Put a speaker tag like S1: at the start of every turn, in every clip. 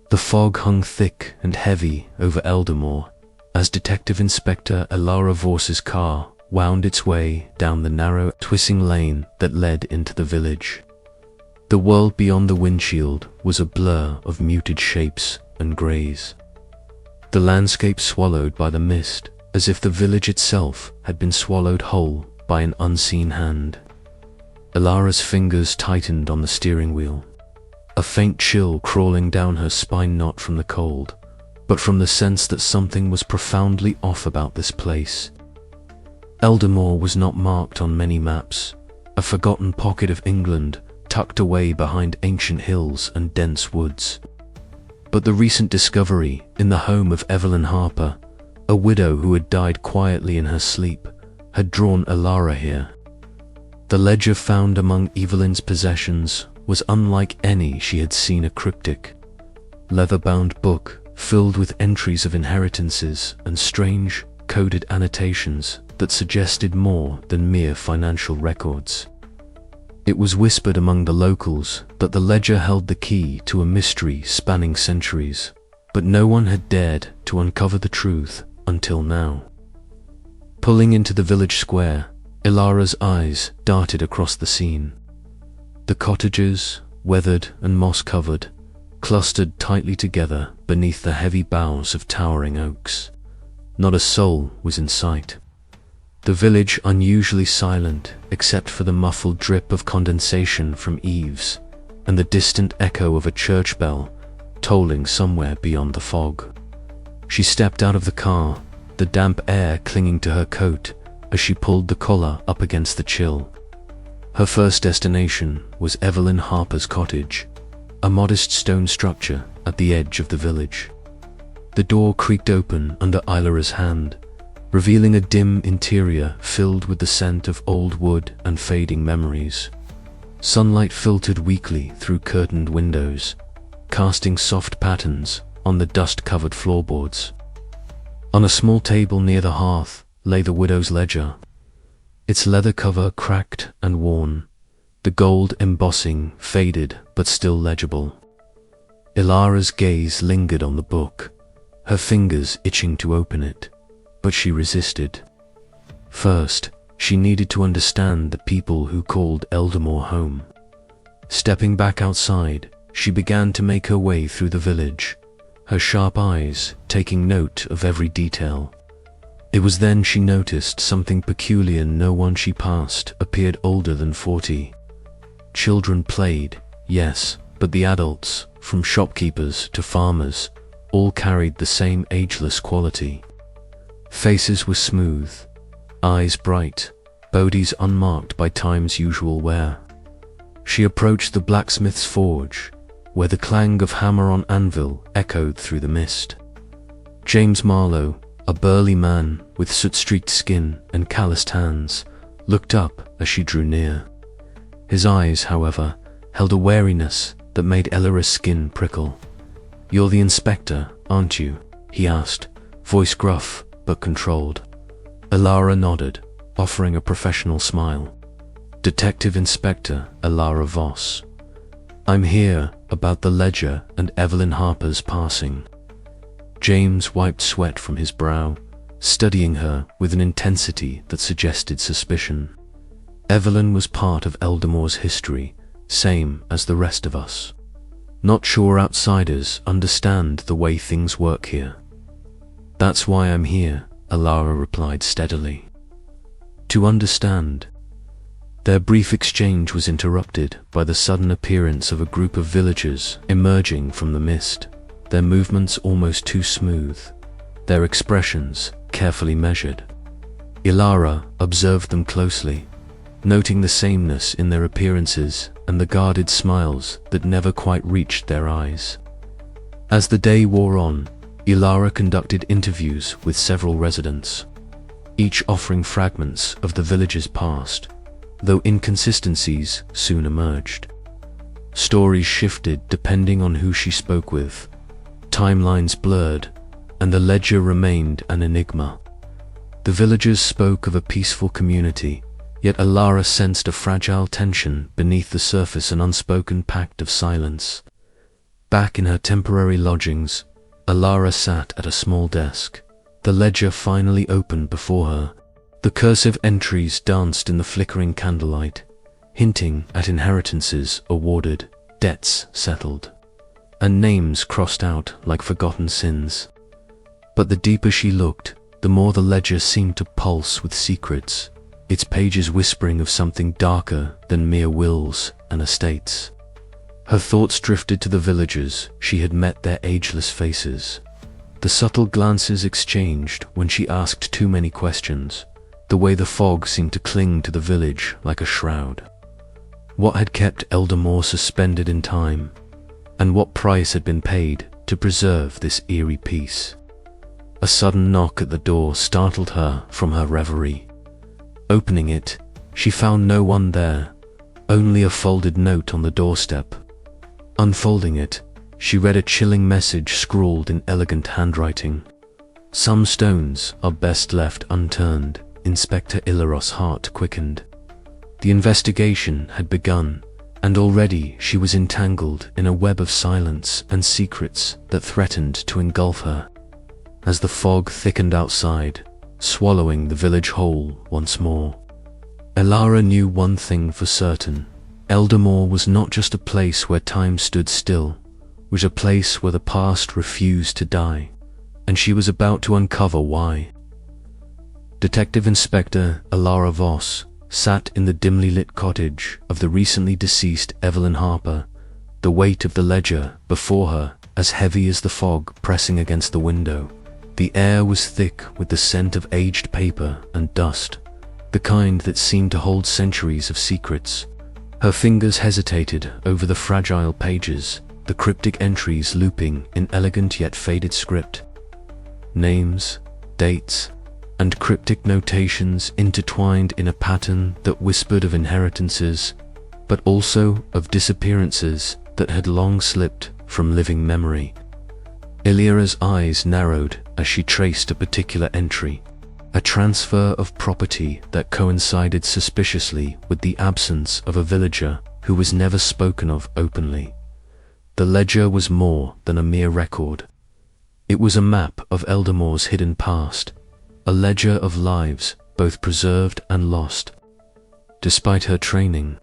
S1: The fog hung thick and heavy over Eldamore as Detective Inspector Elara Voss's car wound its way down the narrow, twisting lane that led into the village. The world beyond the windshield was a blur of muted shapes and greys. The landscape swallowed by the mist, as if the village itself had been swallowed whole by an unseen hand. Elara's fingers tightened on the steering wheel, a faint chill crawling down her spine, not from the cold, but from the sense that something was profoundly off about this place. Eldamore was not marked on many maps, a forgotten pocket of England tucked away behind ancient hills and dense woods. But the recent discovery in the home of Evelyn Harper, a widow who had died quietly in her sleep, had drawn Elara here. The ledger found among Evelyn's possessions was unlike any she had seen, a cryptic, leather-bound book filled with entries of inheritances and strange, coded annotations that suggested more than mere financial records. It was whispered among the locals that the ledger held the key to a mystery spanning centuries, but no one had dared to uncover the truth until now. Pulling into the village square, Elara's eyes darted across the scene. The cottages, weathered and moss-covered, clustered tightly together beneath the heavy boughs of towering oaks. Not a soul was in sight. The village unusually silent except for the muffled drip of condensation from eaves and the distant echo of a church bell tolling somewhere beyond the fog. She stepped out of the car, the damp air clinging to her coat as she pulled the collar up against the chill. Her first destination was Evelyn Harper's cottage, a modest stone structure at the edge of the village. The door creaked open under Ilara's hand, revealing a dim interior filled with the scent of old wood and fading memories. Sunlight filtered weakly through curtained windows, casting soft patterns on the dust-covered floorboards. On a small table near the hearth lay the widow's ledger, its leather cover cracked and worn, the gold embossing faded but still legible. Elara's gaze lingered on the book, her fingers itching to open it, but she resisted. First, she needed to understand the people who called Eldamore home. Stepping back outside, she began to make her way through the village, her sharp eyes taking note of every detail. It was then she noticed something peculiar. No one she passed appeared older than 40. Children played, yes, but the adults, from shopkeepers to farmers, all carried the same ageless quality. Faces were smooth, eyes bright, bodies unmarked by time's usual wear. She approached the blacksmith's forge, where the clang of hammer on anvil echoed through the mist. James Marlowe, a burly man with soot-streaked skin and calloused hands, looked up as she drew near. His eyes, however, held a wariness that made Elara's skin prickle. "You're the inspector, aren't you?" he asked, voice gruff but controlled. Elara nodded, offering a professional smile. "Detective Inspector Elara Voss. I'm here about the ledger and Evelyn Harper's passing." James wiped sweat from his brow, studying her with an intensity that suggested suspicion. Evelyn was part of Eldamore's history, same as the rest of us. Not sure outsiders understand the way things work here. "That's why I'm here," Elara replied steadily. "To understand." Their brief exchange was interrupted by the sudden appearance of a group of villagers emerging from the mist, their movements almost too smooth, their expressions carefully measured. Elara observed them closely, noting the sameness in their appearances and the guarded smiles that never quite reached their eyes. As the day wore on, Elara conducted interviews with several residents, each offering fragments of the village's past, though inconsistencies soon emerged. Stories shifted depending on who she spoke with, timelines blurred, and the ledger remained an enigma. The villagers spoke of a peaceful community, yet Elara sensed a fragile tension beneath the surface, an unspoken pact of silence. Back in her temporary lodgings, Alara sat at a small desk. The ledger finally opened before her. The cursive entries danced in the flickering candlelight, hinting at inheritances awarded, debts settled, and names crossed out like forgotten sins. But the deeper she looked, the more the ledger seemed to pulse with secrets, its pages whispering of something darker than mere wills and estates. Her thoughts drifted to the villagers she had met, their ageless faces. The subtle glances exchanged when she asked too many questions, the way the fog seemed to cling to the village like a shroud. What had kept Eldamore suspended in time, and what price had been paid to preserve this eerie peace? A sudden knock at the door startled her from her reverie. Opening it, she found no one there, only a folded note on the doorstep. Unfolding it, she read a chilling message scrawled in elegant handwriting. "Some stones are best left unturned." Inspector Ilaros' heart quickened. The investigation had begun, and already she was entangled in a web of silence and secrets that threatened to engulf her. As the fog thickened outside, swallowing the village whole once more, Alara knew one thing for certain. Eldamore was not just a place where time stood still, it was a place where the past refused to die, and she was about to uncover why. Detective Inspector Alara Voss sat in the dimly lit cottage of the recently deceased Evelyn Harper, the weight of the ledger before her as heavy as the fog pressing against the window. The air was thick with the scent of aged paper and dust, the kind that seemed to hold centuries of secrets. Her fingers hesitated over the fragile pages, the cryptic entries looping in elegant yet faded script. Names, dates, and cryptic notations intertwined in a pattern that whispered of inheritances, but also of disappearances that had long slipped from living memory. Illyra's eyes narrowed as she traced a particular entry, a transfer of property that coincided suspiciously with the absence of a villager who was never spoken of openly. The ledger was more than a mere record. It was a map of Eldamore's hidden past, a ledger of lives both preserved and lost. Despite her training,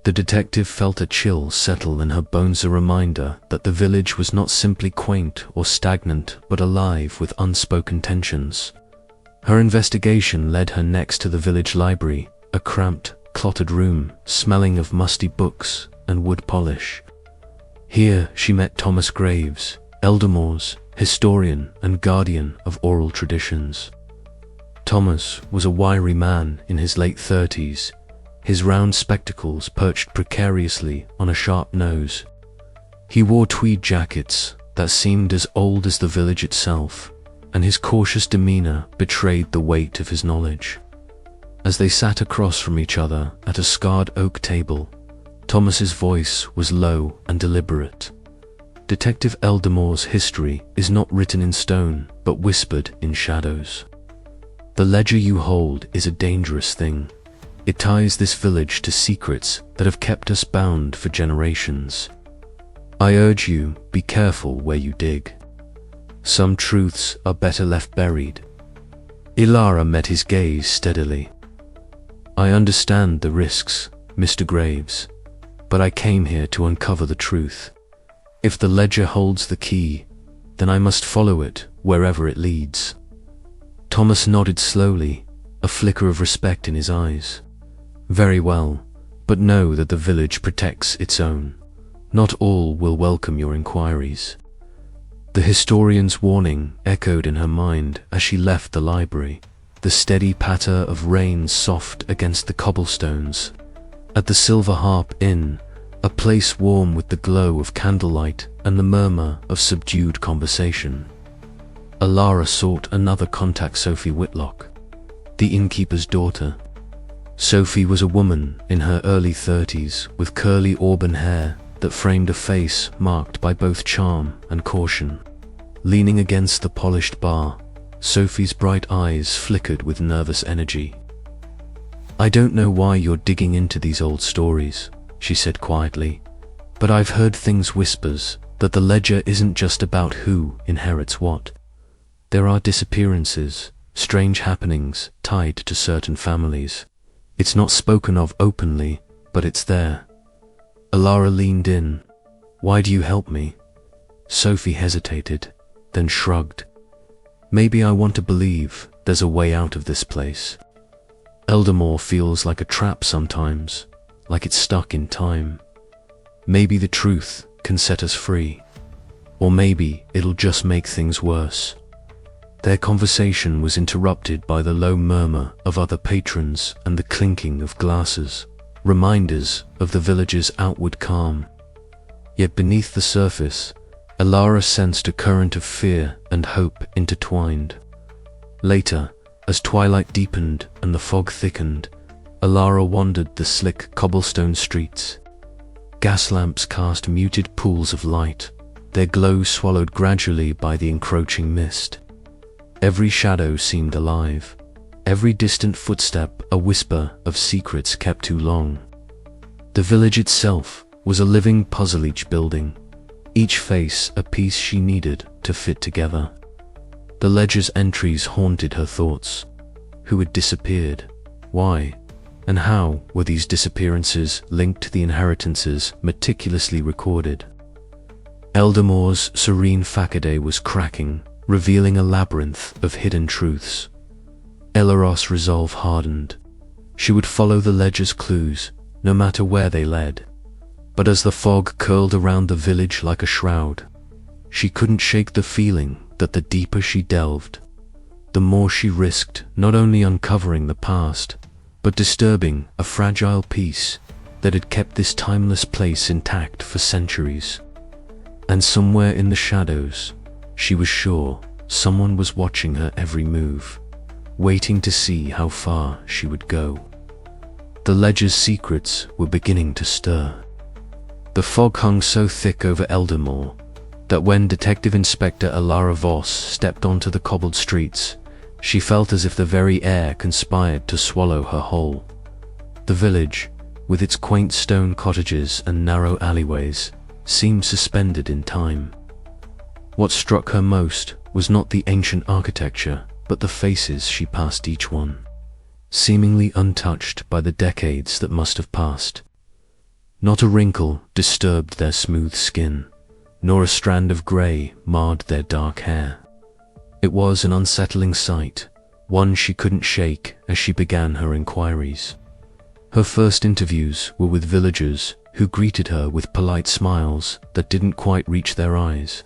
S1: the detective felt a chill settle in her bones, a reminder that the village was not simply quaint or stagnant, but alive with unspoken tensions. Her investigation led her next to the village library, a cramped, cluttered room smelling of musty books and wood polish. Here she met Thomas Graves, Eldamore's historian and guardian of oral traditions. Thomas was a wiry man in his late 30s, his round spectacles perched precariously on a sharp nose. He wore tweed jackets that seemed as old as the village itself, and his cautious demeanor betrayed the weight of his knowledge. As they sat across from each other at a scarred oak table, Thomas's voice was low and deliberate. Detective Eldamore's history is not written in stone, but whispered in shadows. The ledger you hold is a dangerous thing. It ties this village to secrets that have kept us bound for generations. I urge you, be careful where you dig. Some truths are better left buried. Ilara met his gaze steadily. I understand the risks, Mr. Graves, but I came here to uncover the truth. If the ledger holds the key, then I must follow it wherever it leads. Thomas nodded slowly, a flicker of respect in his eyes. Very well, but know that the village protects its own. Not all will welcome your inquiries. The historian's warning echoed in her mind as she left the library, the steady patter of rain soft against the cobblestones. At the Silver Harp Inn, a place warm with the glow of candlelight and the murmur of subdued conversation, Alara sought another contact, Sophie Whitlock, the innkeeper's daughter. Sophie was a woman in her early 30s with curly auburn hair that framed a face marked by both charm and caution. Leaning against the polished bar, Sophie's bright eyes flickered with nervous energy. I don't know why you're digging into these old stories, she said quietly, but I've heard things, whispers, that the ledger isn't just about who inherits what. There are disappearances, strange happenings tied to certain families. It's not spoken of openly, but it's there. Alara leaned in. "Why do you help me?" Sophie hesitated, then shrugged. "Maybe I want to believe there's a way out of this place. Eldamore feels like a trap sometimes, like it's stuck in time. Maybe the truth can set us free, or maybe it'll just make things worse." Their conversation was interrupted by the low murmur of other patrons and the clinking of glasses, reminders of the village's outward calm. Yet beneath the surface, Alara sensed a current of fear and hope intertwined. Later, as twilight deepened and the fog thickened, Alara wandered the slick cobblestone streets. Gas lamps cast muted pools of light, their glow swallowed gradually by the encroaching mist. Every shadow seemed alive, every distant footstep a whisper of secrets kept too long. The village itself was a living puzzle, each building, each face a piece she needed to fit together. The ledger's entries haunted her thoughts. Who had disappeared? Why? And how were these disappearances linked to the inheritances meticulously recorded? Eldamore's serene facade was cracking, revealing a labyrinth of hidden truths. Elaros' resolve hardened. She would follow the ledger's clues, no matter where they led. But as the fog curled around the village like a shroud, she couldn't shake the feeling that the deeper she delved, the more she risked not only uncovering the past, but disturbing a fragile piece that had kept this timeless place intact for centuries. And somewhere in the shadows, she was sure someone was watching her every move, waiting to see how far she would go. The ledger's secrets were beginning to stir. The fog hung so thick over Eldamore that when Detective Inspector Alara Voss stepped onto the cobbled streets, she felt as if the very air conspired to swallow her whole. The village, with its quaint stone cottages and narrow alleyways, seemed suspended in time. What struck her most was not the ancient architecture, but the faces she passed each one, seemingly untouched by the decades that must have passed. Not a wrinkle disturbed their smooth skin, nor a strand of grey marred their dark hair. It was an unsettling sight, one she couldn't shake as she began her inquiries. Her first interviews were with villagers who greeted her with polite smiles that didn't quite reach their eyes.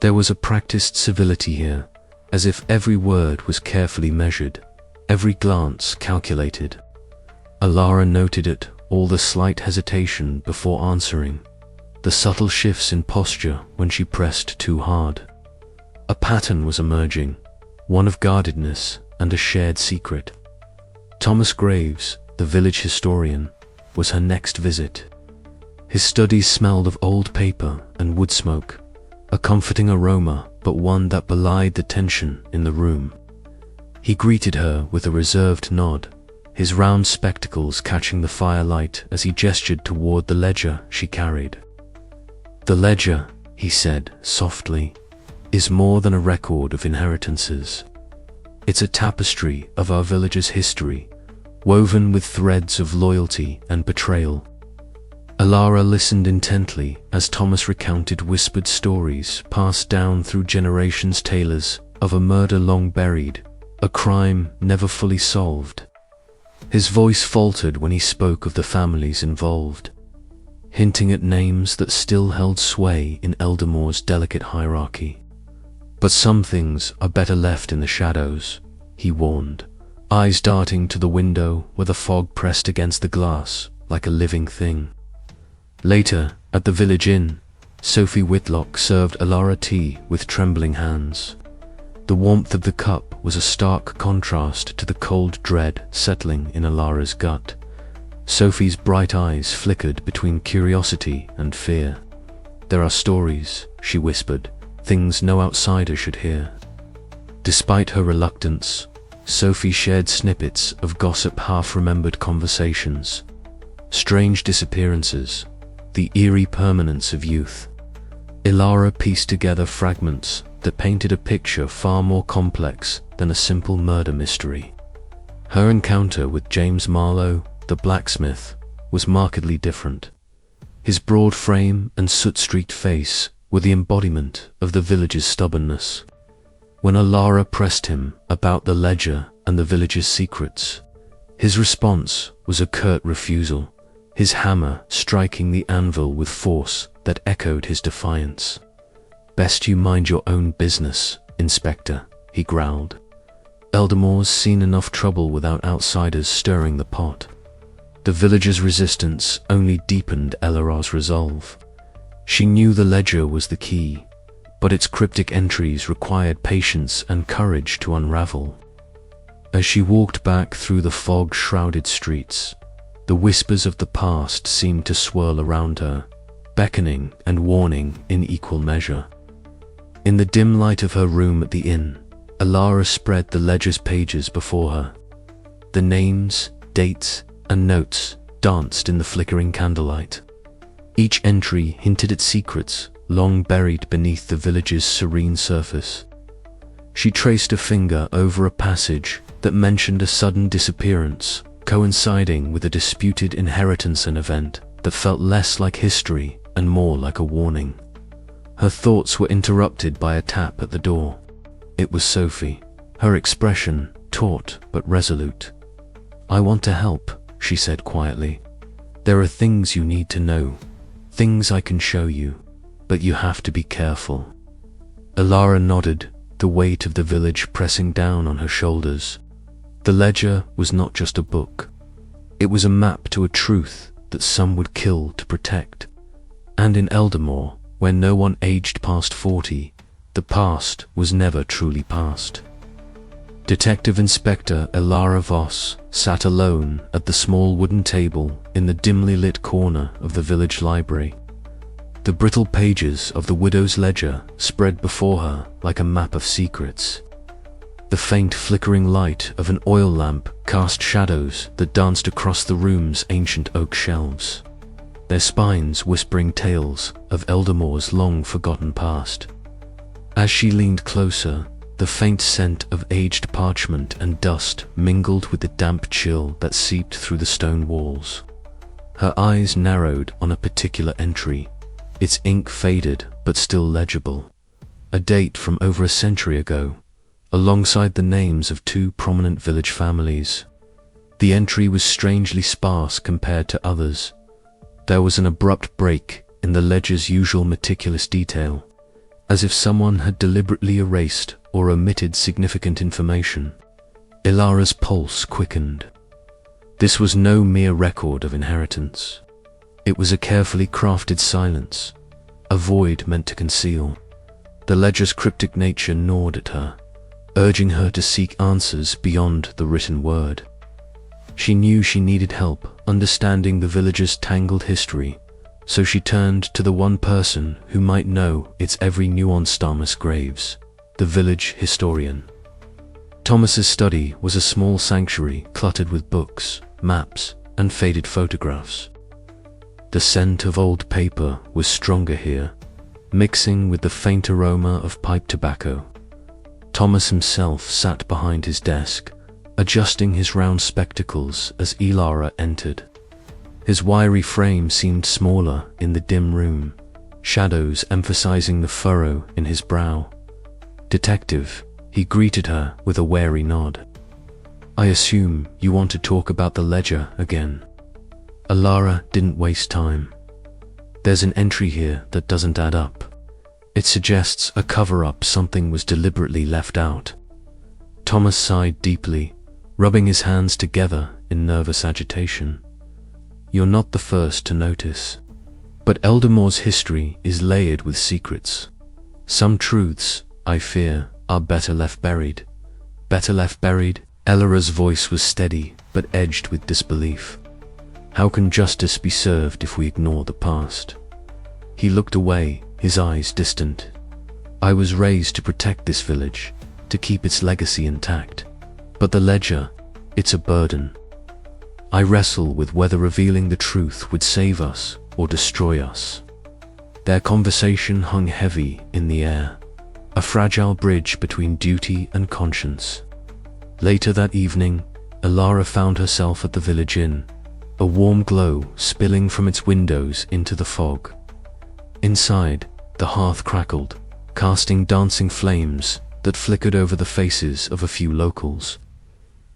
S1: There was a practiced civility here, as if every word was carefully measured, every glance calculated. Alara noted it, all the slight hesitation before answering, the subtle shifts in posture when she pressed too hard. A pattern was emerging, one of guardedness and a shared secret. Thomas Graves, the village historian, was her next visit. His studies smelled of old paper and wood smoke, a comforting aroma, but one that belied the tension in the room. He greeted her with a reserved nod, his round spectacles catching the firelight as he gestured toward the ledger she carried. "The ledger," he said softly, "is more than a record of inheritances. It's a tapestry of our village's history, woven with threads of loyalty and betrayal." Alara listened intently as Thomas recounted whispered stories passed down through generations, tales of a murder long buried, a crime never fully solved. His voice faltered when he spoke of the families involved, hinting at names that still held sway in Eldamore's delicate hierarchy. "But some things are better left in the shadows," he warned, eyes darting to the window where the fog pressed against the glass like a living thing. Later, at the village inn, Sophie Whitlock served Alara tea with trembling hands. The warmth of the cup was a stark contrast to the cold dread settling in Alara's gut. Sophie's bright eyes flickered between curiosity and fear. "There are stories," she whispered, "things no outsider should hear." Despite her reluctance, Sophie shared snippets of gossip, half-remembered conversations, strange disappearances, the eerie permanence of youth. Ilara pieced together fragments that painted a picture far more complex than a simple murder mystery. Her encounter with James Marlowe, the blacksmith, was markedly different. His broad frame and soot-streaked face were the embodiment of the village's stubbornness. When Ilara pressed him about the ledger and the village's secrets, his response was a curt refusal, his hammer striking the anvil with force that echoed his defiance. "Best you mind your own business, Inspector," he growled. "Eldamore's seen enough trouble without outsiders stirring the pot." The villagers' resistance only deepened Ilara's resolve. She knew the ledger was the key, but its cryptic entries required patience and courage to unravel. As she walked back through the fog-shrouded streets, the whispers of the past seemed to swirl around her, beckoning and warning in equal measure. In the dim light of her room at the inn, Ilara spread the ledger's pages before her. The names, dates, and notes danced in the flickering candlelight. Each entry hinted at secrets long buried beneath the village's serene surface. She traced a finger over a passage that mentioned a sudden disappearance, coinciding with a disputed inheritance, an event that felt less like history and more like a warning. Her thoughts were interrupted by a tap at the door. It was Sophie, her expression taut but resolute. "I want to help," she said quietly. "There are things you need to know, things I can show you, but you have to be careful." Ilara nodded, the weight of the village pressing down on her shoulders. The ledger was not just a book. It was a map to a truth that some would kill to protect. And in Eldamore, where no one aged past 40, the past was never truly past. Detective Inspector Ilara Voss sat alone at the small wooden table in the dimly lit corner of the village library. The brittle pages of the widow's ledger spread before her like a map of secrets. The faint flickering light of an oil lamp cast shadows that danced across the room's ancient oak shelves, their spines whispering tales of Eldamore's long-forgotten past. As she leaned closer, the faint scent of aged parchment and dust mingled with the damp chill that seeped through the stone walls. Her eyes narrowed on a particular entry, its ink faded but still legible, a date from over a century ago, alongside the names of two prominent village families. The entry was strangely sparse compared to others. There was an abrupt break in the ledger's usual meticulous detail, as if someone had deliberately erased or omitted significant information. Ilara's pulse quickened. This was no mere record of inheritance. It was a carefully crafted silence, a void meant to conceal. The ledger's cryptic nature gnawed at her, urging her to seek answers beyond the written word. She knew she needed help understanding the village's tangled history, so she turned to the one person who might know its every nuance: Thomas Graves, the village historian. Thomas's study was a small sanctuary cluttered with books, maps, and faded photographs. The scent of old paper was stronger here, mixing with the faint aroma of pipe tobacco. Thomas himself sat behind his desk, adjusting his round spectacles as Ilara entered. His wiry frame seemed smaller in the dim room, shadows emphasizing the furrow in his brow. "Detective," he greeted her with a wary nod. "I assume you want to talk about the ledger again." Ilara didn't waste time. "There's an entry here that doesn't add up. It suggests a cover-up, something was deliberately left out." Thomas sighed deeply, rubbing his hands together in nervous agitation. "You're not the first to notice. But Eldamore's history is layered with secrets. Some truths, I fear, are better left buried." "Better left buried?" Ilara's voice was steady but edged with disbelief. "How can justice be served if we ignore the past?" He looked away, his eyes distant. "I was raised to protect this village, to keep its legacy intact. But the ledger, it's a burden. I wrestle with whether revealing the truth would save us or destroy us." Their conversation hung heavy in the air, a fragile bridge between duty and conscience. Later that evening, Elara found herself at the village inn, a warm glow spilling from its windows into the fog. Inside, the hearth crackled, casting dancing flames that flickered over the faces of a few locals.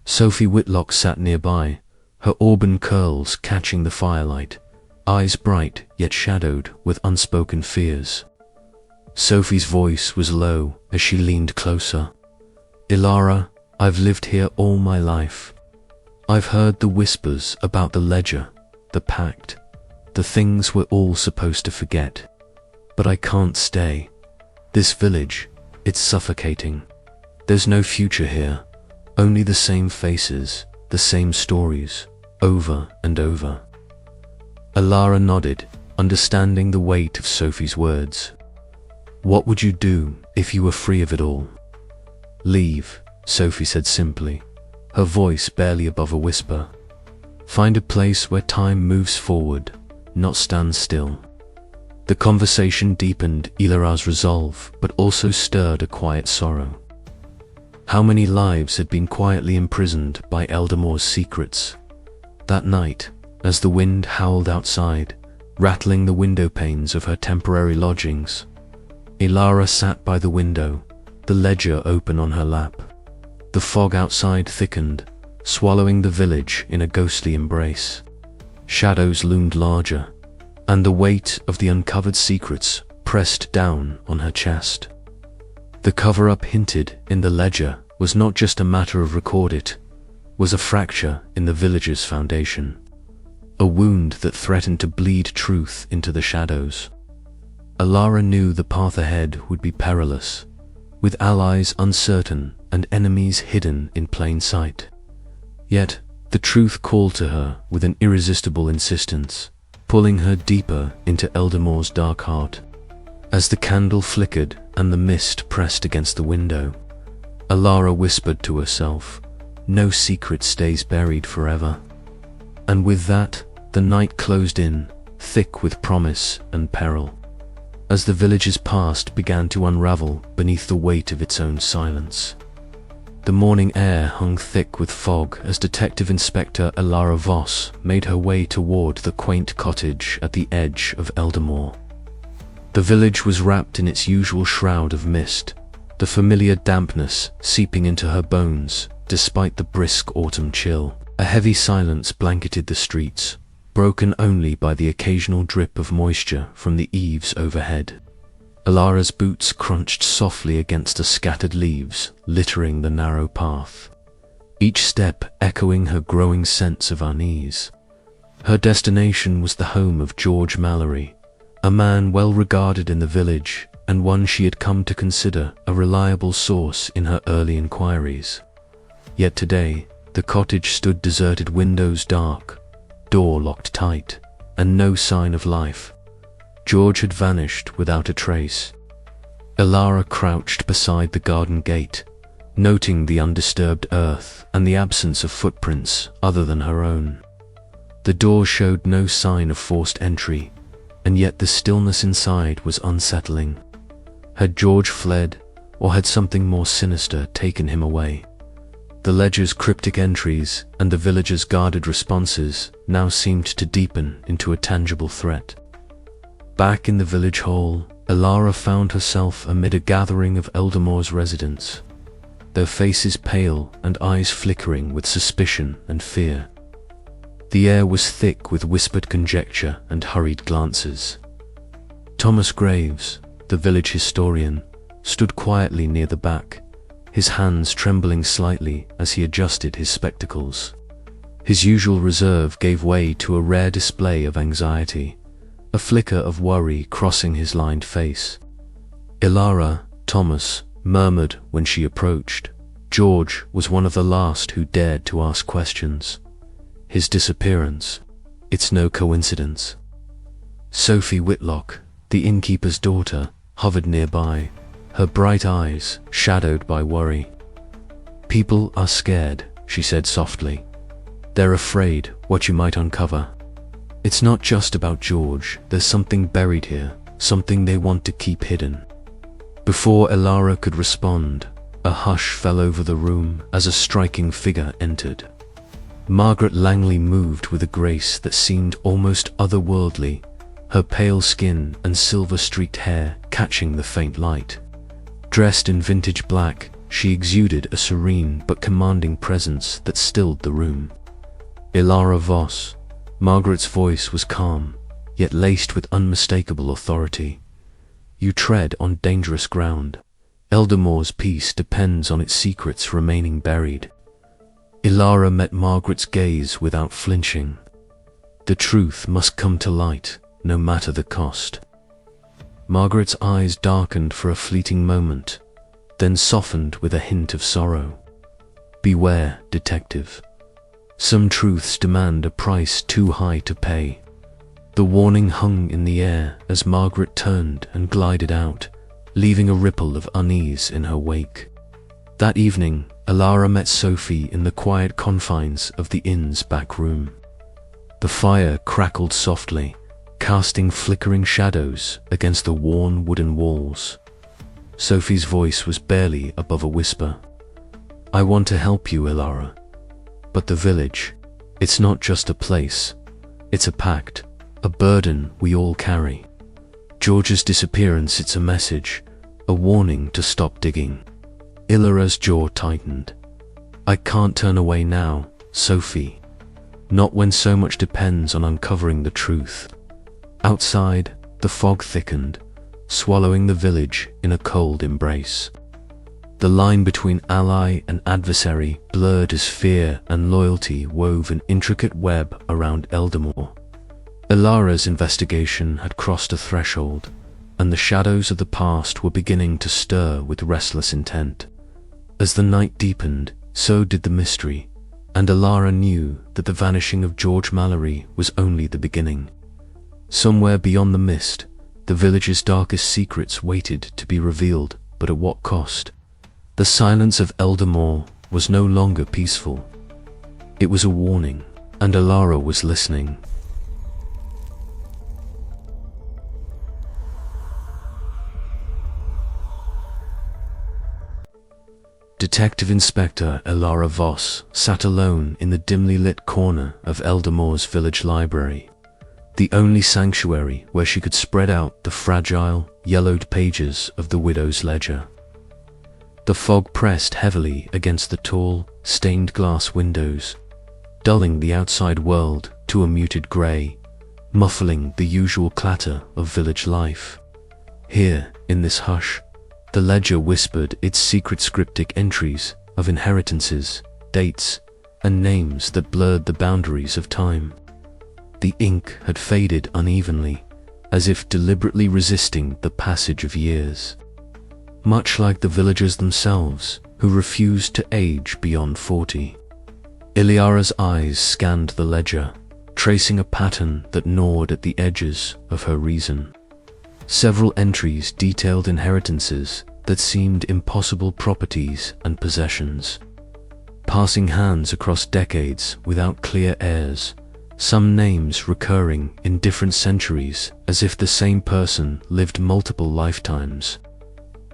S1: Sophie Whitlock sat nearby, her auburn curls catching the firelight, eyes bright yet shadowed with unspoken fears. Sophie's voice was low as she leaned closer. "Elara, I've lived here all my life. I've heard the whispers about the ledger, the pact, the things we're all supposed to forget. But I can't stay. This village, it's suffocating. There's no future here, only the same faces, the same stories, over and over." Elara nodded, understanding the weight of Sophie's words. "What would you do if you were free of it all?" "Leave," Sophie said simply, her voice barely above a whisper. "Find a place where time moves forward, not stands still." The conversation deepened Elara's resolve, but also stirred a quiet sorrow. How many lives had been quietly imprisoned by Eldamore's secrets? That night, as the wind howled outside, rattling the window panes of her temporary lodgings, Elara sat by the window, the ledger open on her lap. The fog outside thickened, swallowing the village in a ghostly embrace. Shadows loomed larger, and the weight of the uncovered secrets pressed down on her chest. The cover-up hinted in the ledger was not just a matter of record, it was a fracture in the village's foundation, a wound that threatened to bleed truth into the shadows. Elara knew the path ahead would be perilous, with allies uncertain and enemies hidden in plain sight. Yet, the truth called to her with an irresistible insistence, pulling her deeper into Eldamore's dark heart. As the candle flickered and the mist pressed against the window, Elara whispered to herself, "No secret stays buried forever." And with that, the night closed in, thick with promise and peril, as the village's past began to unravel beneath the weight of its own silence. The morning air hung thick with fog as Detective Inspector Elara Voss made her way toward the quaint cottage at the edge of Eldamore. The village was wrapped in its usual shroud of mist, the familiar dampness seeping into her bones despite the brisk autumn chill. A heavy silence blanketed the streets, broken only by the occasional drip of moisture from the eaves overhead. Elara's boots crunched softly against the scattered leaves, littering the narrow path, each step echoing her growing sense of unease. Her destination was the home of George Mallory, a man well regarded in the village and one she had come to consider a reliable source in her early inquiries. Yet today, the cottage stood deserted, windows dark, door locked tight, and no sign of life. George had vanished without a trace. Elara crouched beside the garden gate, noting the undisturbed earth and the absence of footprints other than her own. The door showed no sign of forced entry, and yet the stillness inside was unsettling. Had George fled, or had something more sinister taken him away? The ledger's cryptic entries and the villagers' guarded responses now seemed to deepen into a tangible threat. Back in the village hall, Elara found herself amid a gathering of Eldamore's residents, their faces pale and eyes flickering with suspicion and fear. The air was thick with whispered conjecture and hurried glances. Thomas Graves, the village historian, stood quietly near the back, his hands trembling slightly as he adjusted his spectacles. His usual reserve gave way to a rare display of anxiety, a flicker of worry crossing his lined face. "Elara," Thomas murmured when she approached. George was one of the last who dared to ask questions. His disappearance, it's no coincidence. Sophie Whitlock, the innkeeper's daughter, hovered nearby, her bright eyes shadowed by worry. "People are scared," she said softly. "They're afraid what you might uncover. It's not just about George, there's something buried here, something they want to keep hidden. Before Elara could respond, a hush fell over the room as a striking figure entered. Margaret Langley moved with a grace that seemed almost otherworldly, her pale skin and silver-streaked hair catching the faint light. Dressed in vintage black, she exuded a serene but commanding presence that stilled the room. Elara Voss. Margaret's voice was calm, yet laced with unmistakable authority. You tread on dangerous ground. Eldermore's peace depends on its secrets remaining buried. Elara met Margaret's gaze without flinching. The truth must come to light, no matter the cost. Margaret's eyes darkened for a fleeting moment, then softened with a hint of sorrow. Beware, detective. Some truths demand a price too high to pay. The warning hung in the air as Margaret turned and glided out, leaving a ripple of unease in her wake. That evening, Elara met Sophie in the quiet confines of the inn's back room. The fire crackled softly, casting flickering shadows against the worn wooden walls. Sophie's voice was barely above a whisper. I want to help you, Elara. But the village, it's not just a place. It's a pact, a burden we all carry. George's disappearance, it's a message, a warning to stop digging. Elara's jaw tightened. I can't turn away now, Sophie. Not when so much depends on uncovering the truth. Outside, the fog thickened, swallowing the village in a cold embrace. The line between ally and adversary blurred as fear and loyalty wove an intricate web around Eldermore. Elara's investigation had crossed a threshold, and the shadows of the past were beginning to stir with restless intent. As the night deepened, so did the mystery, and Elara knew that the vanishing of George Mallory was only the beginning. Somewhere beyond the mist, the village's darkest secrets waited to be revealed, but at what cost? The silence of Eldermore was no longer peaceful. It was a warning, and Elara was listening. Detective Inspector Elara Voss sat alone in the dimly lit corner of Eldermore's village library, the only sanctuary where she could spread out the fragile, yellowed pages of the widow's ledger. The fog pressed heavily against the tall, stained glass windows, dulling the outside world to a muted grey, muffling the usual clatter of village life. Here, in this hush, the ledger whispered its secret cryptic entries of inheritances, dates, and names that blurred the boundaries of time. The ink had faded unevenly, as if deliberately resisting the passage of years. Much like the villagers themselves, who refused to age beyond 40. Eliara's eyes scanned the ledger, tracing a pattern that gnawed at the edges of her reason. Several entries detailed inheritances that seemed impossible properties and possessions, passing hands across decades without clear heirs, some names recurring in different centuries as if the same person lived multiple lifetimes.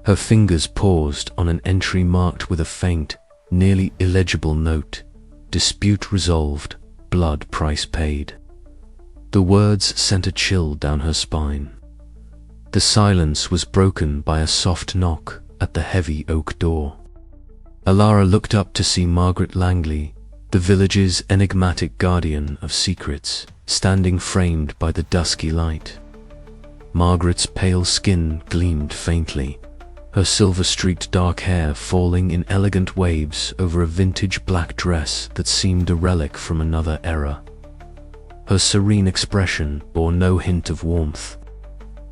S1: Her fingers paused on an entry marked with a faint, nearly illegible note, dispute resolved, blood price paid. The words sent a chill down her spine. The silence was broken by a soft knock at the heavy oak door. Elara looked up to see Margaret Langley, the village's enigmatic guardian of secrets, standing framed by the dusky light. Margaret's pale skin gleamed faintly, her silver-streaked dark hair falling in elegant waves over a vintage black dress that seemed a relic from another era. Her serene expression bore no hint of warmth.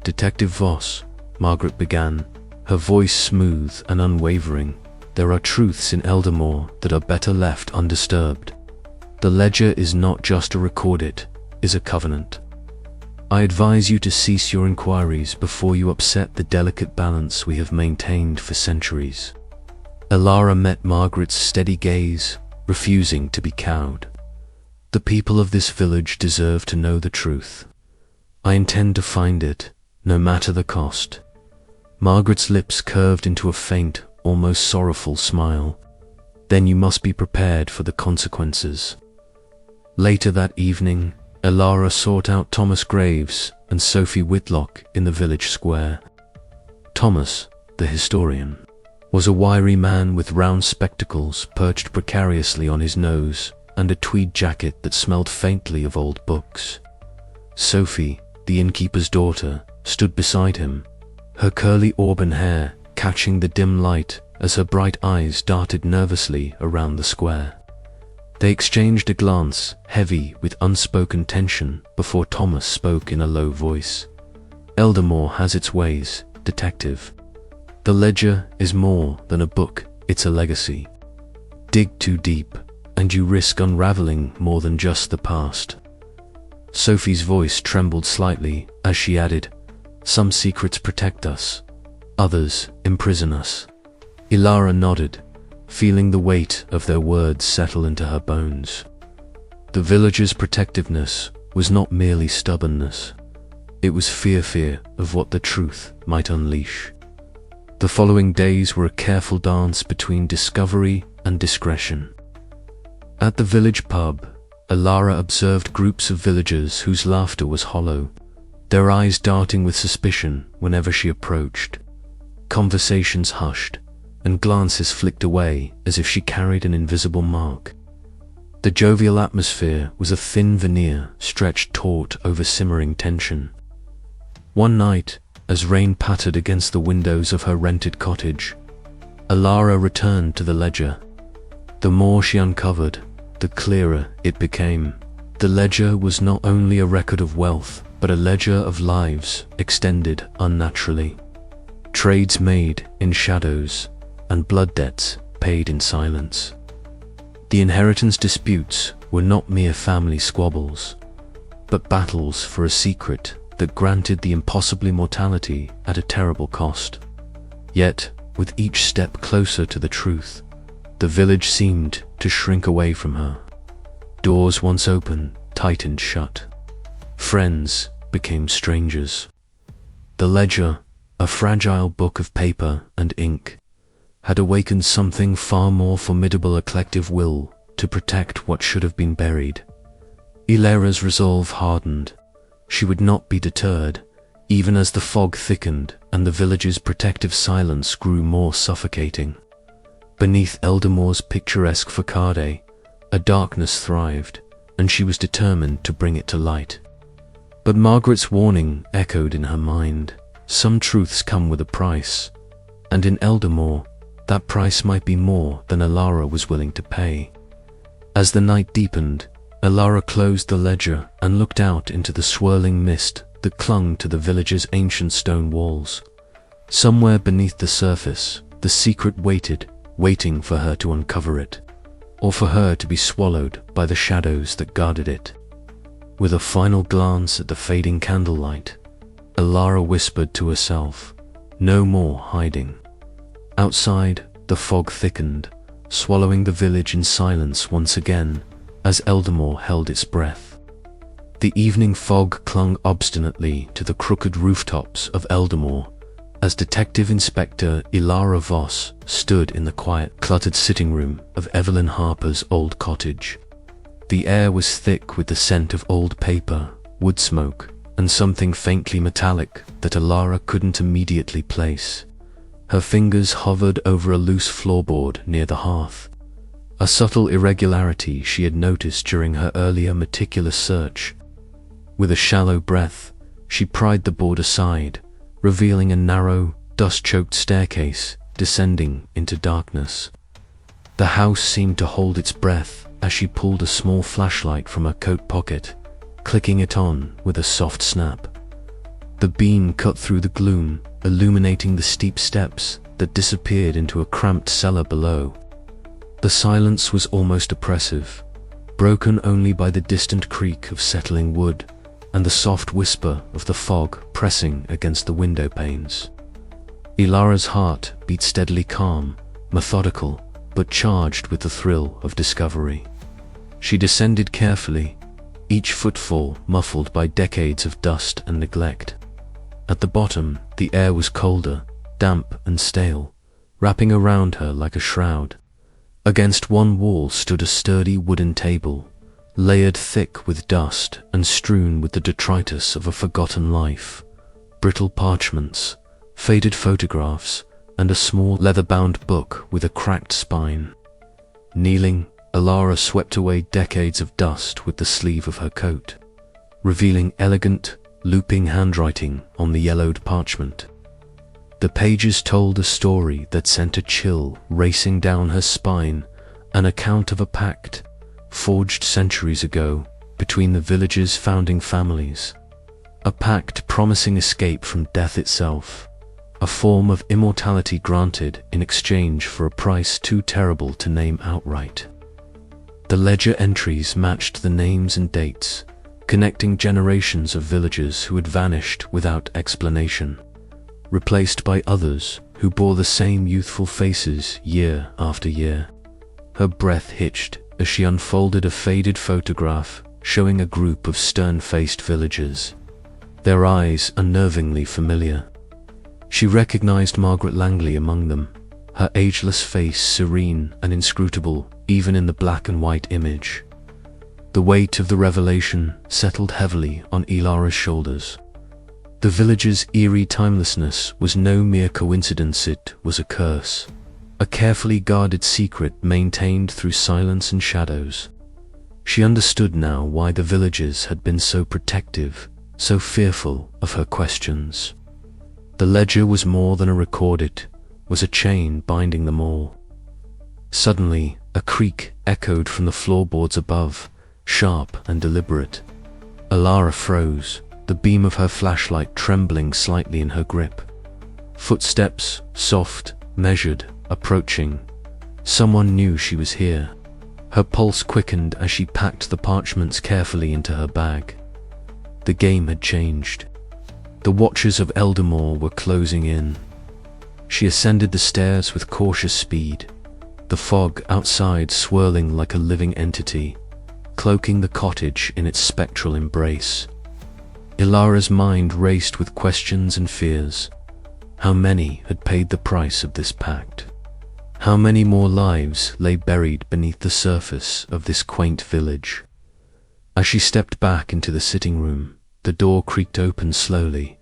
S1: Detective Voss, Margaret began, her voice smooth and unwavering. There are truths in Eldermore that are better left undisturbed. The ledger is not just a record, it is a covenant. I advise you to cease your inquiries before you upset the delicate balance we have maintained for centuries. Elara met Margaret's steady gaze, refusing to be cowed. The people of this village deserve to know the truth. I intend to find it, no matter the cost. Margaret's lips curved into a faint, almost sorrowful smile. Then you must be prepared for the consequences. Later that evening, Elara sought out Thomas Graves and Sophie Whitlock in the village square. Thomas, the historian, was a wiry man with round spectacles perched precariously on his nose and a tweed jacket that smelled faintly of old books. Sophie, the innkeeper's daughter, stood beside him, her curly auburn hair catching the dim light as her bright eyes darted nervously around the square. They exchanged a glance heavy with unspoken tension before Thomas spoke in a low voice. "Eldamore has its ways, detective. The ledger is more than a book, it's a legacy. Dig too deep, and you risk unraveling more than just the past." Sophie's voice trembled slightly as she added, "Some secrets protect us, others imprison us." Elara nodded, feeling the weight of their words settle into her bones. The villagers' protectiveness was not merely stubbornness. It was fear of what the truth might unleash. The following days were a careful dance between discovery and discretion. At the village pub, Elara observed groups of villagers whose laughter was hollow, their eyes darting with suspicion whenever she approached. Conversations hushed, and glances flicked away as if she carried an invisible mark. The jovial atmosphere was a thin veneer stretched taut over simmering tension. One night, as rain pattered against the windows of her rented cottage, Elara returned to the ledger. The more she uncovered, the clearer it became. The ledger was not only a record of wealth, but a ledger of lives extended unnaturally. Trades made in shadows, and blood debts paid in silence. The inheritance disputes were not mere family squabbles, but battles for a secret that granted the impossible immortality at a terrible cost. Yet, with each step closer to the truth, the village seemed to shrink away from her. Doors once open tightened shut. Friends became strangers. The ledger, a fragile book of paper and ink, had awakened something far more formidable, a collective will to protect what should have been buried. Elara's resolve hardened. She would not be deterred, even as the fog thickened and the village's protective silence grew more suffocating. Beneath Eldamore's picturesque facade, a darkness thrived, and she was determined to bring it to light. But Margaret's warning echoed in her mind. Some truths come with a price, and in Eldamore, that price might be more than Elara was willing to pay. As the night deepened, Elara closed the ledger and looked out into the swirling mist that clung to the village's ancient stone walls. Somewhere beneath the surface, the secret waiting for her to uncover it, or for her to be swallowed by the shadows that guarded it. With a final glance at the fading candlelight, Elara whispered to herself, "No more hiding." Outside, the fog thickened, swallowing the village in silence once again, as Eldamore held its breath. The evening fog clung obstinately to the crooked rooftops of Eldamore, as Detective Inspector Elara Voss stood in the quiet, cluttered sitting room of Evelyn Harper's old cottage. The air was thick with the scent of old paper, wood smoke, and something faintly metallic that Elara couldn't immediately place. Her fingers hovered over a loose floorboard near the hearth, a subtle irregularity she had noticed during her earlier meticulous search. With a shallow breath, she pried the board aside, revealing a narrow, dust-choked staircase descending into darkness. The house seemed to hold its breath as she pulled a small flashlight from her coat pocket, clicking it on with a soft snap. The beam cut through the gloom, illuminating the steep steps that disappeared into a cramped cellar below. The silence was almost oppressive, broken only by the distant creak of settling wood and the soft whisper of the fog pressing against the window panes. Elara's heart beat steadily, calm, methodical, but charged with the thrill of discovery. She descended carefully, each footfall muffled by decades of dust and neglect. At the bottom, the air was colder, damp and stale, wrapping around her like a shroud. Against one wall stood a sturdy wooden table, layered thick with dust and strewn with the detritus of a forgotten life. Brittle parchments, faded photographs, and a small leather-bound book with a cracked spine. Kneeling, Alara swept away decades of dust with the sleeve of her coat, revealing elegant, looping handwriting on the yellowed parchment. The pages told a story that sent a chill racing down her spine, an account of a pact forged centuries ago between the village's founding families. A pact promising escape from death itself, a form of immortality granted in exchange for a price too terrible to name outright. The ledger entries matched the names and dates, connecting generations of villagers who had vanished without explanation, replaced by others who bore the same youthful faces year after year. Her breath hitched as she unfolded a faded photograph showing a group of stern-faced villagers, their eyes unnervingly familiar. She recognized Margaret Langley among them, her ageless face serene and inscrutable even in the black and white image. The weight of the revelation settled heavily on Ilara's shoulders. The village's eerie timelessness was no mere coincidence, it was a curse, a carefully guarded secret maintained through silence and shadows. She understood now why the villagers had been so protective, so fearful of her questions. The ledger was more than a record, it was a chain binding them all. Suddenly, a creak echoed from the floorboards above, sharp and deliberate. Alara froze, the beam of her flashlight trembling slightly in her grip. Footsteps, soft, measured, approaching. Someone knew she was here. Her pulse quickened as she packed the parchments carefully into her bag. The game had changed. The watchers of Eldermore were closing in. She ascended the stairs with cautious speed, the fog outside swirling like a living entity, cloaking the cottage in its spectral embrace. Ilara's mind raced with questions and fears. How many had paid the price of this pact? How many more lives lay buried beneath the surface of this quaint village? As she stepped back into the sitting room, the door creaked open slowly,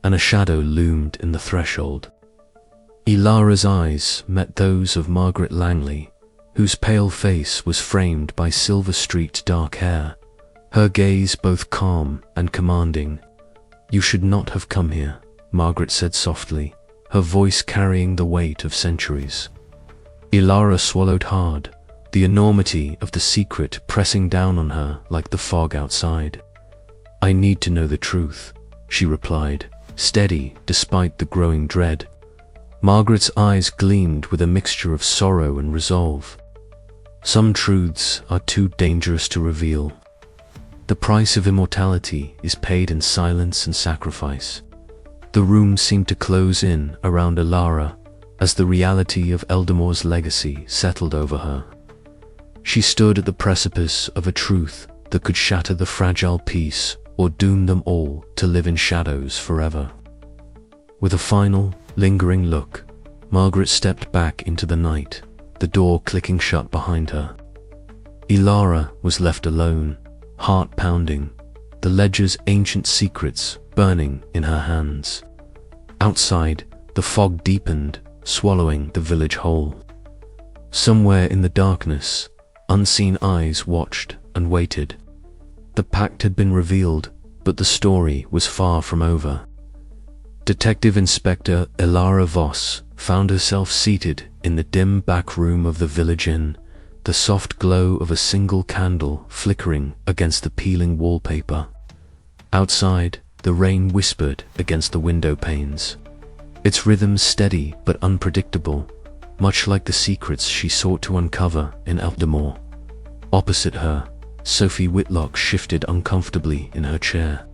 S1: and a shadow loomed in the threshold. Ilara's eyes met those of Margaret Langley, whose pale face was framed by silver-streaked dark hair, her gaze both calm and commanding. "You should not have come here," Margaret said softly, her voice carrying the weight of centuries. Ilara swallowed hard, the enormity of the secret pressing down on her like the fog outside. "I need to know the truth," she replied, steady despite the growing dread. Margaret's eyes gleamed with a mixture of sorrow and resolve. "Some truths are too dangerous to reveal. The price of immortality is paid in silence and sacrifice." The room seemed to close in around Ilara as the reality of Eldermore's legacy settled over her. She stood at the precipice of a truth that could shatter the fragile peace or doom them all to live in shadows forever. With a final, lingering look, Margaret stepped back into the night, the door clicking shut behind her. Ilara was left alone, heart pounding, the ledger's ancient secrets burning in her hands. Outside, the fog deepened, swallowing the village whole. Somewhere in the darkness, unseen eyes watched and waited. The pact had been revealed, but the story was far from over. Detective Inspector Ilara Voss found herself seated in the dim back room of the village inn, the soft glow of a single candle flickering against the peeling wallpaper. Outside, the rain whispered against the window panes, its rhythm steady but unpredictable, much like the secrets she sought to uncover in Eldermore. Opposite her, Sophie Whitlock shifted uncomfortably in her chair,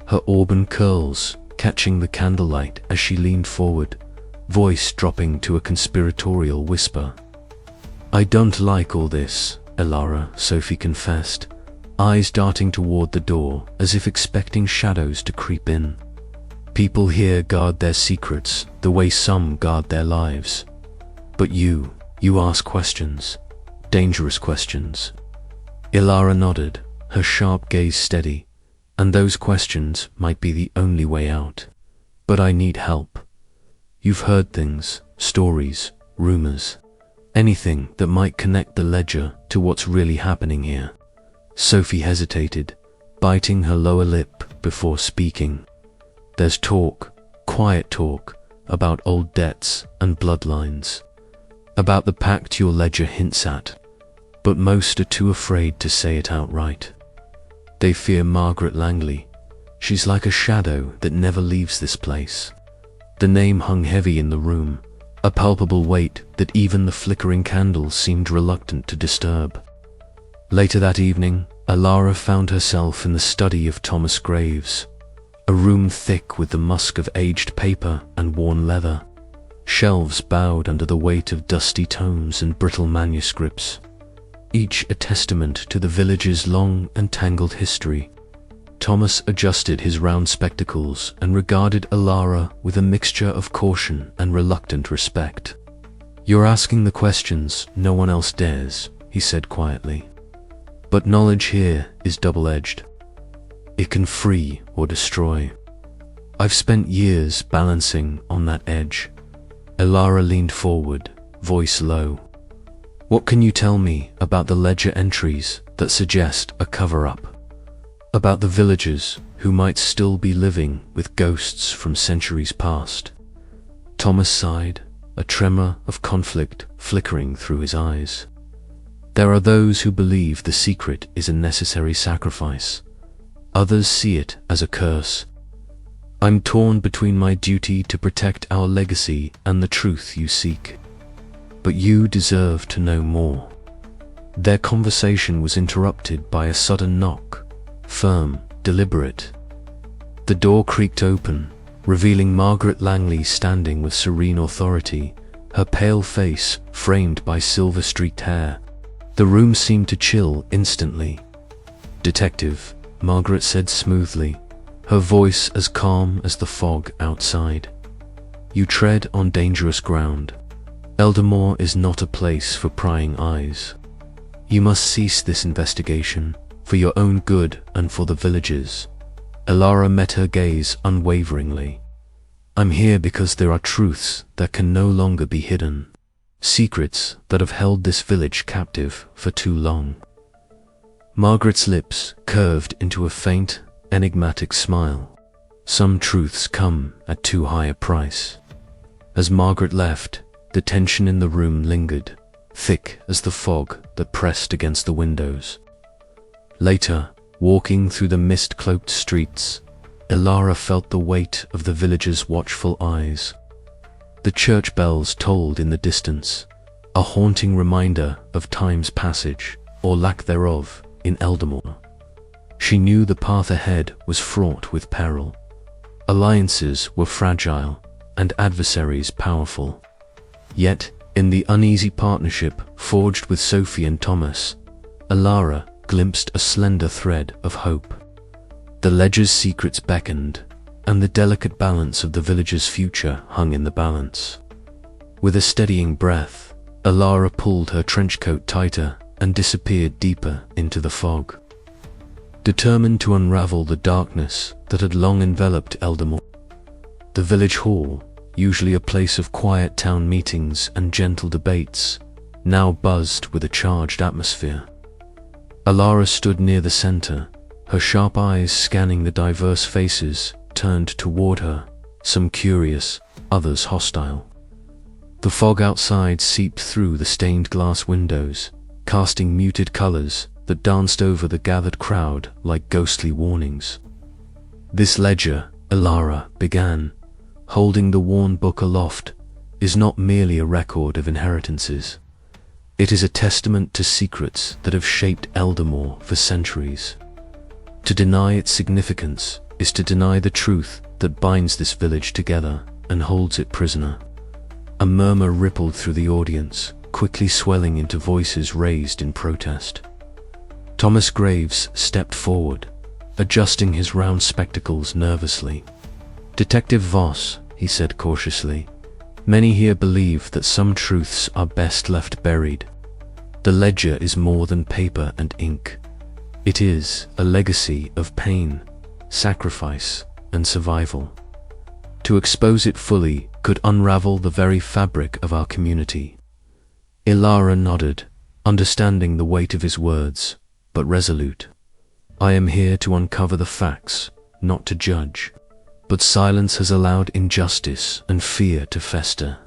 S1: her auburn curls catching the candlelight as she leaned forward, voice dropping to a conspiratorial whisper. "I don't like all this, Ilara," Sophie confessed, eyes darting toward the door as if expecting shadows to creep in. People here guard their secrets the way some guard their lives. But you ask questions, dangerous questions. Ilara nodded, her sharp gaze steady, and those questions might be the only way out. But I need help. You've heard things, stories, rumors, anything that might connect the ledger to what's really happening here. Sophie hesitated, biting her lower lip before speaking. There's talk, quiet talk, about old debts and bloodlines, about the pact your ledger hints at, but most are too afraid to say it outright. They fear Margaret Langley. She's like a shadow that never leaves this place. The name hung heavy in the room, a palpable weight that even the flickering candles seemed reluctant to disturb. Later that evening, Ilara found herself in the study of Thomas Graves, a room thick with the musk of aged paper and worn leather. Shelves bowed under the weight of dusty tomes and brittle manuscripts, each a testament to the village's long and tangled history. Thomas adjusted his round spectacles and regarded Ilara with a mixture of caution and reluctant respect. "You're asking the questions no one else dares," he said quietly. "But knowledge here is double-edged. It can free or destroy. I've spent years balancing on that edge." Ilara leaned forward, voice low. "What can you tell me about the ledger entries that suggest a cover-up? About the villagers who might still be living with ghosts from centuries past?" Thomas sighed, a tremor of conflict flickering through his eyes. "There are those who believe the secret is a necessary sacrifice. Others see it as a curse. I'm torn between my duty to protect our legacy and the truth you seek. But you deserve to know more." Their conversation was interrupted by a sudden knock, firm, deliberate. The door creaked open, revealing Margaret Langley standing with serene authority, her pale face framed by silver-streaked hair. The room seemed to chill instantly. "Detective," Margaret said smoothly, her voice as calm as the fog outside. "You tread on dangerous ground. Eldermore is not a place for prying eyes. You must cease this investigation, for your own good and for the villagers." Ilara met her gaze unwaveringly. "I'm here because there are truths that can no longer be hidden, secrets that have held this village captive for too long." Margaret's lips curved into a faint, enigmatic smile. "Some truths come at too high a price." As Margaret left, the tension in the room lingered, thick as the fog that pressed against the windows. Later, walking through the mist-cloaked streets, Ilara felt the weight of the villagers' watchful eyes. The church bells tolled in the distance, a haunting reminder of time's passage, or lack thereof, in Eldermore. She knew the path ahead was fraught with peril. Alliances were fragile, and adversaries powerful. Yet, in the uneasy partnership forged with Sophie and Thomas, Ilara glimpsed a slender thread of hope. The ledger's secrets beckoned, and the delicate balance of the village's future hung in the balance. With a steadying breath, Ilara pulled her trench coat tighter and disappeared deeper into the fog. Determined to unravel the darkness that had long enveloped Eldermore. The village hall, usually a place of quiet town meetings and gentle debates, now buzzed with a charged atmosphere. Ilara stood near the center, her sharp eyes scanning the diverse faces turned toward her, some curious, others hostile. The fog outside seeped through the stained glass windows, casting muted colors that danced over the gathered crowd like ghostly warnings. "This ledger," Ilara began, holding the worn book aloft, "is not merely a record of inheritances. It is a testament to secrets that have shaped Eldermore for centuries. To deny its significance is to deny the truth that binds this village together and holds it prisoner." A murmur rippled through the audience, quickly swelling into voices raised in protest. Thomas Graves stepped forward, adjusting his round spectacles nervously. "Detective Voss," he said cautiously, "many here believe that some truths are best left buried. The ledger is more than paper and ink. It is a legacy of pain, sacrifice, and survival. To expose it fully could unravel the very fabric of our community." Ilara nodded, understanding the weight of his words, but resolute. "I am here to uncover the facts, not to judge. But silence has allowed injustice and fear to fester.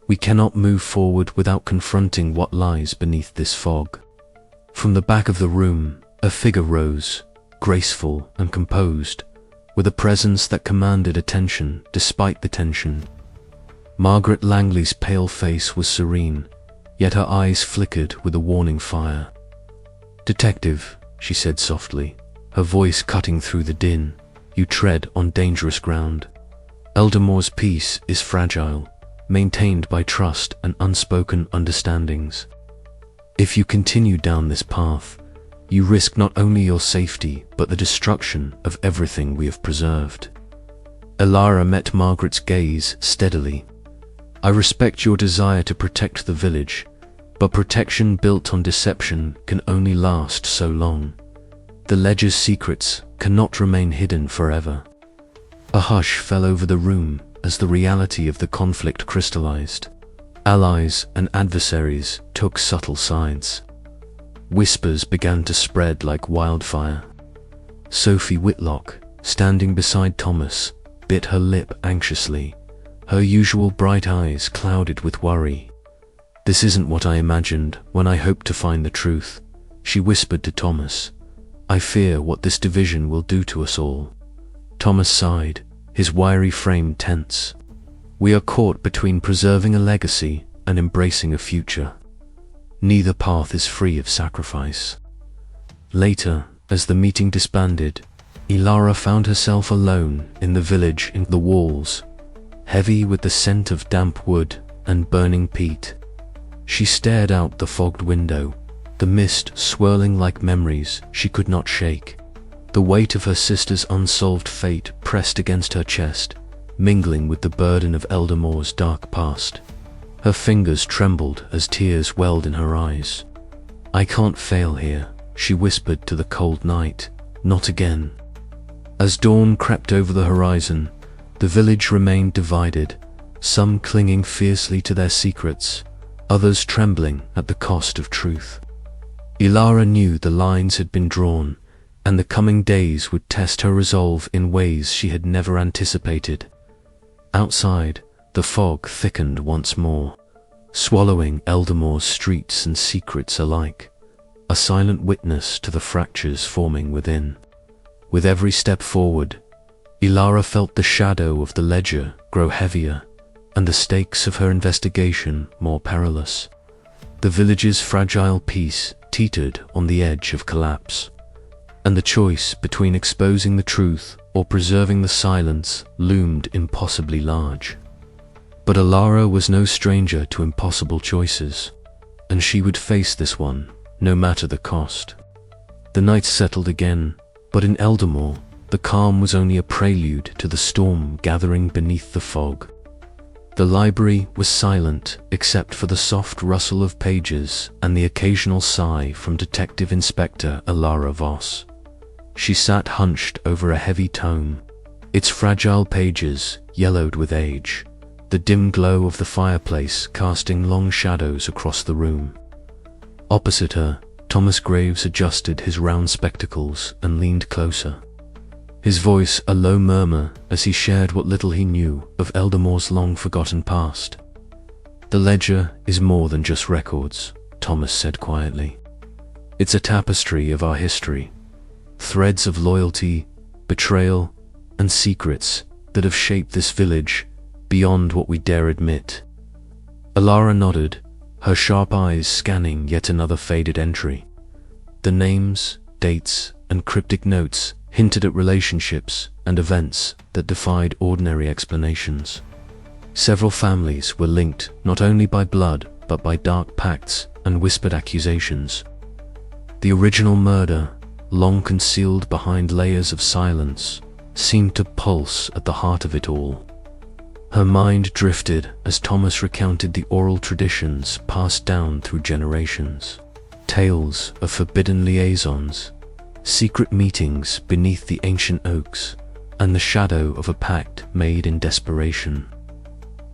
S1: We cannot move forward without confronting what lies beneath this fog." From the back of the room, a figure rose, graceful and composed, with a presence that commanded attention despite the tension. Margaret Langley's pale face was serene, yet her eyes flickered with a warning fire. "Detective," she said softly, her voice cutting through the din, "you tread on dangerous ground. Eldermore's peace is fragile, maintained by trust and unspoken understandings. If you continue down this path, you risk not only your safety but the destruction of everything we have preserved." Ilara met Margaret's gaze steadily. "I respect your desire to protect the village, but protection built on deception can only last so long. The ledger's secrets cannot remain hidden forever." A hush fell over the room as the reality of the conflict crystallized. Allies and adversaries took subtle sides. Whispers began to spread like wildfire. Sophie Whitlock, standing beside Thomas, bit her lip anxiously, her usual bright eyes clouded with worry. "This isn't what I imagined when I hoped to find the truth," she whispered to Thomas. "I fear what this division will do to us all." Thomas sighed, his wiry frame tense. "We are caught between preserving a legacy and embracing a future. Neither path is free of sacrifice." Later, as the meeting disbanded, Ilara found herself alone in the village, in the walls, heavy with the scent of damp wood and burning peat. She stared out the fogged window, the mist swirling like memories she could not shake. The weight of her sister's unsolved fate pressed against her chest, mingling with the burden of Eldermore's dark past. Her fingers trembled as tears welled in her eyes. "I can't fail here," she whispered to the cold night. "Not again." As dawn crept over the horizon, the village remained divided, some clinging fiercely to their secrets, others trembling at the cost of truth. Ilara knew the lines had been drawn, and the coming days would test her resolve in ways she had never anticipated. Outside, the fog thickened once more, swallowing Eldermore's streets and secrets alike, a silent witness to the fractures forming within. With every step forward, Ilara felt the shadow of the ledger grow heavier, and the stakes of her investigation more perilous. The village's fragile peace teetered on the edge of collapse, and the choice between exposing the truth or preserving the silence loomed impossibly large. But Ilara was no stranger to impossible choices, and she would face this one, no matter the cost. The night settled again, but in Eldermore, the calm was only a prelude to the storm gathering beneath the fog. The library was silent except for the soft rustle of pages and the occasional sigh from Detective Inspector Ilara Voss. She sat hunched over a heavy tome, its fragile pages yellowed with age, the dim glow of the fireplace casting long shadows across the room. Opposite her, Thomas Graves adjusted his round spectacles and leaned closer, his voice a low murmur as he shared what little he knew of Eldermore's long-forgotten past. "The ledger is more than just records," Thomas said quietly. "It's a tapestry of our history, threads of loyalty, betrayal, and secrets that have shaped this village beyond what we dare admit." Ilara nodded, her sharp eyes scanning yet another faded entry. The names, dates, and cryptic notes hinted at relationships and events that defied ordinary explanations. Several families were linked not only by blood but by dark pacts and whispered accusations. The original murder, long concealed behind layers of silence, seemed to pulse at the heart of it all. Her mind drifted as Thomas recounted the oral traditions passed down through generations. Tales of forbidden liaisons, secret meetings beneath the ancient oaks, and the shadow of a pact made in desperation.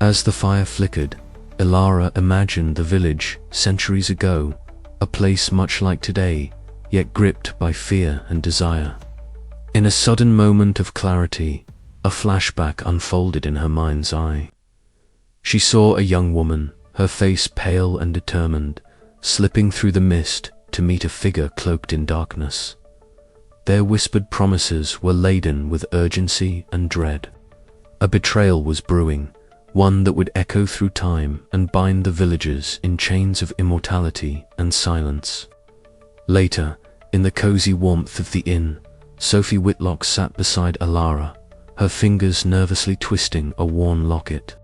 S1: As the fire flickered, Ilara imagined the village centuries ago, a place much like today, yet gripped by fear and desire. In a sudden moment of clarity, a flashback unfolded in her mind's eye. She saw a young woman, her face pale and determined, slipping through the mist to meet a figure cloaked in darkness. Their whispered promises were laden with urgency and dread. A betrayal was brewing, one that would echo through time and bind the villagers in chains of immortality and silence. Later, in the cozy warmth of the inn, Sophie Whitlock sat beside Ilara, her fingers nervously twisting a worn locket.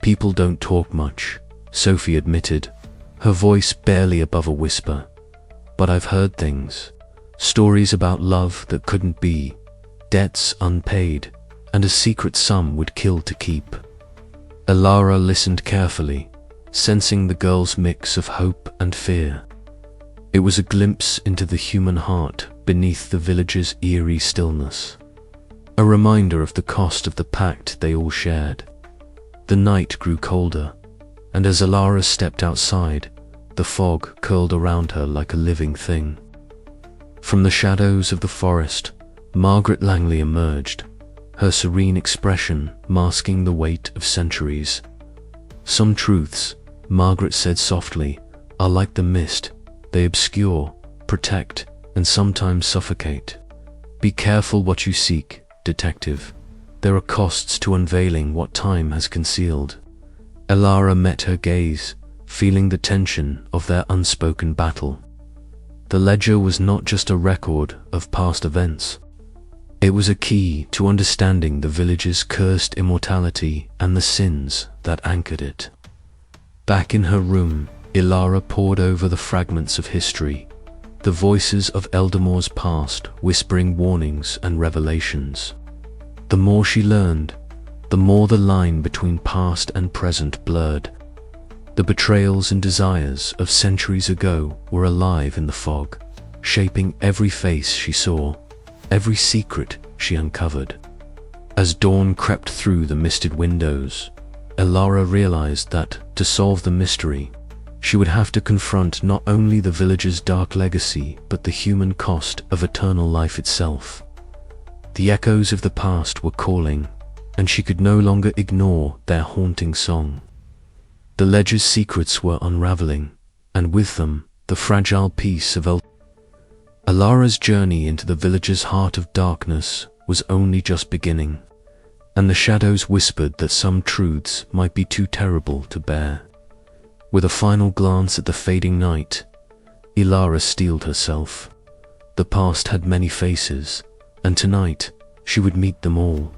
S1: "People don't talk much," Sophie admitted, her voice barely above a whisper. "But I've heard things. Stories about love that couldn't be, debts unpaid, and a secret some would kill to keep." Ilara listened carefully, sensing the girl's mix of hope and fear. It was a glimpse into the human heart beneath the village's eerie stillness, a reminder of the cost of the pact they all shared. The night grew colder, and as Ilara stepped outside, the fog curled around her like a living thing. From the shadows of the forest, Margaret Langley emerged, her serene expression masking the weight of centuries. "Some truths," Margaret said softly, "are like the mist. They obscure, protect, and sometimes suffocate. Be careful what you seek, detective. There are costs to unveiling what time has concealed." Ilara met her gaze, feeling the tension of their unspoken battle. The ledger was not just a record of past events. It was a key to understanding the village's cursed immortality and the sins that anchored it. Back in her room, Ilara pored over the fragments of history, the voices of Eldamore's past whispering warnings and revelations. The more she learned, the more the line between past and present blurred. The betrayals and desires of centuries ago were alive in the fog, shaping every face she saw, every secret she uncovered. As dawn crept through the misted windows, Ilara realized that, to solve the mystery, she would have to confront not only the village's dark legacy but the human cost of eternal life itself. The echoes of the past were calling, and she could no longer ignore their haunting song. The ledger's secrets were unraveling, and with them, the fragile peace of Ilara's journey into the village's heart of darkness was only just beginning, and the shadows whispered that some truths might be too terrible to bear. With a final glance at the fading night, Ilara steeled herself. The past had many faces, and tonight she would meet them all.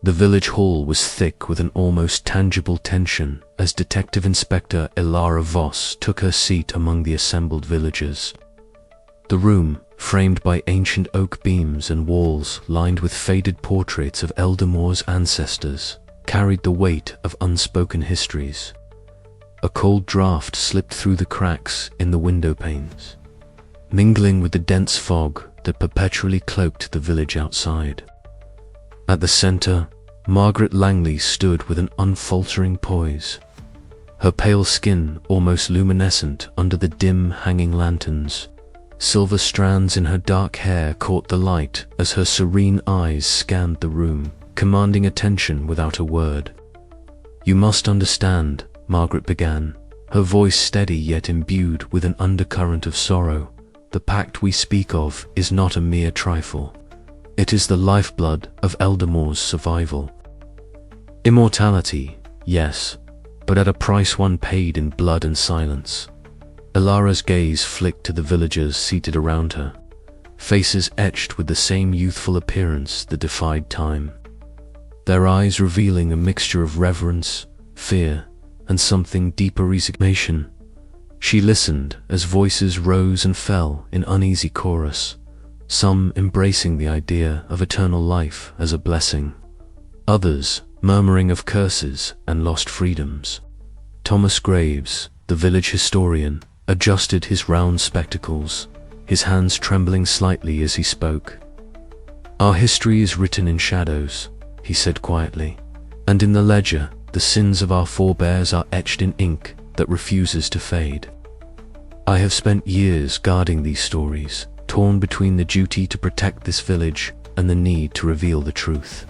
S1: The village hall was thick with an almost tangible tension as Detective Inspector Ilara Voss took her seat among the assembled villagers. The room, framed by ancient oak beams and walls lined with faded portraits of Eldamore's ancestors, carried the weight of unspoken histories. A cold draft slipped through the cracks in the window panes, mingling with the dense fog that perpetually cloaked the village outside. At the center, Margaret Langley stood with an unfaltering poise, her pale skin almost luminescent under the dim hanging lanterns. Silver strands in her dark hair caught the light as her serene eyes scanned the room, commanding attention without a word. "You must understand," Margaret began, her voice steady yet imbued with an undercurrent of sorrow. "The pact we speak of is not a mere trifle. It is the lifeblood of Eldamore's survival. Immortality, yes, but at a price one paid in blood and silence." Ilara's gaze flicked to the villagers seated around her, faces etched with the same youthful appearance that defied time, their eyes revealing a mixture of reverence, fear, and something deeper resignation. She listened as voices rose and fell in uneasy chorus, some embracing the idea of eternal life as a blessing, others murmuring of curses and lost freedoms. Thomas Graves, the village historian, adjusted his round spectacles, his hands trembling slightly as he spoke. "Our history is written in shadows," he said quietly, "and in the ledger, the sins of our forebears are etched in ink that refuses to fade. I have spent years guarding these stories, torn between the duty to protect this village and the need to reveal the truth."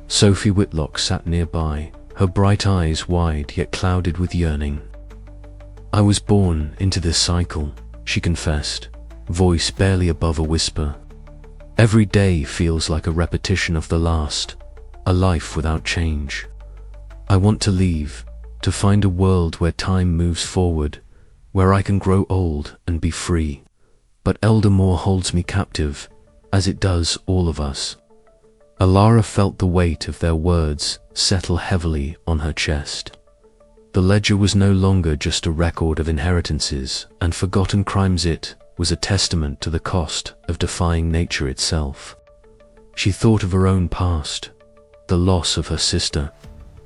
S1: Sophie Whitlock sat nearby, her bright eyes wide yet clouded with yearning. "I was born into this cycle," she confessed, voice barely above a whisper. "Every day feels like a repetition of the last, a life without change. I want to leave, to find a world where time moves forward, where I can grow old and be free. But Eldermore holds me captive, as it does all of us." Alara felt the weight of their words settle heavily on her chest. The ledger was no longer just a record of inheritances and forgotten crimes, it was a testament to the cost of defying nature itself. She thought of her own past, the loss of her sister,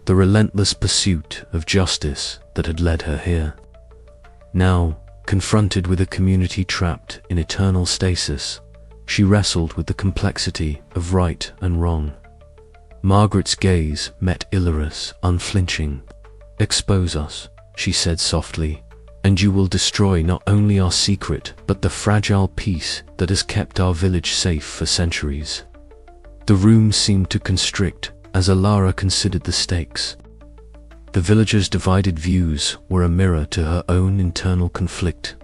S1: the relentless pursuit of justice that had led her here. Now, confronted with a community trapped in eternal stasis, she wrestled with the complexity of right and wrong. Margaret's gaze met Illyris, unflinching. "Expose us," she said softly, "and you will destroy not only our secret, but the fragile peace that has kept our village safe for centuries." The room seemed to constrict as Alara considered the stakes. The villagers' divided views were a mirror to her own internal conflict.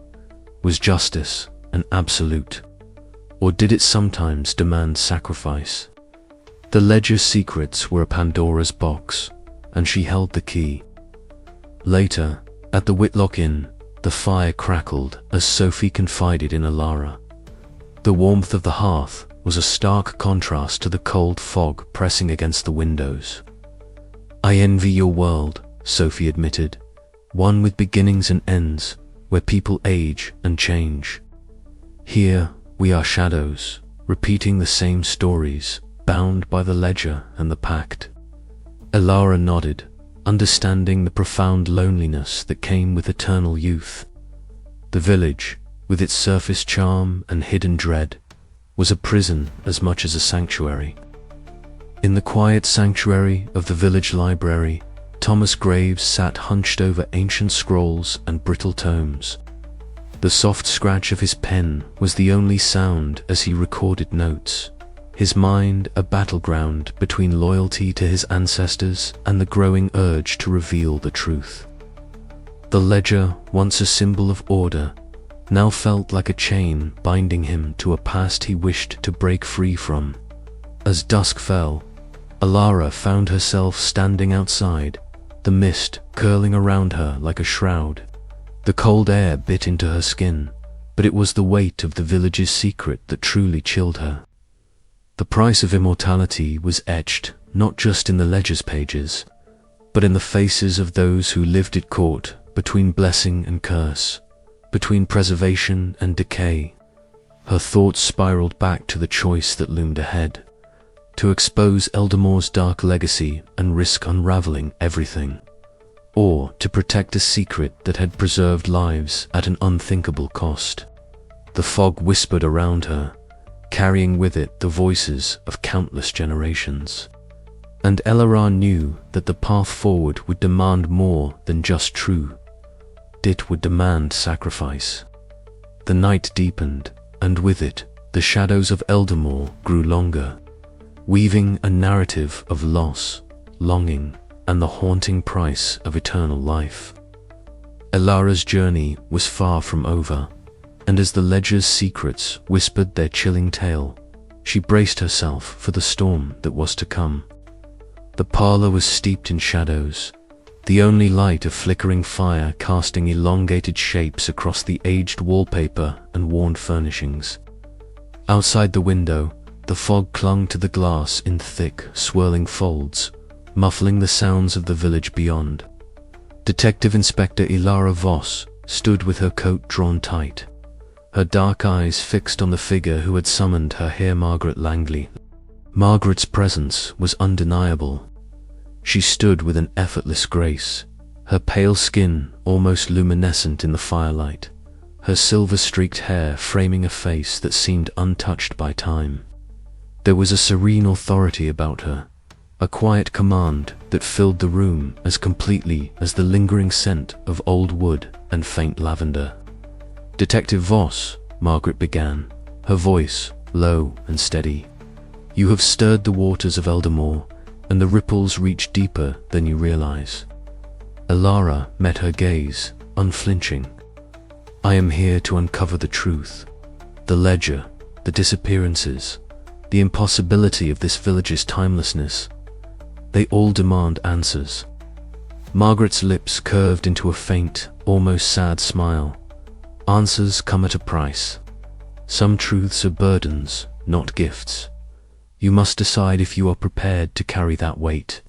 S1: Was justice an absolute? Or did it sometimes demand sacrifice? The ledger's secrets were a Pandora's box, and she held the key. Later, at the Whitlock Inn, the fire crackled as Sophie confided in Alara. The warmth of the hearth was a stark contrast to the cold fog pressing against the windows. "I envy your world," Sophie admitted, "one with beginnings and ends, where people age and change. Here, we are shadows, repeating the same stories, bound by the ledger and the pact." Alara nodded, understanding the profound loneliness that came with eternal youth. The village, with its surface charm and hidden dread, was a prison as much as a sanctuary. In the quiet sanctuary of the village library, Thomas Graves sat hunched over ancient scrolls and brittle tomes. The soft scratch of his pen was the only sound as he recorded notes, his mind a battleground between loyalty to his ancestors and the growing urge to reveal the truth. The ledger, once a symbol of order, now felt like a chain binding him to a past he wished to break free from. As dusk fell, Alara found herself standing outside, the mist curling around her like a shroud. The cold air bit into her skin, but it was the weight of the village's secret that truly chilled her. The price of immortality was etched not just in the ledger's pages, but in the faces of those who lived it caught between blessing and curse, between preservation and decay. Her thoughts spiraled back to the choice that loomed ahead, to expose Eldermore's dark legacy and risk unraveling everything, or to protect a secret that had preserved lives at an unthinkable cost. The fog whispered around her, carrying with it the voices of countless generations. And Alara knew that the path forward would demand more than just truth. It would demand sacrifice. The night deepened, and with it, the shadows of Eldermore grew longer, weaving a narrative of loss, longing, and the haunting price of eternal life. Alara's journey was far from over, and as the ledger's secrets whispered their chilling tale, she braced herself for the storm that was to come. The parlor was steeped in shadows, the only light a flickering fire casting elongated shapes across the aged wallpaper and worn furnishings. Outside the window, the fog clung to the glass in thick, swirling folds, muffling the sounds of the village beyond. Detective Inspector Ilara Voss stood with her coat drawn tight, her dark eyes fixed on the figure who had summoned her here, Margaret Langley. Margaret's presence was undeniable. She stood with an effortless grace, her pale skin almost luminescent in the firelight, her silver-streaked hair framing a face that seemed untouched by time. There was a serene authority about her, a quiet command that filled the room as completely as the lingering scent of old wood and faint lavender. "Detective Voss," Margaret began, her voice low and steady. "You have stirred the waters of Eldamore, and the ripples reach deeper than you realize." Ilara met her gaze, unflinching. "I am here to uncover the truth. The ledger, the disappearances, the impossibility of this village's timelessness. They all demand answers." Margaret's lips curved into a faint, almost sad smile. "Answers come at a price. Some truths are burdens, not gifts. You must decide if you are prepared to carry that weight."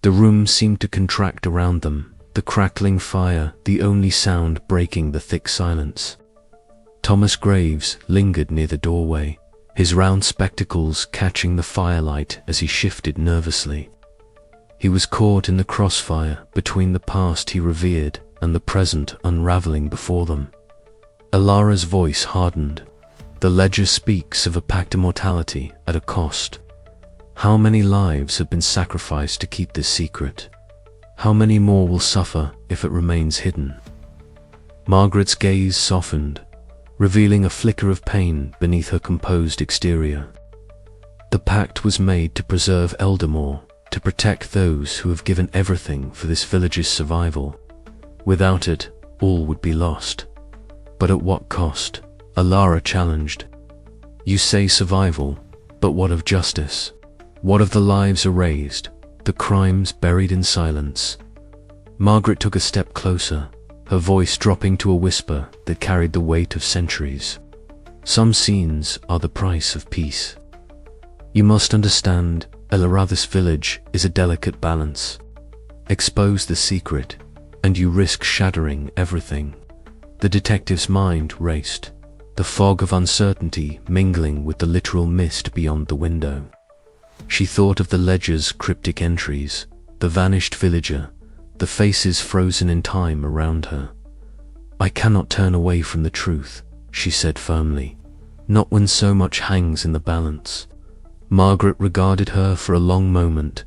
S1: The room seemed to contract around them, the crackling fire the only sound breaking the thick silence. Thomas Graves lingered near the doorway, his round spectacles catching the firelight as he shifted nervously. He was caught in the crossfire between the past he revered and the present unraveling before them. Ilara's voice hardened. "The ledger speaks of a pact immortality at a cost. How many lives have been sacrificed to keep this secret? How many more will suffer if it remains hidden?" Margaret's gaze softened, revealing a flicker of pain beneath her composed exterior. "The pact was made to preserve Eldamore, to protect those who have given everything for this village's survival. Without it, all would be lost." "But at what cost?" Ilara challenged. "You say survival, but what of justice? What of the lives erased, the crimes buried in silence?" Margaret took a step closer, her voice dropping to a whisper that carried the weight of centuries. "Some scenes are the price of peace. You must understand, Ilara, this village is a delicate balance. Expose the secret, and you risk shattering everything." The detective's mind raced, the fog of uncertainty mingling with the literal mist beyond the window. She thought of the ledger's cryptic entries, the vanished villager, the faces frozen in time around her. "I cannot turn away from the truth," she said firmly, "not when so much hangs in the balance." Margaret regarded her for a long moment,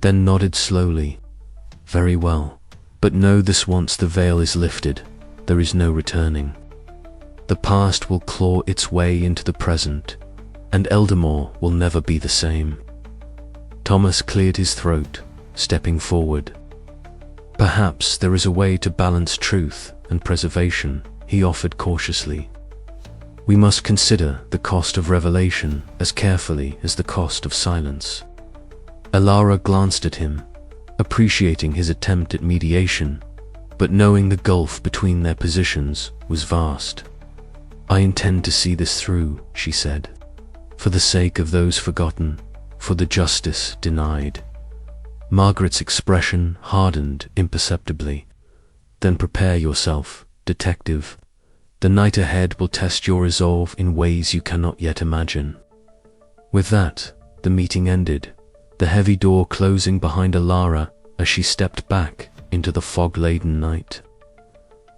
S1: then nodded slowly. "Very well, but know this: once the veil is lifted, there is no returning. The past will claw its way into the present, and Eldamore will never be the same." Thomas cleared his throat, stepping forward. "Perhaps there is a way to balance truth and preservation," he offered cautiously. "We must consider the cost of revelation as carefully as the cost of silence." Ilara glanced at him, appreciating his attempt at mediation, but knowing the gulf between their positions was vast. "I intend to see this through," she said, "for the sake of those forgotten, for the justice denied." Margaret's expression hardened imperceptibly. "Then prepare yourself, detective. The night ahead will test your resolve in ways you cannot yet imagine." With that, the meeting ended, the heavy door closing behind Ilara as she stepped back into the fog-laden night.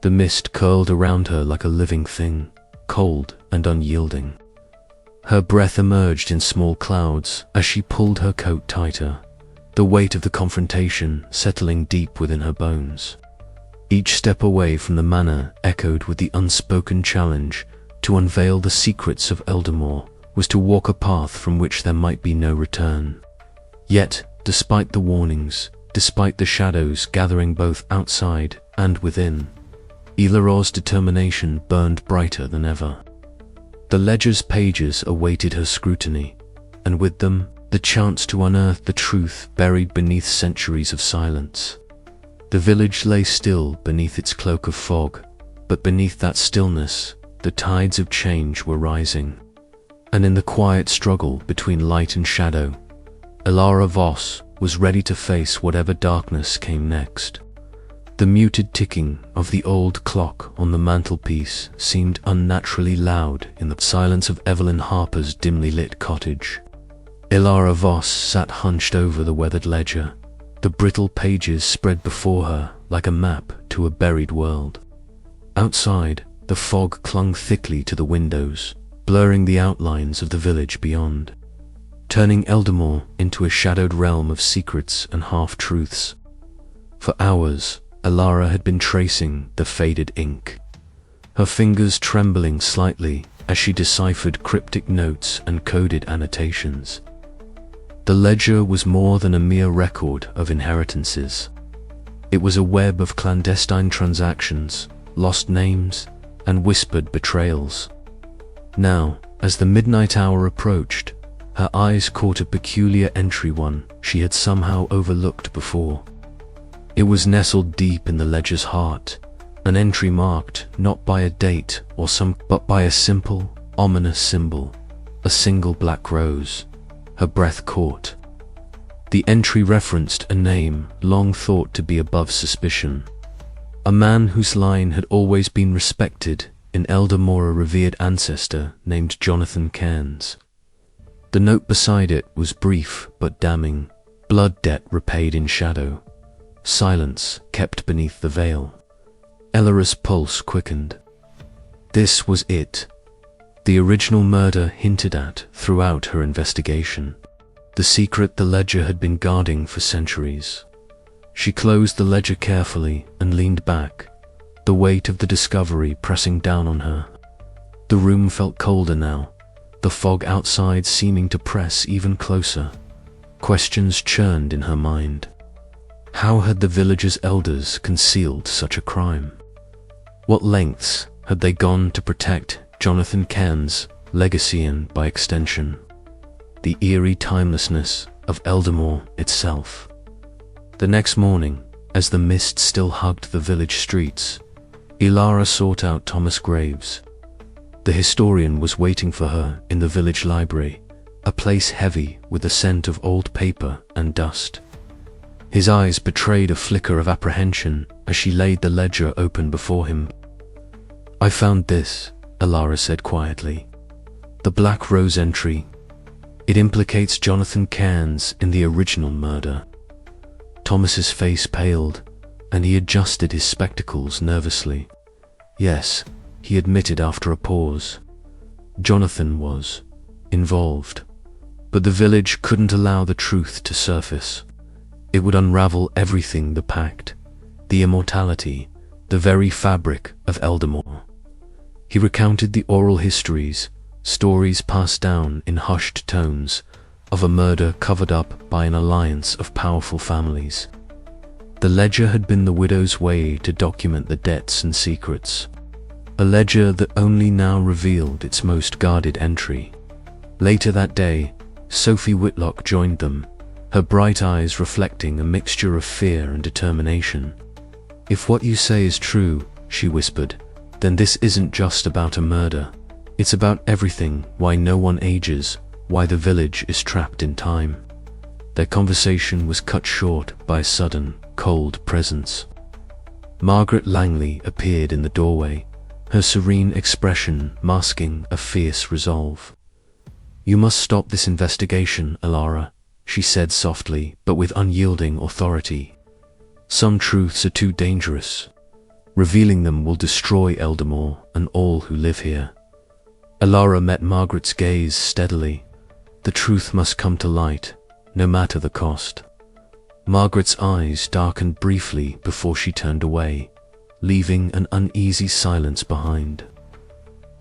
S1: The mist curled around her like a living thing, cold and unyielding. Her breath emerged in small clouds as she pulled her coat tighter, the weight of the confrontation settling deep within her bones. Each step away from the manor echoed with the unspoken challenge to unveil the secrets of Eldamore was to walk a path from which there might be no return. Yet, despite the warnings, despite the shadows gathering both outside and within, Ilara's determination burned brighter than ever. The ledger's pages awaited her scrutiny, and with them, the chance to unearth the truth buried beneath centuries of silence. The village lay still beneath its cloak of fog, but beneath that stillness, the tides of change were rising. And in the quiet struggle between light and shadow, Ilara Voss was ready to face whatever darkness came next. The muted ticking of the old clock on the mantelpiece seemed unnaturally loud in the silence of Evelyn Harper's dimly lit cottage. Ilara Voss sat hunched over the weathered ledger, the brittle pages spread before her like a map to a buried world. Outside, the fog clung thickly to the windows, blurring the outlines of the village beyond, turning Eldamore into a shadowed realm of secrets and half-truths. For hours, Ilara had been tracing the faded ink, her fingers trembling slightly as she deciphered cryptic notes and coded annotations. The ledger was more than a mere record of inheritances. It was a web of clandestine transactions, lost names, and whispered betrayals. Now, as the midnight hour approached, her eyes caught a peculiar entry, one she had somehow overlooked before. It was nestled deep in the ledger's heart, an entry marked not by a date but by a simple, ominous symbol, a single black rose. Her breath caught. The entry referenced a name long thought to be above suspicion, a man whose line had always been respected in Eldamore, a revered ancestor named Jonathan Cairns. The note beside it was brief but damning: blood debt repaid in shadow, silence kept beneath the veil. Ilara's pulse quickened. This was it. The original murder hinted at throughout her investigation. The secret the ledger had been guarding for centuries. She closed the ledger carefully and leaned back, the weight of the discovery pressing down on her. The room felt colder now, the fog outside seeming to press even closer. Questions churned in her mind. How had the village's elders concealed such a crime? What lengths had they gone to protect Jonathan Cairns' legacy and, by extension, the eerie timelessness of Eldamore itself? The next morning, as the mist still hugged the village streets, Ilara sought out Thomas Graves. The historian was waiting for her in the village library, a place heavy with the scent of old paper and dust. His eyes betrayed a flicker of apprehension as she laid the ledger open before him. "I found this," Ilara said quietly. "The Black Rose entry. It implicates Jonathan Cairns in the original murder." Thomas's face paled, and he adjusted his spectacles nervously. Yes, he admitted after a pause. Jonathan was involved, but the village couldn't allow the truth to surface. It would unravel everything: the pact, the immortality, the very fabric of Eldamore. He recounted the oral histories, stories passed down in hushed tones, of a murder covered up by an alliance of powerful families. The ledger had been the widow's way to document the debts and secrets, a ledger that only now revealed its most guarded entry. Later that day, Sophie Whitlock joined them, her bright eyes reflecting a mixture of fear and determination. "If what you say is true," she whispered, "then this isn't just about a murder. It's about everything: why no one ages, why the village is trapped in time." Their conversation was cut short by a sudden, cold presence. Margaret Langley appeared in the doorway, her serene expression masking a fierce resolve. "You must stop this investigation, Ilara," she said softly but with unyielding authority. "Some truths are too dangerous. Revealing them will destroy Eldamore and all who live here." Ilara met Margaret's gaze steadily. The truth must come to light, no matter the cost. Margaret's eyes darkened briefly before she turned away, leaving an uneasy silence behind.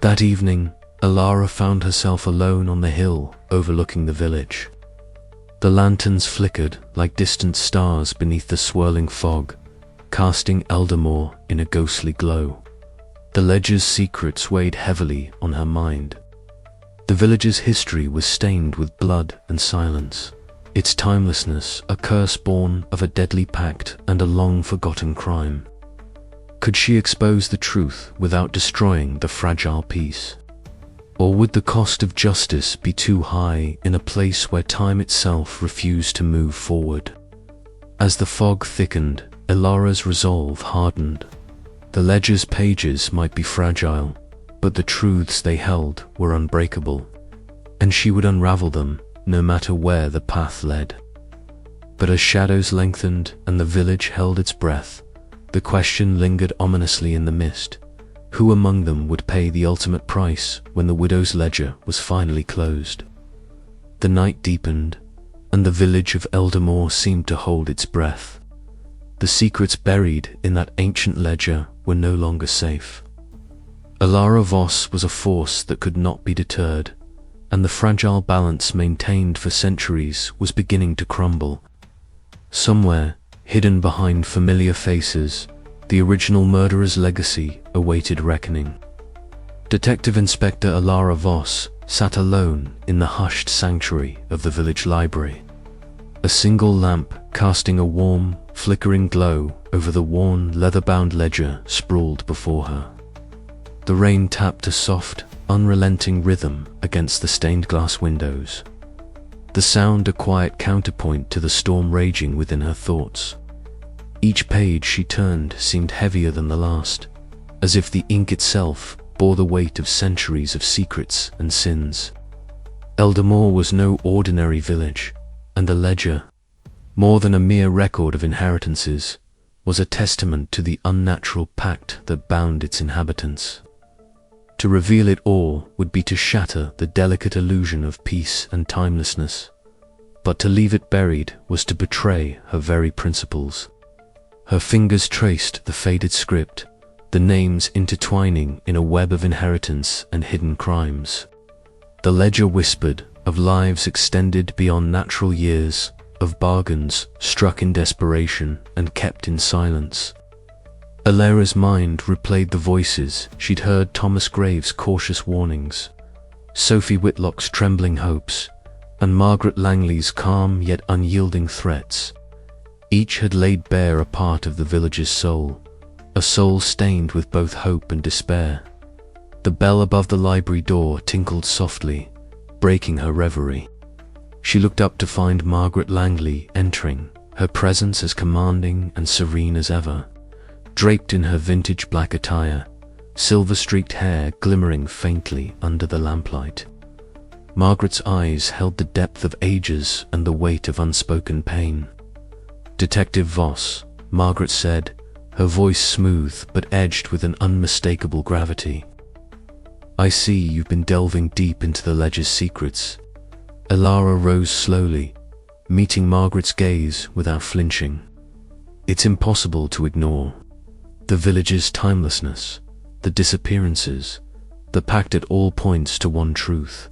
S1: That evening, Ilara found herself alone on the hill overlooking the village. The lanterns flickered like distant stars beneath the swirling fog, casting Eldamore in a ghostly glow. The ledger's secrets weighed heavily on her mind. The village's history was stained with blood and silence, its timelessness a curse born of a deadly pact and a long-forgotten crime. Could she expose the truth without destroying the fragile peace? Or would the cost of justice be too high in a place where time itself refused to move forward? As the fog thickened, Elara's resolve hardened. The ledger's pages might be fragile, but the truths they held were unbreakable, and she would unravel them no matter where the path led. But as shadows lengthened and the village held its breath, the question lingered ominously in the mist: who among them would pay the ultimate price when the widow's ledger was finally closed? The night deepened, and the village of Eldamore seemed to hold its breath. The secrets buried in that ancient ledger were no longer safe. Elara Voss was a force that could not be deterred, and the fragile balance maintained for centuries was beginning to crumble. Somewhere, hidden behind familiar faces, the original murderer's legacy awaited reckoning. Detective Inspector Elara Voss sat alone in the hushed sanctuary of the village library. A single lamp casting a warm, flickering glow over the worn, leather-bound ledger sprawled before her. The rain tapped a soft, unrelenting rhythm against the stained glass windows, the sound a quiet counterpoint to the storm raging within her thoughts. Each page she turned seemed heavier than the last, as if the ink itself bore the weight of centuries of secrets and sins. Eldamore was no ordinary village, and the ledger, more than a mere record of inheritances, was a testament to the unnatural pact that bound its inhabitants. To reveal it all would be to shatter the delicate illusion of peace and timelessness, but to leave it buried was to betray her very principles. Her fingers traced the faded script, the names intertwining in a web of inheritance and hidden crimes. The ledger whispered of lives extended beyond natural years, of bargains struck in desperation and kept in silence. Elara's mind replayed the voices she'd heard: Thomas Graves' cautious warnings, Sophie Whitlock's trembling hopes, and Margaret Langley's calm yet unyielding threats. Each had laid bare a part of the village's soul, a soul stained with both hope and despair. The bell above the library door tinkled softly, breaking her reverie. She looked up to find Margaret Langley entering, her presence as commanding and serene as ever. Draped in her vintage black attire, silver-streaked hair glimmering faintly under the lamplight. Margaret's eyes held the depth of ages and the weight of unspoken pain. "Detective Voss," Margaret said, her voice smooth but edged with an unmistakable gravity. "I see you've been delving deep into the ledger's secrets." Elara rose slowly, meeting Margaret's gaze without flinching. "It's impossible to ignore. The village's timelessness, the disappearances, the pact at all points to one truth."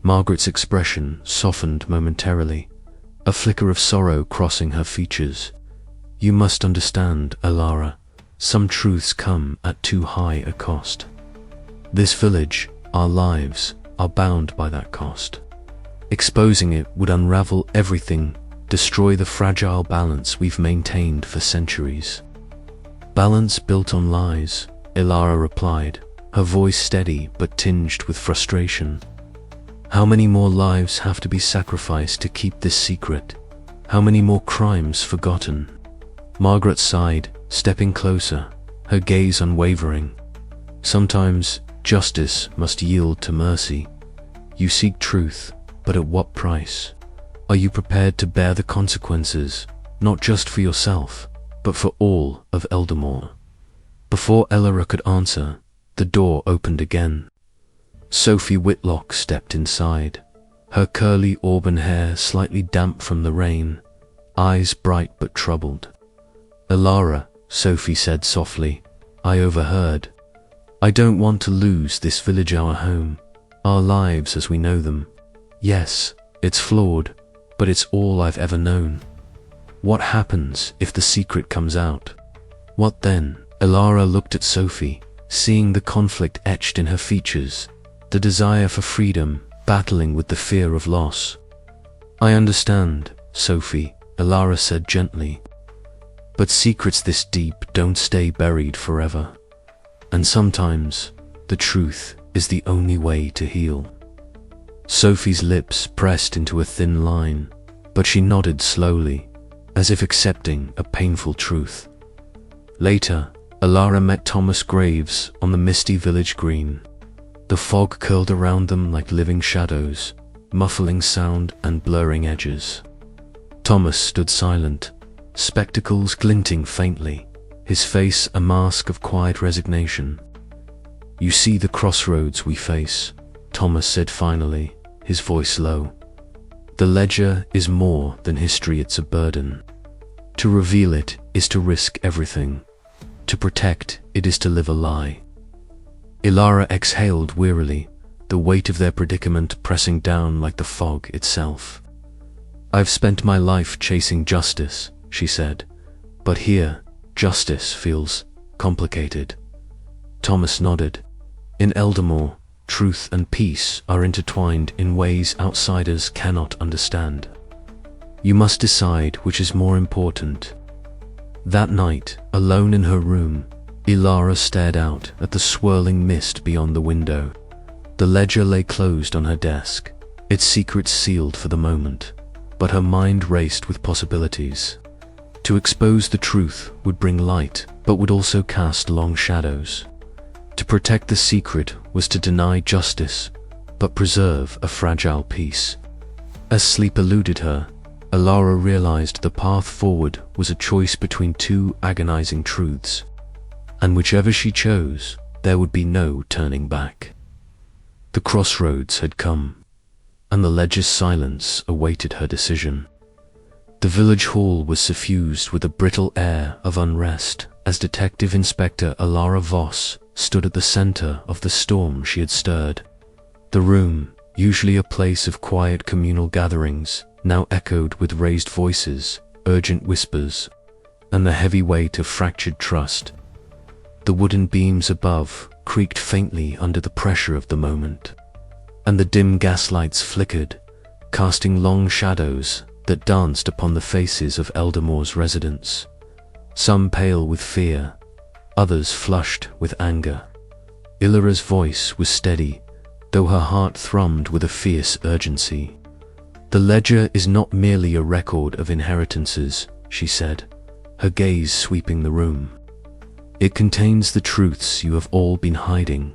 S1: Margaret's expression softened momentarily, a flicker of sorrow crossing her features. "You must understand, Elara, some truths come at too high a cost. This village, our lives, are bound by that cost. Exposing it would unravel everything, destroy the fragile balance we've maintained for centuries." "Balance built on lies," Elara replied, her voice steady but tinged with frustration. "How many more lives have to be sacrificed to keep this secret? How many more crimes forgotten?" Margaret sighed, stepping closer, her gaze unwavering. "Sometimes justice must yield to mercy. You seek truth, but at what price? Are you prepared to bear the consequences, not just for yourself, but for all of Eldamore?" Before Elara could answer, the door opened again. Sophie Whitlock stepped inside, her curly auburn hair slightly damp from the rain, eyes bright but troubled. "Elara," Sophie said softly, "I overheard. I don't want to lose this village, our home, our lives as we know them. Yes, it's flawed, but it's all I've ever known. What happens if the secret comes out? What then?" Elara looked at Sophie, seeing the conflict etched in her features, the desire for freedom battling with the fear of loss. "I understand, Sophie," Elara said gently. "But secrets this deep don't stay buried forever. And sometimes, the truth is the only way to heal." Sophie's lips pressed into a thin line, but she nodded slowly, as if accepting a painful truth. Later, Alara met Thomas Graves on the misty village green. The fog curled around them like living shadows, muffling sound and blurring edges. Thomas stood silent, spectacles glinting faintly, his face a mask of quiet resignation. "You see the crossroads we face," Thomas said finally, his voice low. "The ledger is more than history, it's a burden. To reveal it is to risk everything. To protect it is to live a lie." Ilara exhaled wearily, the weight of their predicament pressing down like the fog itself. "I've spent my life chasing justice," she said, "but here, justice feels complicated." Thomas nodded. "In Eldamore, truth and peace are intertwined in ways outsiders cannot understand. You must decide which is more important." That night, alone in her room, Ilara stared out at the swirling mist beyond the window. The ledger lay closed on her desk, its secrets sealed for the moment, but her mind raced with possibilities. To expose the truth would bring light, but would also cast long shadows. To protect the secret was to deny justice, but preserve a fragile peace. As sleep eluded her, Alara realized the path forward was a choice between two agonizing truths, and whichever she chose, there would be no turning back. The crossroads had come, and the ledger's silence awaited her decision. The village hall was suffused with a brittle air of unrest as Detective Inspector Alara Voss stood at the center of the storm she had stirred. The room, usually a place of quiet communal gatherings, now echoed with raised voices, urgent whispers, and the heavy weight of fractured trust. The wooden beams above creaked faintly under the pressure of the moment, and the dim gaslights flickered, casting long shadows that danced upon the faces of Eldamore's residents, some pale with fear, others flushed with anger. Ilara's voice was steady, though her heart thrummed with a fierce urgency. "The ledger is not merely a record of inheritances," she said, her gaze sweeping the room. "It contains the truths you have all been hiding,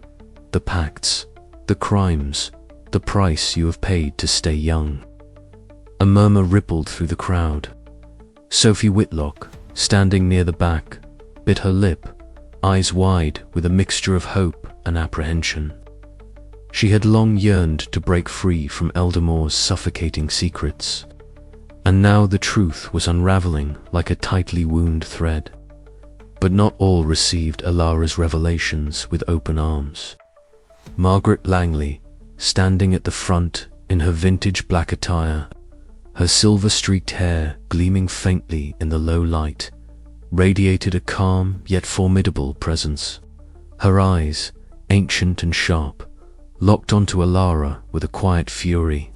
S1: the pacts, the crimes, the price you have paid to stay young." A murmur rippled through the crowd. Sophie Whitlock, standing near the back, bit her lip, eyes wide with a mixture of hope and apprehension. She had long yearned to break free from Eldamore's suffocating secrets, and now the truth was unraveling like a tightly wound thread. But not all received Alara's revelations with open arms. Margaret Langley, standing at the front in her vintage black attire, her silver-streaked hair gleaming faintly in the low light, radiated a calm yet formidable presence. Her eyes, ancient and sharp, locked onto Alara with a quiet fury.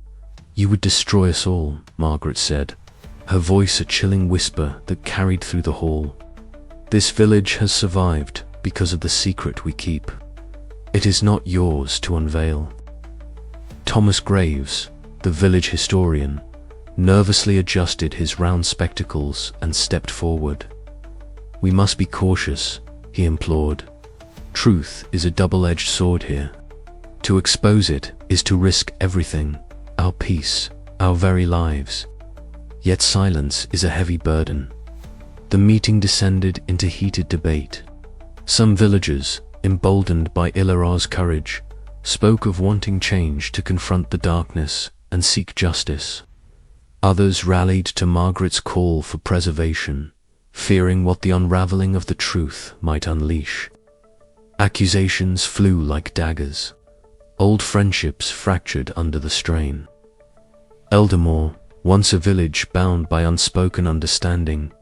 S1: "You would destroy us all," Margaret said, her voice a chilling whisper that carried through the hall. "This village has survived because of the secret we keep. It is not yours to unveil." Thomas Graves, the village historian, nervously adjusted his round spectacles and stepped forward. "We must be cautious," he implored. "Truth is a double-edged sword here. To expose it is to risk everything, our peace, our very lives. Yet silence is a heavy burden." The meeting descended into heated debate. Some villagers, emboldened by Ilara's courage, spoke of wanting change to confront the darkness and seek justice. Others rallied to Margaret's call for preservation, fearing what the unraveling of the truth might unleash. Accusations flew like daggers. Old friendships fractured under the strain. Eldamore, once a village bound by unspoken understanding,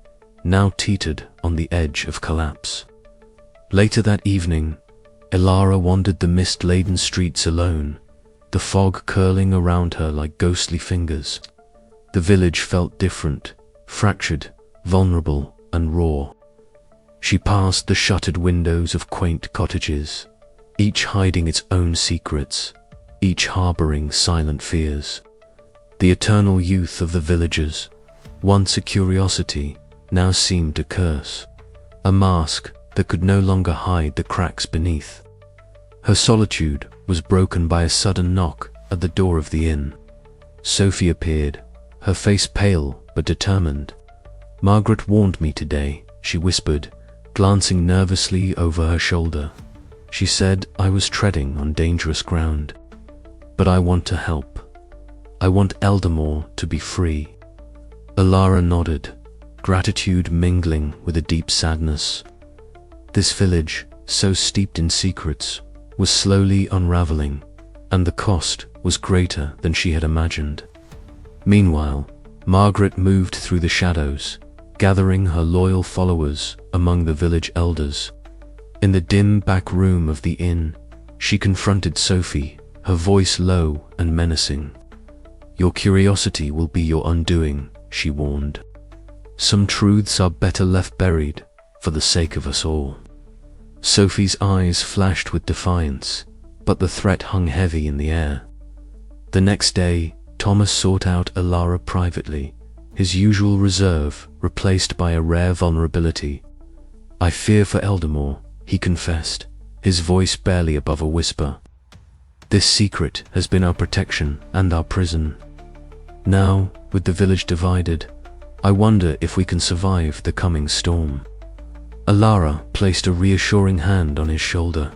S1: now teetered on the edge of collapse. Later that evening, Ilara wandered the mist-laden streets alone, the fog curling around her like ghostly fingers. The village felt different, fractured, vulnerable, and raw. She passed the shuttered windows of quaint cottages, each hiding its own secrets, each harboring silent fears. The eternal youth of the villagers, once a curiosity, now seemed a curse, a mask that could no longer hide the cracks beneath. Her solitude was broken by a sudden knock at the door of the inn. Sophie appeared, her face pale but determined. "Margaret warned me today," she whispered, glancing nervously over her shoulder. "She said I was treading on dangerous ground. But I want to help. I want Eldamore to be free." Alara nodded, gratitude mingling with a deep sadness. This village, so steeped in secrets, was slowly unraveling, and the cost was greater than she had imagined. Meanwhile, Margaret moved through the shadows, gathering her loyal followers among the village elders. In the dim back room of the inn, she confronted Sophie, her voice low and menacing. "Your curiosity will be your undoing," she warned. "Some truths are better left buried for the sake of us all." Sophie's eyes flashed with defiance, but the threat hung heavy in the air. The next day, Thomas sought out Alara privately, his usual reserve replaced by a rare vulnerability. "I fear for Eldamore," he confessed, his voice barely above a whisper. "This secret has been our protection and our prison. Now, with the village divided, I wonder if we can survive the coming storm." Alara placed a reassuring hand on his shoulder.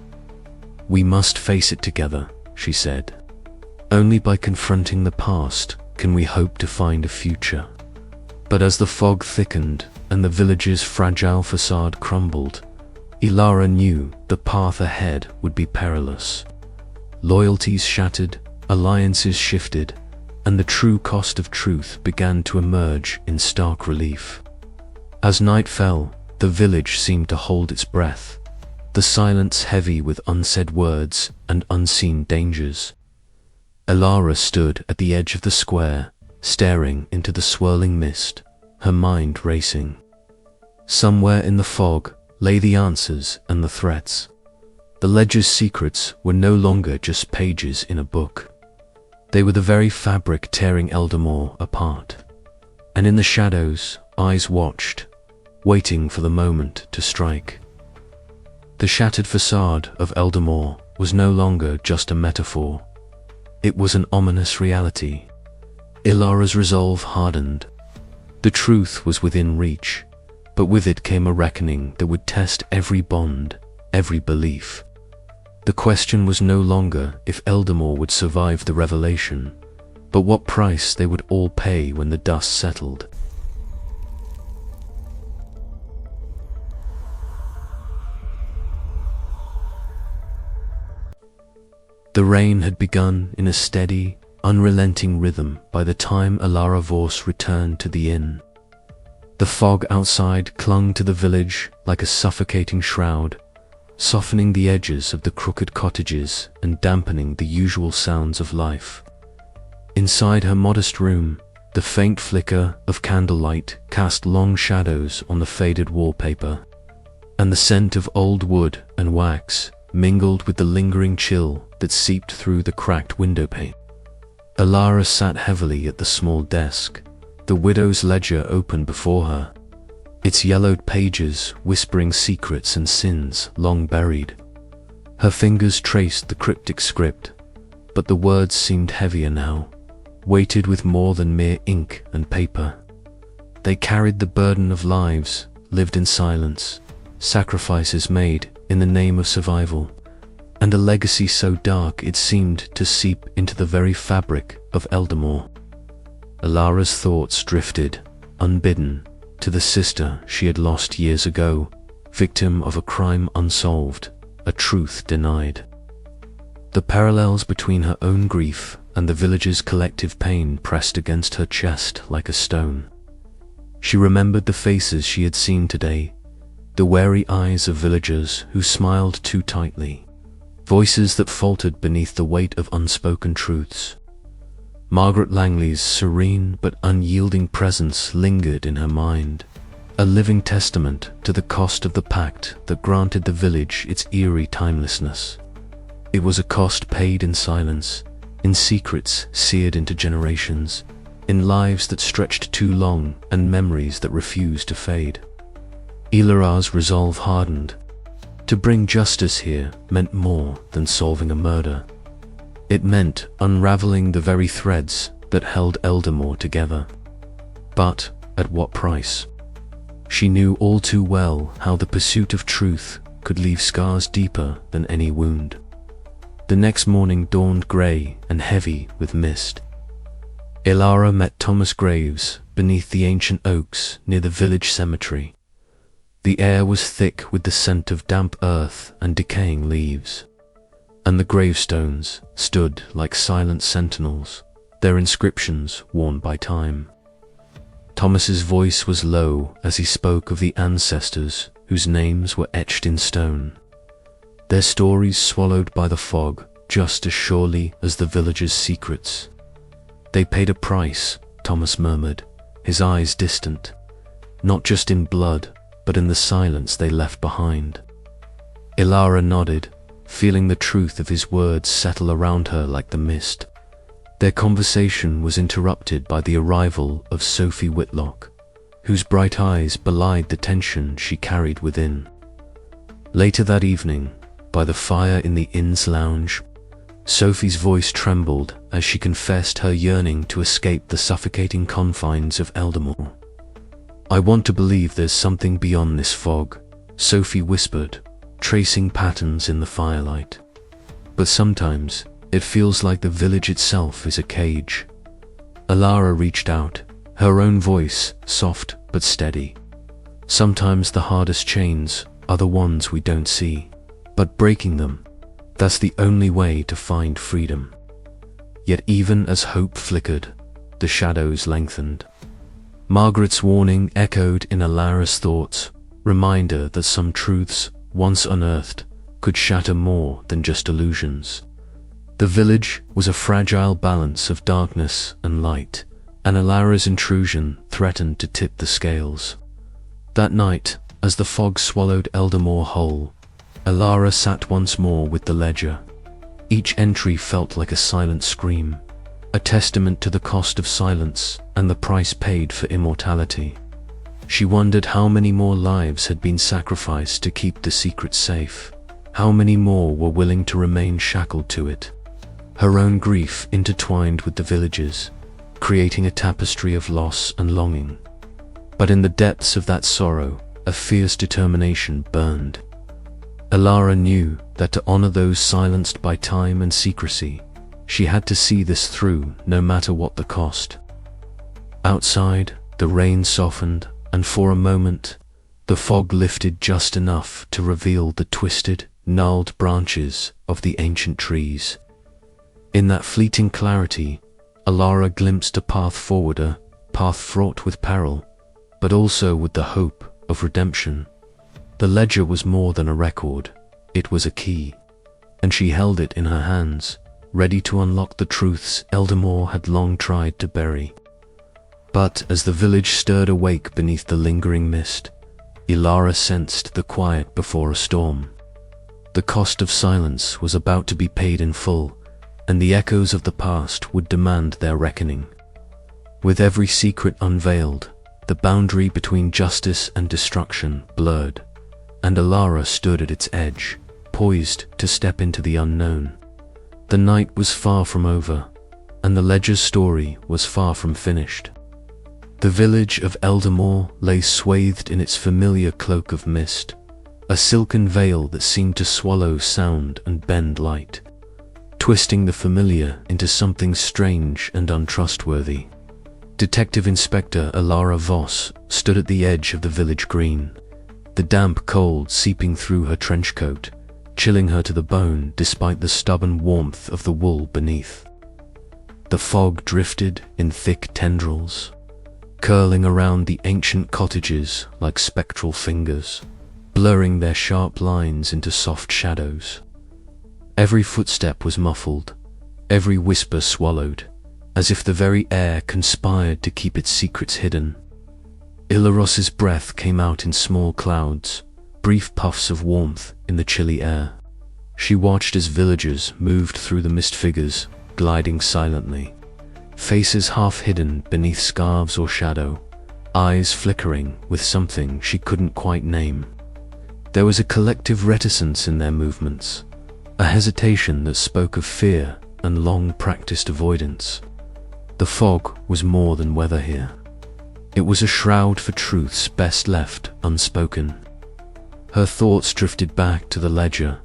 S1: "We must face it together," she said. "Only by confronting the past can we hope to find a future." But as the fog thickened and the village's fragile facade crumbled, Alara knew the path ahead would be perilous. Loyalties shattered, alliances shifted, and the true cost of truth began to emerge in stark relief. As night fell, the village seemed to hold its breath, the silence heavy with unsaid words and unseen dangers. Alara stood at the edge of the square, staring into the swirling mist, her mind racing. Somewhere in the fog lay the answers and the threats. The ledger's secrets were no longer just pages in a book. They were the very fabric tearing Eldamore apart. And in the shadows, eyes watched, waiting for the moment to strike. The shattered facade of Eldamore was no longer just a metaphor. It was an ominous reality. Ilara's resolve hardened. The truth was within reach, but with it came a reckoning that would test every bond, every belief. The question was no longer if Eldamore would survive the revelation, but what price they would all pay when the dust settled. The rain had begun in a steady, unrelenting rhythm by the time Alara Vorse returned to the inn. The fog outside clung to the village like a suffocating shroud, softening the edges of the crooked cottages and dampening the usual sounds of life. Inside her modest room, the faint flicker of candlelight cast long shadows on the faded wallpaper, and the scent of old wood and wax mingled with the lingering chill that seeped through the cracked windowpane. Alara sat heavily at the small desk, the widow's ledger open before her, its yellowed pages whispering secrets and sins long buried. Her fingers traced the cryptic script, but the words seemed heavier now, weighted with more than mere ink and paper. They carried the burden of lives lived in silence, sacrifices made in the name of survival, and a legacy so dark it seemed to seep into the very fabric of Eldamore. Alara's thoughts drifted, unbidden, to the sister she had lost years ago, victim of a crime unsolved, a truth denied. The parallels between her own grief and the village's collective pain pressed against her chest like a stone. She remembered the faces she had seen today, the wary eyes of villagers who smiled too tightly, voices that faltered beneath the weight of unspoken truths. Margaret Langley's serene but unyielding presence lingered in her mind, a living testament to the cost of the pact that granted the village its eerie timelessness. It was a cost paid in silence, in secrets seared into generations, in lives that stretched too long and memories that refused to fade. Ilara's resolve hardened. To bring justice here meant more than solving a murder. It meant unraveling the very threads that held Eldamore together. But at what price? She knew all too well how the pursuit of truth could leave scars deeper than any wound. The next morning dawned grey and heavy with mist. Ilara met Thomas Graves beneath the ancient oaks near the village cemetery. The air was thick with the scent of damp earth and decaying leaves, and the gravestones stood like silent sentinels, their inscriptions worn by time. Thomas's voice was low as he spoke of the ancestors whose names were etched in stone, their stories swallowed by the fog just as surely as the villagers' secrets. They paid a price, Thomas murmured, his eyes distant, not just in blood, but in the silence they left behind. Ilara nodded, feeling the truth of his words settle around her like the mist. Their conversation was interrupted by the arrival of Sophie Whitlock, whose bright eyes belied the tension she carried within. Later that evening, by the fire in the inn's lounge, Sophie's voice trembled as she confessed her yearning to escape the suffocating confines of Eldamore. "I want to believe there's something beyond this fog," Sophie whispered, tracing patterns in the firelight. "But sometimes it feels like the village itself is a cage." Ilara reached out, her own voice soft but steady. "Sometimes the hardest chains are the ones we don't see, but breaking them, that's the only way to find freedom." Yet even as hope flickered, the shadows lengthened. Margaret's warning echoed in Ilara's thoughts, reminder that some truths, once unearthed, could shatter more than just illusions. The village was a fragile balance of darkness and light, and Ilara's intrusion threatened to tip the scales. That night, as the fog swallowed Eldamore whole, Ilara sat once more with the ledger. Each entry felt like a silent scream, a testament to the cost of silence and the price paid for immortality. She wondered how many more lives had been sacrificed to keep the secret safe, how many more were willing to remain shackled to it. Her own grief intertwined with the village's, creating a tapestry of loss and longing. But in the depths of that sorrow, a fierce determination burned. Ilara knew that to honor those silenced by time and secrecy, she had to see this through no matter what the cost. Outside, the rain softened, and for a moment, the fog lifted just enough to reveal the twisted, gnarled branches of the ancient trees. In that fleeting clarity, Ilara glimpsed a path forward, a path fraught with peril, but also with the hope of redemption. The ledger was more than a record, it was a key, and she held it in her hands, ready to unlock the truths Eldamore had long tried to bury. But as the village stirred awake beneath the lingering mist, Ilara sensed the quiet before a storm. The cost of silence was about to be paid in full, and the echoes of the past would demand their reckoning. With every secret unveiled, the boundary between justice and destruction blurred, and Ilara stood at its edge, poised to step into the unknown. The night was far from over, and the ledger's story was far from finished. The village of Eldamore lay swathed in its familiar cloak of mist, a silken veil that seemed to swallow sound and bend light, twisting the familiar into something strange and untrustworthy. Detective Inspector Ilara Voss stood at the edge of the village green, the damp cold seeping through her trench coat, chilling her to the bone despite the stubborn warmth of the wool beneath. The fog drifted in thick tendrils, curling around the ancient cottages like spectral fingers, blurring their sharp lines into soft shadows. Every footstep was muffled, every whisper swallowed, as if the very air conspired to keep its secrets hidden. Ilaros's breath came out in small clouds, brief puffs of warmth in the chilly air. She watched as villagers moved through the mist figures, gliding silently, faces half hidden beneath scarves or shadow, eyes flickering with something she couldn't quite name. There was a collective reticence in their movements, a hesitation that spoke of fear and long-practiced avoidance. The fog was more than weather here. It was a shroud for truths best left unspoken. Her thoughts drifted back to the ledger,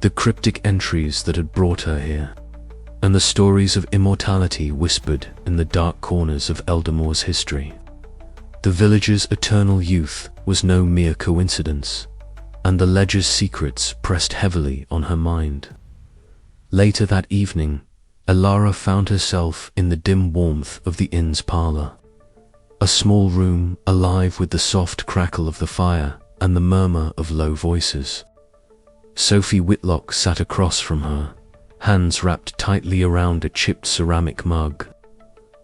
S1: the cryptic entries that had brought her here, and the stories of immortality whispered in the dark corners of Eldamore's history. The village's eternal youth was no mere coincidence, and the ledger's secrets pressed heavily on her mind. Later that evening, Elara found herself in the dim warmth of the inn's parlor. A small room alive with the soft crackle of the fire and the murmur of low voices. Sophie Whitlock sat across from her, hands wrapped tightly around a chipped ceramic mug.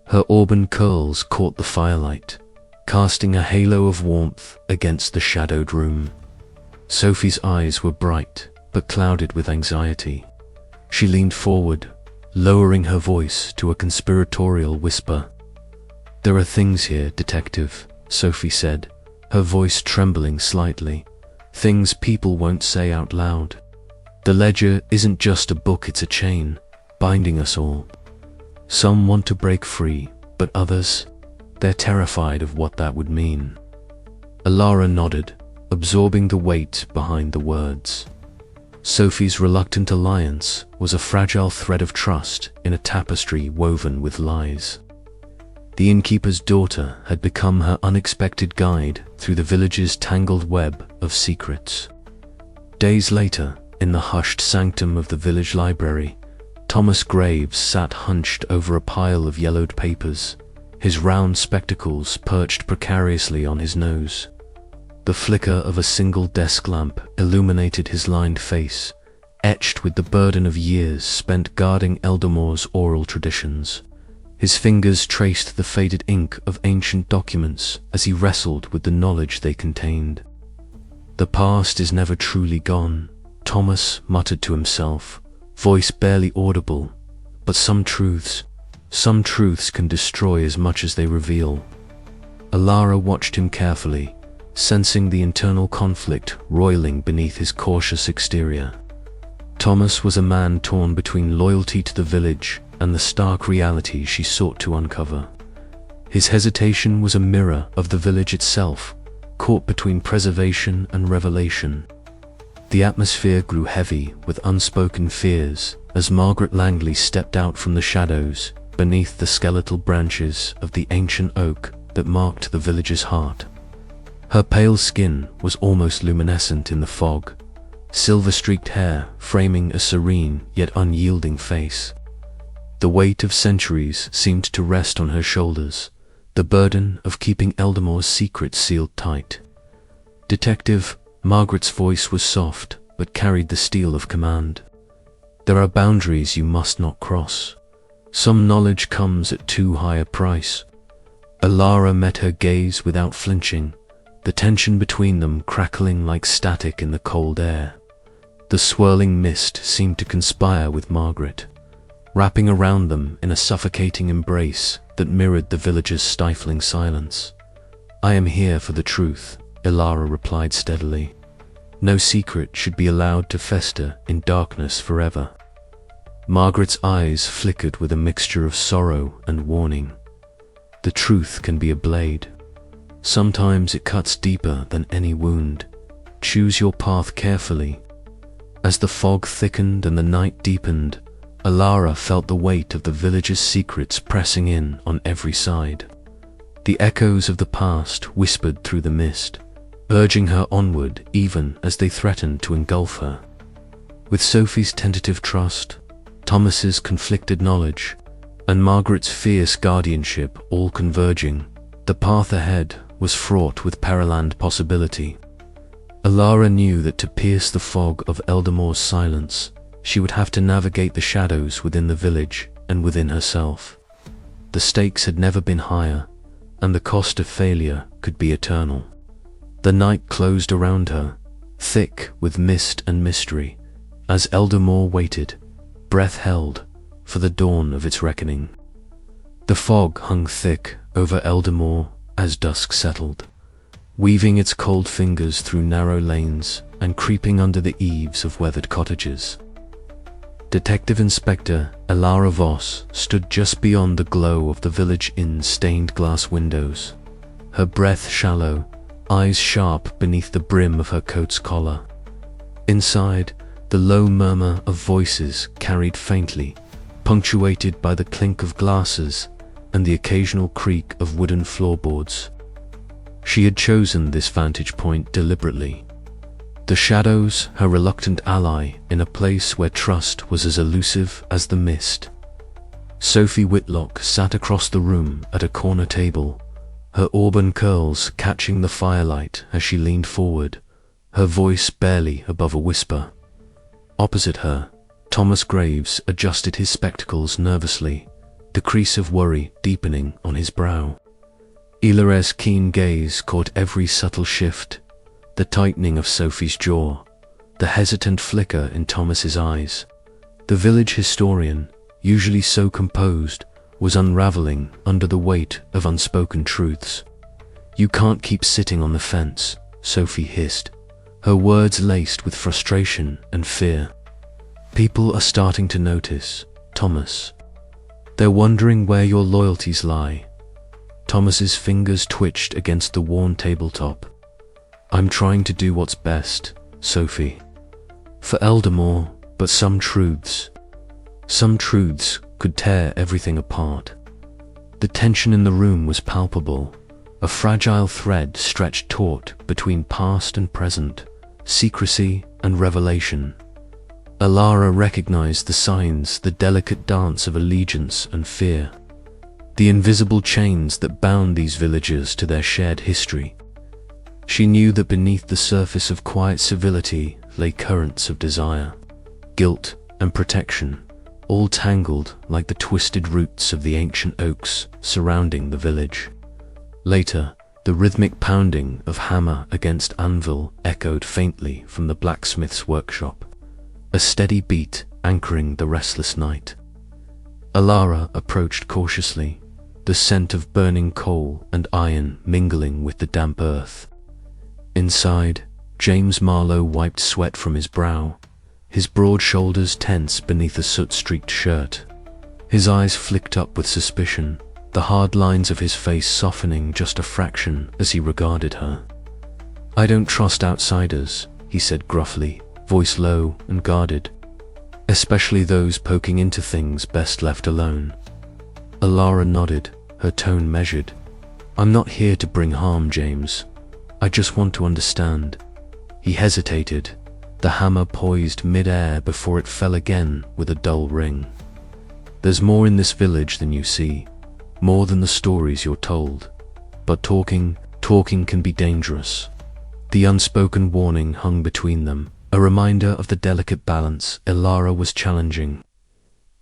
S1: Her auburn curls caught the firelight, casting a halo of warmth against the shadowed room. Sophie's eyes were bright, but clouded with anxiety. She leaned forward, lowering her voice to a conspiratorial whisper. "There are things here, Detective," Sophie said, her voice trembling slightly. "Things people won't say out loud. The ledger isn't just a book, it's a chain, binding us all. Some want to break free, but others, they're terrified of what that would mean." Elara nodded, absorbing the weight behind the words. Sophie's reluctant alliance was a fragile thread of trust in a tapestry woven with lies. The innkeeper's daughter had become her unexpected guide through the village's tangled web of secrets. Days later, in the hushed sanctum of the village library, Thomas Graves sat hunched over a pile of yellowed papers, his round spectacles perched precariously on his nose. The flicker of a single desk lamp illuminated his lined face, etched with the burden of years spent guarding Eldamore's oral traditions. His fingers traced the faded ink of ancient documents as he wrestled with the knowledge they contained. "The past is never truly gone," Thomas muttered to himself, voice barely audible. "But some truths can destroy as much as they reveal." Elara watched him carefully, sensing the internal conflict roiling beneath his cautious exterior. Thomas was a man torn between loyalty to the village and the stark reality she sought to uncover. His hesitation was a mirror of the village itself, caught between preservation and revelation. The atmosphere grew heavy with unspoken fears as Margaret Langley stepped out from the shadows beneath the skeletal branches of the ancient oak that marked the village's heart. Her pale skin was almost luminescent in the fog, silver-streaked hair framing a serene yet unyielding face. The weight of centuries seemed to rest on her shoulders, the burden of keeping Eldamore's secret sealed tight. "Detective," Margaret's voice was soft but carried the steel of command. "There are boundaries you must not cross. Some knowledge comes at too high a price." Elara met her gaze without flinching, the tension between them crackling like static in the cold air. The swirling mist seemed to conspire with Margaret, wrapping around them in a suffocating embrace that mirrored the village's stifling silence. "I am here for the truth," Elara replied steadily. "No secret should be allowed to fester in darkness forever." Margaret's eyes flickered with a mixture of sorrow and warning. "The truth can be a blade. Sometimes it cuts deeper than any wound. Choose your path carefully." As the fog thickened and the night deepened, Elara felt the weight of the village's secrets pressing in on every side. The echoes of the past whispered through the mist, urging her onward even as they threatened to engulf her. With Sophie's tentative trust, Thomas's conflicted knowledge, and Margaret's fierce guardianship all converging, the path ahead was fraught with peril and possibility. Elara knew that to pierce the fog of Eldamore's silence, she would have to navigate the shadows within the village and within herself. The stakes had never been higher, and the cost of failure could be eternal. The night closed around her, thick with mist and mystery, as Eldamore waited, breath held, for the dawn of its reckoning. The fog hung thick over Eldamore as dusk settled, weaving its cold fingers through narrow lanes and creeping under the eaves of weathered cottages. Detective Inspector Elara Voss stood just beyond the glow of the village inn's stained glass windows, her breath shallow, eyes sharp beneath the brim of her coat's collar. Inside, the low murmur of voices carried faintly, punctuated by the clink of glasses and the occasional creak of wooden floorboards. She had chosen this vantage point deliberately. The shadows, her reluctant ally in a place where trust was as elusive as the mist. Sophie Whitlock sat across the room at a corner table, her auburn curls catching the firelight as she leaned forward, her voice barely above a whisper. Opposite her, Thomas Graves adjusted his spectacles nervously, the crease of worry deepening on his brow. Hilare's keen gaze caught every subtle shift, the tightening of Sophie's jaw, the hesitant flicker in Thomas's eyes. The village historian, usually so composed, was unraveling under the weight of unspoken truths. "You can't keep sitting on the fence," Sophie hissed, her words laced with frustration and fear. "People are starting to notice, Thomas. They're wondering where your loyalties lie." Thomas's fingers twitched against the worn tabletop. "I'm trying to do what's best, Sophie. For Eldamore, but some truths could tear everything apart." The tension in the room was palpable, a fragile thread stretched taut between past and present, secrecy and revelation. Elara recognized the signs, the delicate dance of allegiance and fear, the invisible chains that bound these villagers to their shared history. She knew that beneath the surface of quiet civility lay currents of desire, guilt, and protection, all tangled like the twisted roots of the ancient oaks surrounding the village. Later, the rhythmic pounding of hammer against anvil echoed faintly from the blacksmith's workshop, a steady beat anchoring the restless night. Elara approached cautiously, the scent of burning coal and iron mingling with the damp earth. Inside, James Marlowe wiped sweat from his brow, his broad shoulders tense beneath a soot-streaked shirt. His eyes flicked up with suspicion, the hard lines of his face softening just a fraction as he regarded her. "I don't trust outsiders," he said gruffly, voice low and guarded, "especially those poking into things best left alone." Elara nodded, her tone measured. "I'm not here to bring harm, James. I just want to understand." He hesitated, the hammer poised mid-air before it fell again with a dull ring. "There's more in this village than you see, more than the stories you're told. But talking can be dangerous." The unspoken warning hung between them, a reminder of the delicate balance Elara was challenging.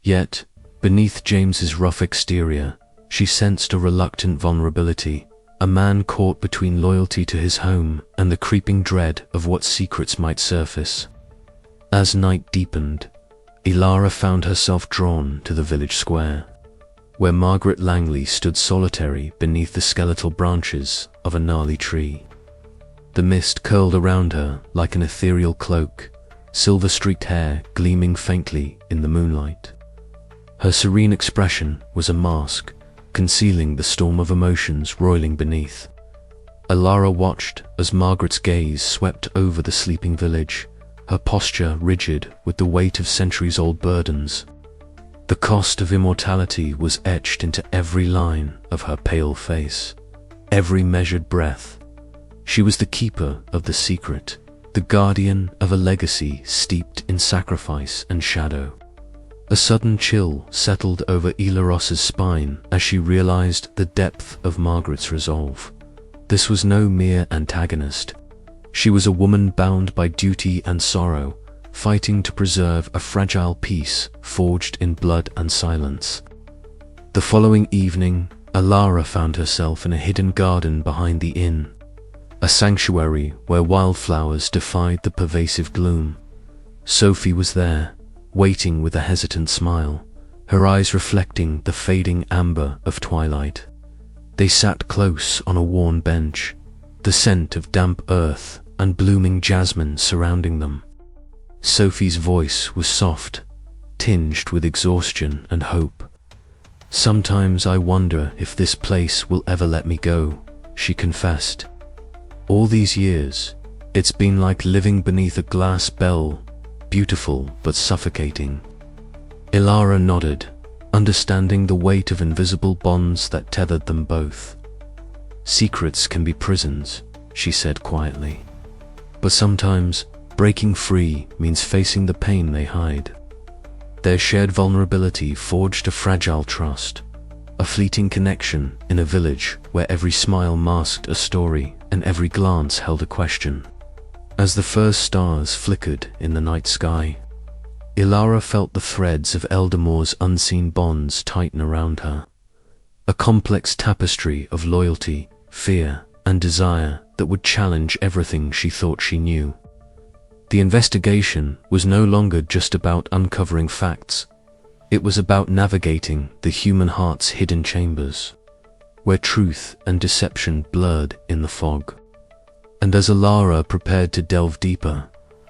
S1: Yet, beneath James's rough exterior, she sensed a reluctant vulnerability, a man caught between loyalty to his home and the creeping dread of what secrets might surface. As night deepened, Elara found herself drawn to the village square, where Margaret Langley stood solitary beneath the skeletal branches of a gnarly tree. The mist curled around her like an ethereal cloak, silver-streaked hair gleaming faintly in the moonlight. Her serene expression was a mask, concealing the storm of emotions roiling beneath. Elara watched as Margaret's gaze swept over the sleeping village, her posture rigid with the weight of centuries-old burdens. The cost of immortality was etched into every line of her pale face, every measured breath. She was the keeper of the secret, the guardian of a legacy steeped in sacrifice and shadow. A sudden chill settled over Ilaros's spine as she realized the depth of Margaret's resolve. This was no mere antagonist. She was a woman bound by duty and sorrow, fighting to preserve a fragile peace forged in blood and silence. The following evening, Elara found herself in a hidden garden behind the inn, a sanctuary where wildflowers defied the pervasive gloom. Sophie was there, waiting with a hesitant smile, her eyes reflecting the fading amber of twilight. They sat close on a worn bench, the scent of damp earth and blooming jasmine surrounding them. Sophie's voice was soft, tinged with exhaustion and hope. "Sometimes I wonder if this place will ever let me go," she confessed. "All these years, it's been like living beneath a glass bell, beautiful but suffocating." Ilara nodded, understanding the weight of invisible bonds that tethered them both. "Secrets can be prisons," she said quietly. "But sometimes, breaking free means facing the pain they hide." Their shared vulnerability forged a fragile trust, a fleeting connection in a village where every smile masked a story and every glance held a question. As the first stars flickered in the night sky, Ilara felt the threads of Eldamore's unseen bonds tighten around her, a complex tapestry of loyalty, fear, and desire that would challenge everything she thought she knew. The investigation was no longer just about uncovering facts. It was about navigating the human heart's hidden chambers, where truth and deception blurred in the fog. And as Ilara prepared to delve deeper,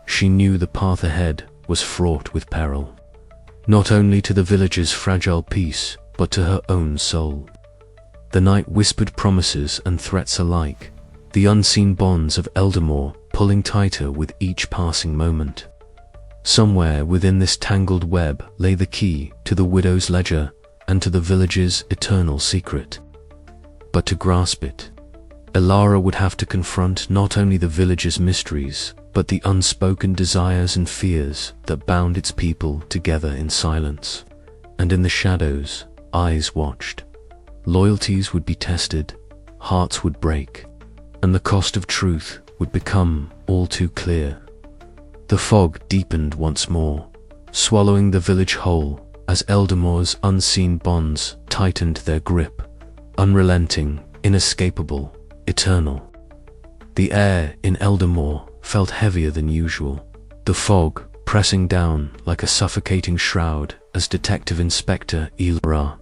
S1: she knew the path ahead was fraught with peril, not only to the village's fragile peace, but to her own soul. The night whispered promises and threats alike, the unseen bonds of Eldamore pulling tighter with each passing moment. Somewhere within this tangled web lay the key to the widow's ledger and to the village's eternal secret. But to grasp it, Ilara would have to confront not only the village's mysteries, but the unspoken desires and fears that bound its people together in silence. And in the shadows, eyes watched. Loyalties would be tested, hearts would break, and the cost of truth would become all too clear. The fog deepened once more, swallowing the village whole as Eldamore's unseen bonds tightened their grip, unrelenting, inescapable, eternal. The air in Eldamore felt heavier than usual, the fog pressing down like a suffocating shroud as Detective Inspector Ilara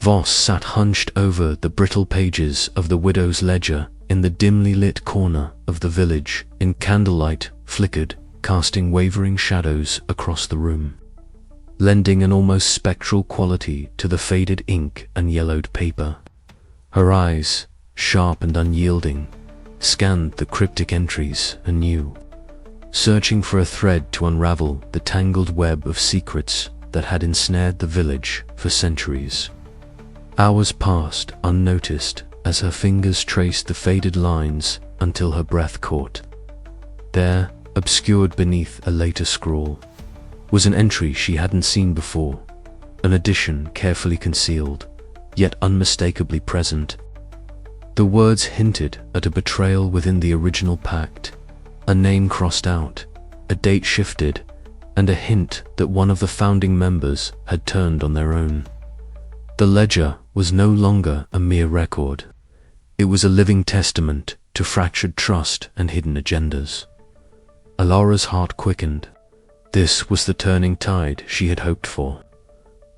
S1: Voss sat hunched over the brittle pages of the widow's ledger in the dimly lit corner of the village. In candlelight flickered, casting wavering shadows across the room, lending an almost spectral quality to the faded ink and yellowed paper. Her eyes, sharp and unyielding, scanned the cryptic entries anew, searching for a thread to unravel the tangled web of secrets that had ensnared the village for centuries. Hours passed unnoticed as her fingers traced the faded lines until her breath caught. There, obscured beneath a later scrawl, was an entry she hadn't seen before, an addition carefully concealed, yet unmistakably present. The words hinted at a betrayal within the original pact, a name crossed out, a date shifted, and a hint that one of the founding members had turned on their own. The ledger was no longer a mere record. It was a living testament to fractured trust and hidden agendas. Ilara's heart quickened. This was the turning tide she had hoped for.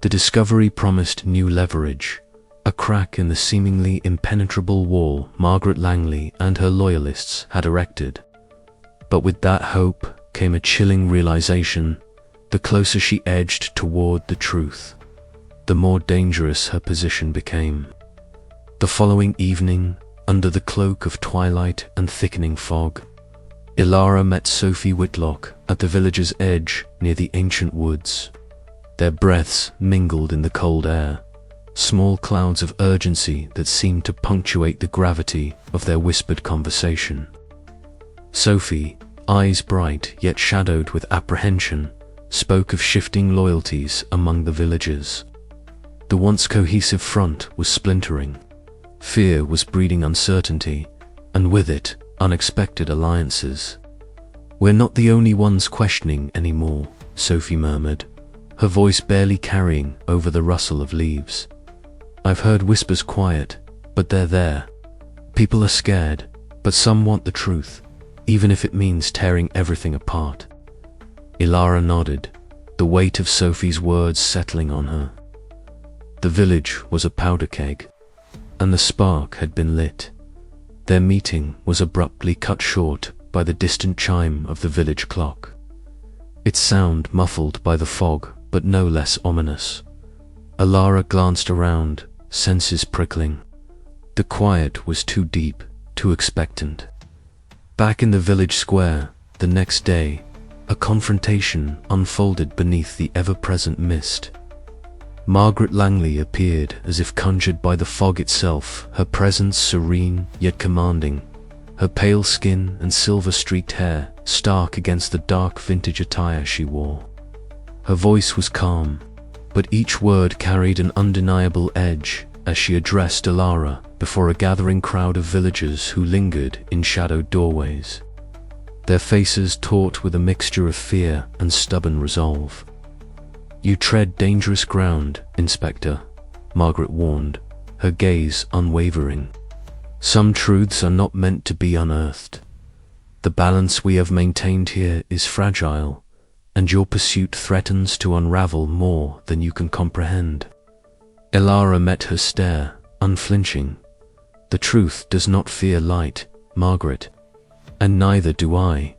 S1: The discovery promised new leverage, a crack in the seemingly impenetrable wall Margaret Langley and her loyalists had erected. But with that hope came a chilling realization: the closer she edged toward the truth, the more dangerous her position became. The following evening, under the cloak of twilight and thickening fog, Ilara met Sophie Whitlock at the village's edge near the ancient woods. Their breaths mingled in the cold air, small clouds of urgency that seemed to punctuate the gravity of their whispered conversation. Sophie, eyes bright yet shadowed with apprehension, spoke of shifting loyalties among the villagers. The once cohesive front was splintering. Fear was breeding uncertainty, and with it, unexpected alliances. "We're not the only ones questioning anymore," Sophie murmured, her voice barely carrying over the rustle of leaves. "I've heard whispers quiet, but they're there. People are scared, but some want the truth, even if it means tearing everything apart." Ilara nodded, the weight of Sophie's words settling on her. The village was a powder keg, and the spark had been lit. Their meeting was abruptly cut short by the distant chime of the village clock. Its sound muffled by the fog, but no less ominous. Alara glanced around, senses prickling. The quiet was too deep, too expectant. Back in the village square, the next day, a confrontation unfolded beneath the ever-present mist. Margaret Langley appeared as if conjured by the fog itself, her presence serene yet commanding, her pale skin and silver-streaked hair stark against the dark vintage attire she wore. Her voice was calm, but each word carried an undeniable edge as she addressed Alara before a gathering crowd of villagers who lingered in shadowed doorways, their faces taut with a mixture of fear and stubborn resolve. "You tread dangerous ground, Inspector," Margaret warned, her gaze unwavering. "Some truths are not meant to be unearthed. The balance we have maintained here is fragile, and your pursuit threatens to unravel more than you can comprehend." Alara met her stare, unflinching. "The truth does not fear light, Margaret, and neither do I."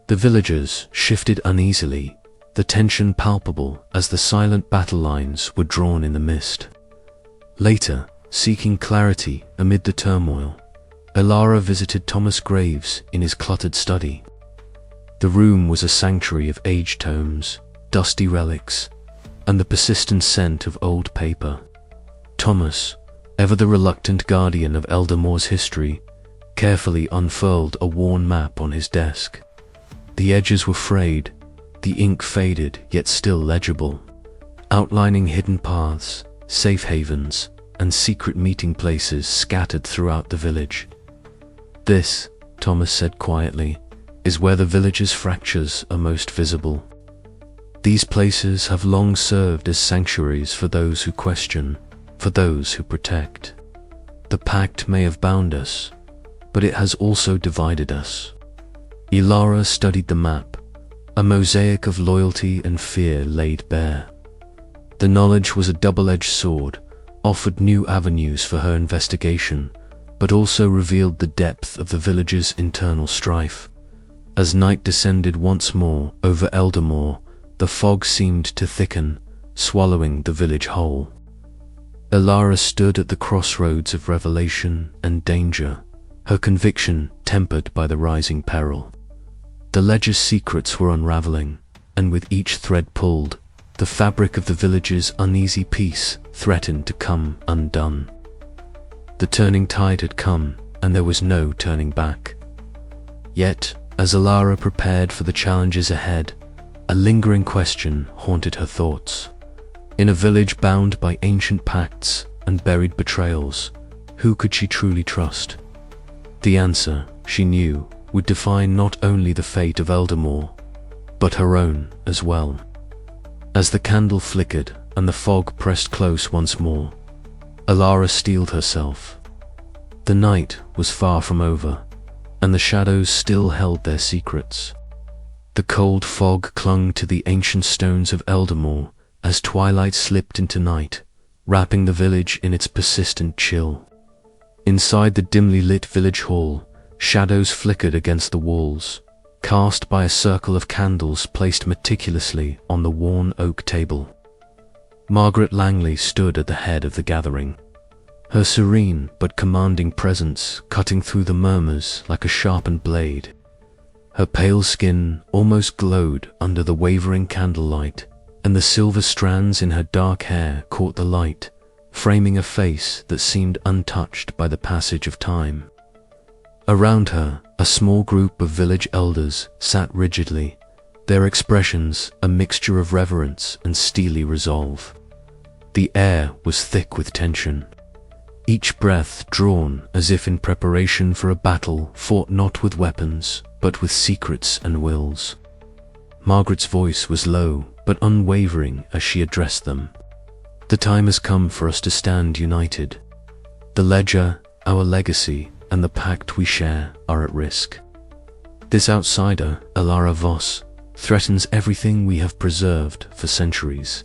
S1: The villagers shifted uneasily, the tension palpable as the silent battle lines were drawn in the mist. Later, seeking clarity amid the turmoil, Alara visited Thomas Graves in his cluttered study. The room was a sanctuary of aged tomes, dusty relics, and the persistent scent of old paper. Thomas, ever the reluctant guardian of Eldermore's history, carefully unfurled a worn map on his desk. The edges were frayed, the ink faded yet still legible, outlining hidden paths, safe havens, and secret meeting places scattered throughout the village. "This," Thomas said quietly, "is where the village's fractures are most visible. These places have long served as sanctuaries for those who question, for those who protect. The pact may have bound us, but it has also divided us." Alara studied the map, a mosaic of loyalty and fear laid bare. The knowledge was a double-edged sword, offered new avenues for her investigation, but also revealed the depth of the village's internal strife. As night descended once more over Eldermore, the fog seemed to thicken, swallowing the village whole. Alara stood at the crossroads of revelation and danger, her conviction tempered by the rising peril. The ledger's secrets were unraveling, and with each thread pulled, the fabric of the village's uneasy peace threatened to come undone. The turning tide had come, and there was no turning back. Yet, as Alara prepared for the challenges ahead, a lingering question haunted her thoughts. In a village bound by ancient pacts and buried betrayals, who could she truly trust? The answer, she knew, would define not only the fate of Eldermore, but her own as well. As the candle flickered and the fog pressed close once more, Alara steeled herself. The night was far from over, and the shadows still held their secrets. The cold fog clung to the ancient stones of Eldermore as twilight slipped into night, wrapping the village in its persistent chill. Inside the dimly lit village hall, shadows flickered against the walls, cast by a circle of candles placed meticulously on the worn oak table. Margaret Langley stood at the head of the gathering, her serene but commanding presence cutting through the murmurs like a sharpened blade. Her pale skin almost glowed under the wavering candlelight, and the silver strands in her dark hair caught the light, framing a face that seemed untouched by the passage of time. Around her, a small group of village elders sat rigidly, their expressions a mixture of reverence and steely resolve. The air was thick with tension, each breath drawn as if in preparation for a battle fought not with weapons, but with secrets and wills. Margaret's voice was low but unwavering as she addressed them. "The time has come for us to stand united. The ledger, our legacy, and the pact we share are at risk." This outsider, Alara Voss, threatens everything we have preserved for centuries.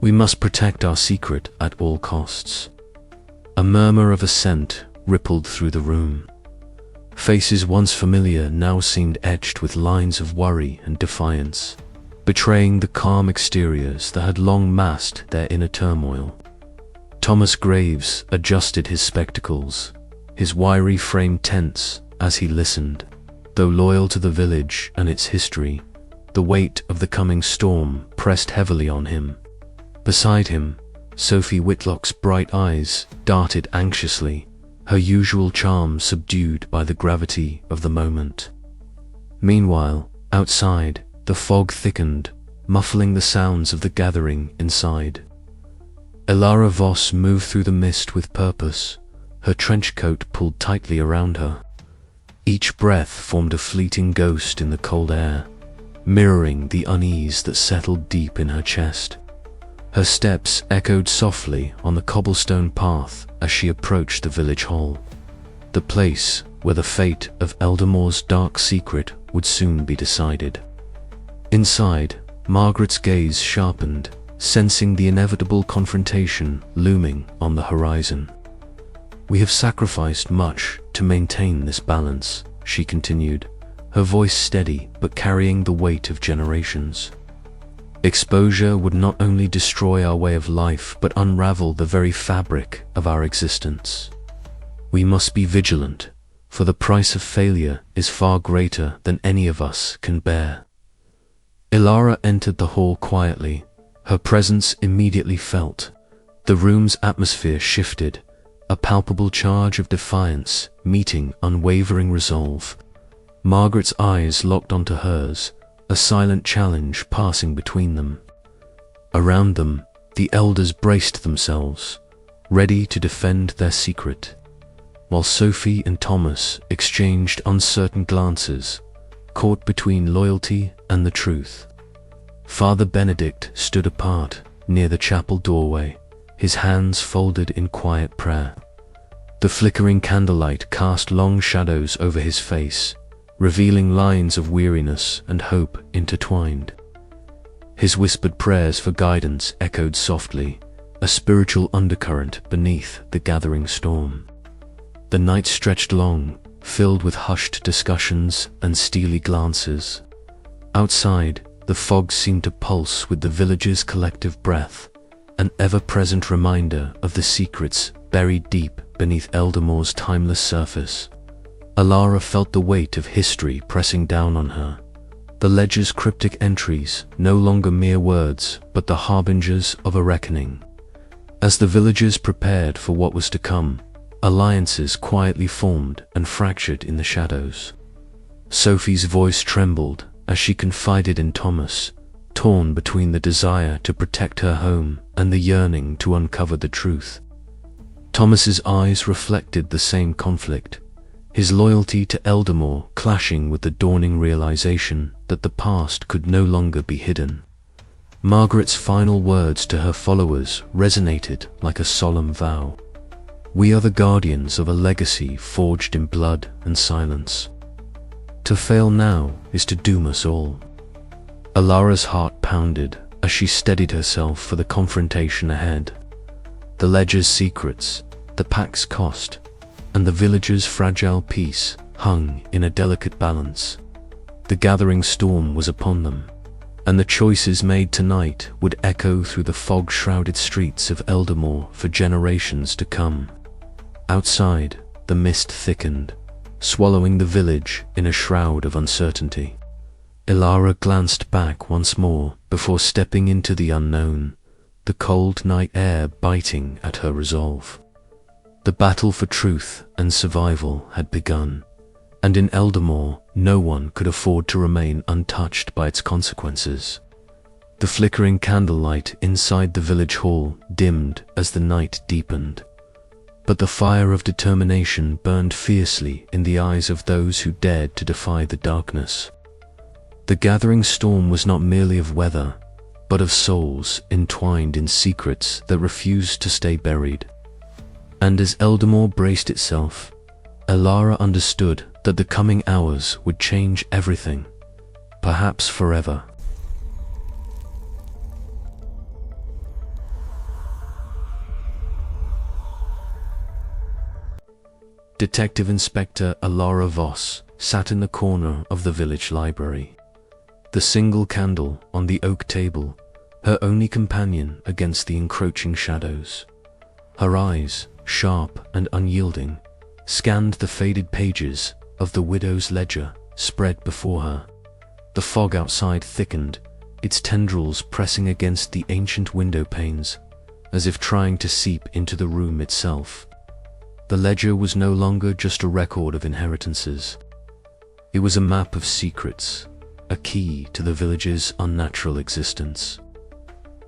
S1: We must protect our secret at all costs. A murmur of assent rippled through the room. Faces once familiar now seemed etched with lines of worry and defiance, betraying the calm exteriors that had long masked their inner turmoil. Thomas Graves adjusted his spectacles, his wiry frame tense as he listened. Though loyal to the village and its history, the weight of the coming storm pressed heavily on him. Beside him, Sophie Whitlock's bright eyes darted anxiously, her usual charm subdued by the gravity of the moment. Meanwhile, outside, the fog thickened, muffling the sounds of the gathering inside. Elara Voss moved through the mist with purpose, her trench coat pulled tightly around her. Each breath formed a fleeting ghost in the cold air, mirroring the unease that settled deep in her chest. Her steps echoed softly on the cobblestone path as she approached the village hall, the place where the fate of Eldermore's dark secret would soon be decided. Inside, Margaret's gaze sharpened, sensing the inevitable confrontation looming on the horizon. "We have sacrificed much to maintain this balance," she continued, her voice steady but carrying the weight of generations. "Exposure would not only destroy our way of life but unravel the very fabric of our existence. We must be vigilant, for the price of failure is far greater than any of us can bear." Elara entered the hall quietly, her presence immediately felt. The room's atmosphere shifted, a palpable charge of defiance meeting unwavering resolve. Margaret's eyes locked onto hers, a silent challenge passing between them. Around them, the elders braced themselves, ready to defend their secret, while Sophie and Thomas exchanged uncertain glances, caught between loyalty and the truth. Father Benedict stood apart, near the chapel doorway, his hands folded in quiet prayer. The flickering candlelight cast long shadows over his face, revealing lines of weariness and hope intertwined. His whispered prayers for guidance echoed softly, a spiritual undercurrent beneath the gathering storm. The night stretched long, filled with hushed discussions and steely glances. Outside, the fog seemed to pulse with the village's collective breath, an ever-present reminder of the secrets buried deep beneath Eldermore's timeless surface. Elara felt the weight of history pressing down on her, the ledger's cryptic entries no longer mere words but the harbingers of a reckoning. As the villagers prepared for what was to come, alliances quietly formed and fractured in the shadows. Sophie's voice trembled as she confided in Thomas, torn between the desire to protect her home and the yearning to uncover the truth. Thomas's eyes reflected the same conflict, his loyalty to Eldermore clashing with the dawning realization that the past could no longer be hidden. Margaret's final words to her followers resonated like a solemn vow. "We are the guardians of a legacy forged in blood and silence. To fail now is to doom us all." Elara's heart pounded as she steadied herself for the confrontation ahead. The ledger's secrets, the pack's cost, and the village's fragile peace hung in a delicate balance. The gathering storm was upon them, and the choices made tonight would echo through the fog-shrouded streets of Eldermore for generations to come. Outside, the mist thickened, swallowing the village in a shroud of uncertainty. Elara glanced back once more before stepping into the unknown, the cold night air biting at her resolve. The battle for truth and survival had begun, and in Eldermore no one could afford to remain untouched by its consequences. The flickering candlelight inside the village hall dimmed as the night deepened, but the fire of determination burned fiercely in the eyes of those who dared to defy the darkness. The gathering storm was not merely of weather, but of souls entwined in secrets that refused to stay buried. And as Eldermore braced itself, Elara understood that the coming hours would change everything. perhaps forever. Detective Inspector Alara Voss sat in the corner of the village library. The single candle on the oak table, her only companion against the encroaching shadows. Her eyes, sharp and unyielding, scanned the faded pages of the widow's ledger spread before her. The fog outside thickened, its tendrils pressing against the ancient window panes, as if trying to seep into the room itself. The ledger was no longer just a record of inheritances. It was a map of secrets, a key to the village's unnatural existence.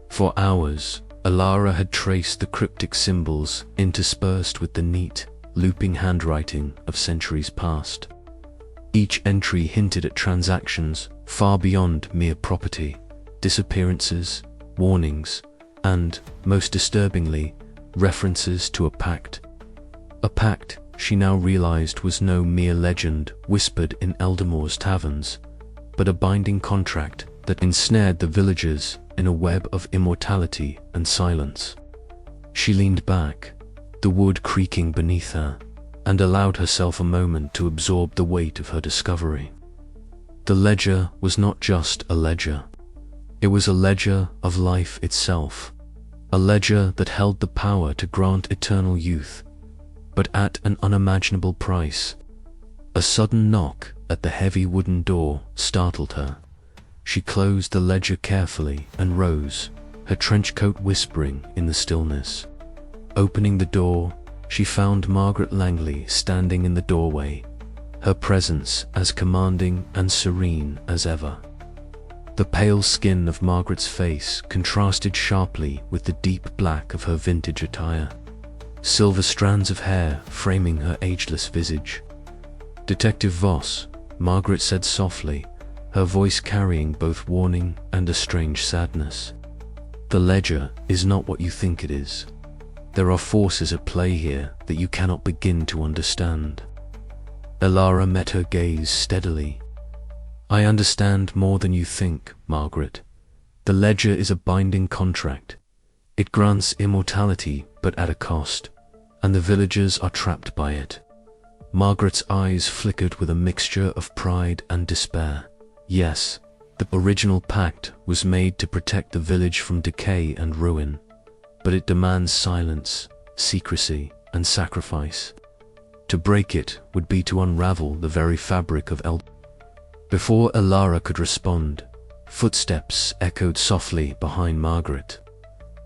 S1: For hours, Alara had traced the cryptic symbols interspersed with the neat, looping handwriting of centuries past. Each entry hinted at transactions far beyond mere property, disappearances, warnings, and, most disturbingly, references to a pact. A pact she now realized was no mere legend whispered in Eldermore's taverns, but a binding contract that ensnared the villagers in a web of immortality and silence. She leaned back, the wood creaking beneath her, and allowed herself a moment to absorb the weight of her discovery. The ledger was not just a ledger. It was a ledger of life itself, a ledger that held the power to grant eternal youth, but at an unimaginable price. A sudden knock at the heavy wooden door startled her. She closed the ledger carefully and rose, her trench coat whispering in the stillness. Opening the door, she found Margaret Langley standing in the doorway, her presence as commanding and serene as ever. The pale skin of Margaret's face contrasted sharply with the deep black of her vintage attire, silver strands of hair framing her ageless visage. "Detective Voss," Margaret said softly, her voice carrying both warning and a strange sadness. "The ledger is not what you think it is. There are forces at play here that you cannot begin to understand." Alara met her gaze steadily. "I understand more than you think, Margaret. The ledger is a binding contract. It grants immortality, but at a cost, and the villagers are trapped by it." Margaret's eyes flickered with a mixture of pride and despair. Yes, the original pact was made to protect the village from decay and ruin, but it demands silence, secrecy, and sacrifice. To break it would be to unravel the very fabric of Before Alara could respond, footsteps echoed softly behind Margaret.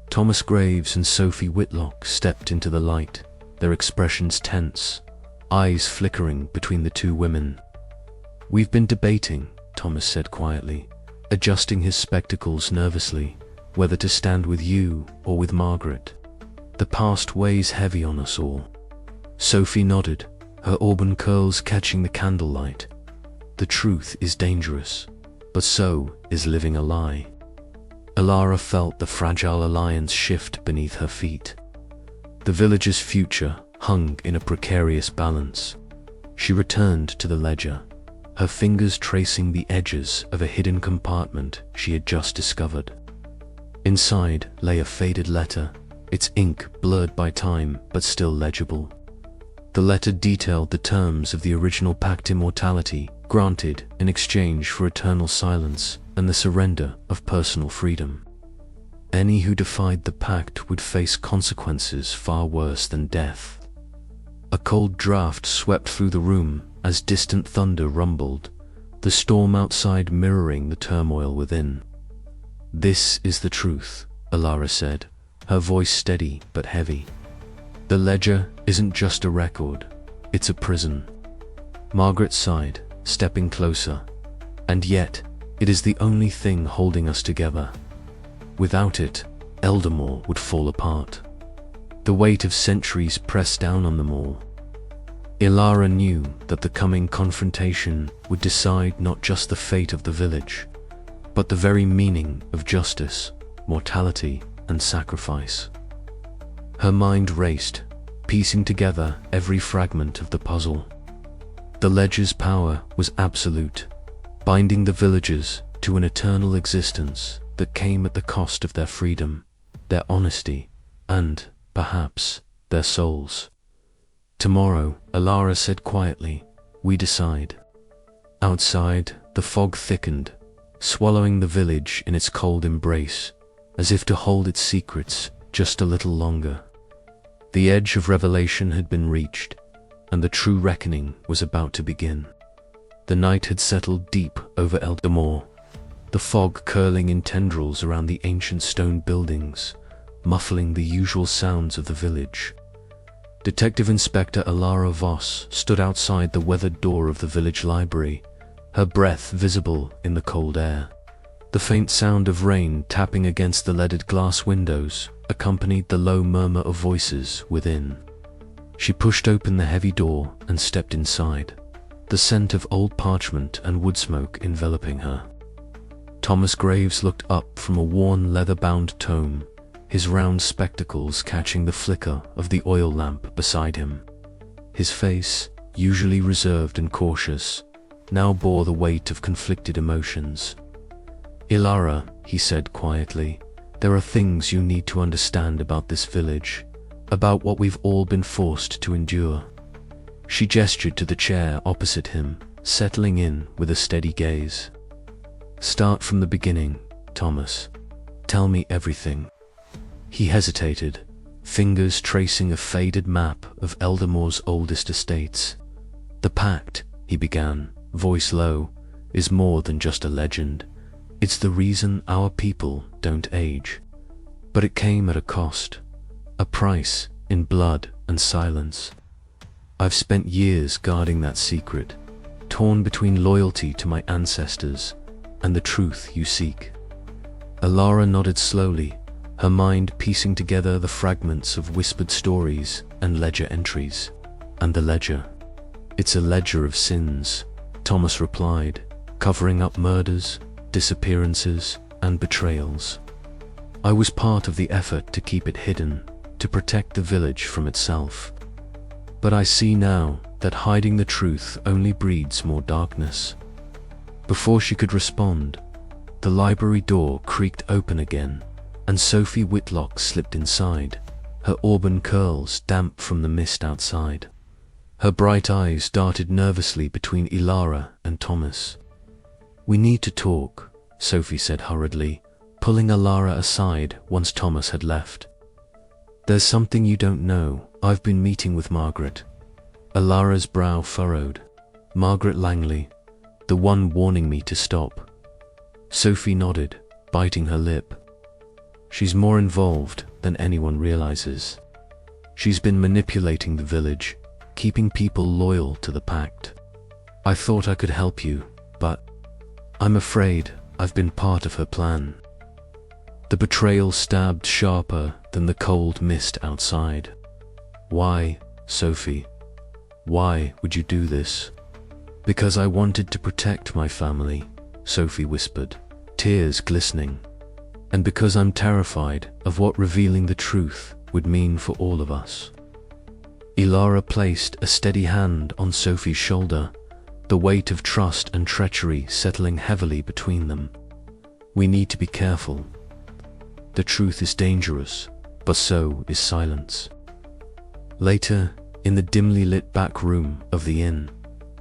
S1: Thomas Graves and Sophie Whitlock stepped into the light, their expressions tense, eyes flickering between the two women. "We've been debating," Thomas said quietly, adjusting his spectacles nervously, "whether to stand with you or with Margaret. The past weighs heavy on us all." Sophie nodded, her auburn curls catching the candlelight. "The truth is dangerous, but so is living a lie." Alara felt the fragile alliance shift beneath her feet. The village's future hung in a precarious balance. She returned to the ledger, her fingers tracing the edges of a hidden compartment she had just discovered. Inside lay a faded letter, its ink blurred by time but still legible. The letter detailed the terms of the original pact: immortality granted in exchange for eternal silence and the surrender of personal freedom. Any who defied the pact would face consequences far worse than death. A cold draft swept through the room as distant thunder rumbled, the storm outside mirroring the turmoil within. "This is the truth," Alara said, her voice steady but heavy. "The ledger isn't just a record, it's a prison." Margaret sighed, stepping closer. "And yet, it is the only thing holding us together. Without it, Eldermore would fall apart." The weight of centuries pressed down on them all. Alara knew that the coming confrontation would decide not just the fate of the village, but the very meaning of justice, mortality, and sacrifice. Her mind raced, piecing together every fragment of the puzzle. The ledger's power was absolute. binding the villagers to an eternal existence that came at the cost of their freedom, their honesty, and, perhaps, their souls. "Tomorrow," Alara said quietly, "we decide." Outside, the fog thickened, swallowing the village in its cold embrace, as if to hold its secrets just a little longer. The edge of revelation had been reached, and the true reckoning was about to begin. The night had settled deep over Eldamore, the fog curling in tendrils around the ancient stone buildings, muffling the usual sounds of the village. Detective Inspector Alara Voss stood outside the weathered door of the village library, her breath visible in the cold air. The faint sound of rain tapping against the leaded glass windows accompanied the low murmur of voices within. She pushed open the heavy door and stepped inside, the scent of old parchment and wood smoke enveloping her. Thomas Graves looked up from a worn leather-bound tome, his round spectacles catching the flicker of the oil lamp beside him. His face, usually reserved and cautious, now bore the weight of conflicted emotions. "Ilara," he said quietly, "there are things you need to understand about this village, about what we've all been forced to endure." She gestured to the chair opposite him, settling in with a steady gaze. "Start from the beginning, Thomas. Tell me everything." He hesitated, fingers tracing a faded map of Eldamore's oldest estates. "The Pact," he began, voice low, "is more than just a legend. It's the reason our people don't age. But it came at a cost, a price in blood and silence. I've spent years guarding that secret, torn between loyalty to my ancestors and the truth you seek." Alara nodded slowly, her mind piecing together the fragments of whispered stories and ledger entries. "And the ledger? It's a ledger of sins," Thomas replied, "covering up murders, disappearances, and betrayals. I was part of the effort to keep it hidden, to protect the village from itself. But I see now that hiding the truth only breeds more darkness." Before she could respond, the library door creaked open again, and Sophie Whitlock slipped inside, her auburn curls damp from the mist outside. Her bright eyes darted nervously between Ilara and Thomas. "We need to talk," Sophie said hurriedly, pulling Alara aside once Thomas had left. "There's something you don't know. I've been meeting with Margaret." Alara's brow furrowed. "Margaret Langley, the one warning me to stop." Sophie nodded, biting her lip. "She's more involved than anyone realizes. She's been manipulating the village, keeping people loyal to the Pact. I thought I could help you, but I'm afraid I've been part of her plan." The betrayal stabbed sharper than the cold mist outside. "Why, Sophie? Why would you do this?" "Because I wanted to protect my family," Sophie whispered, tears glistening. "And because I'm terrified of what revealing the truth would mean for all of us." Ilara placed a steady hand on Sophie's shoulder, the weight of trust and treachery settling heavily between them. "We need to be careful. The truth is dangerous, but so is silence." Later, in the dimly lit back room of the inn,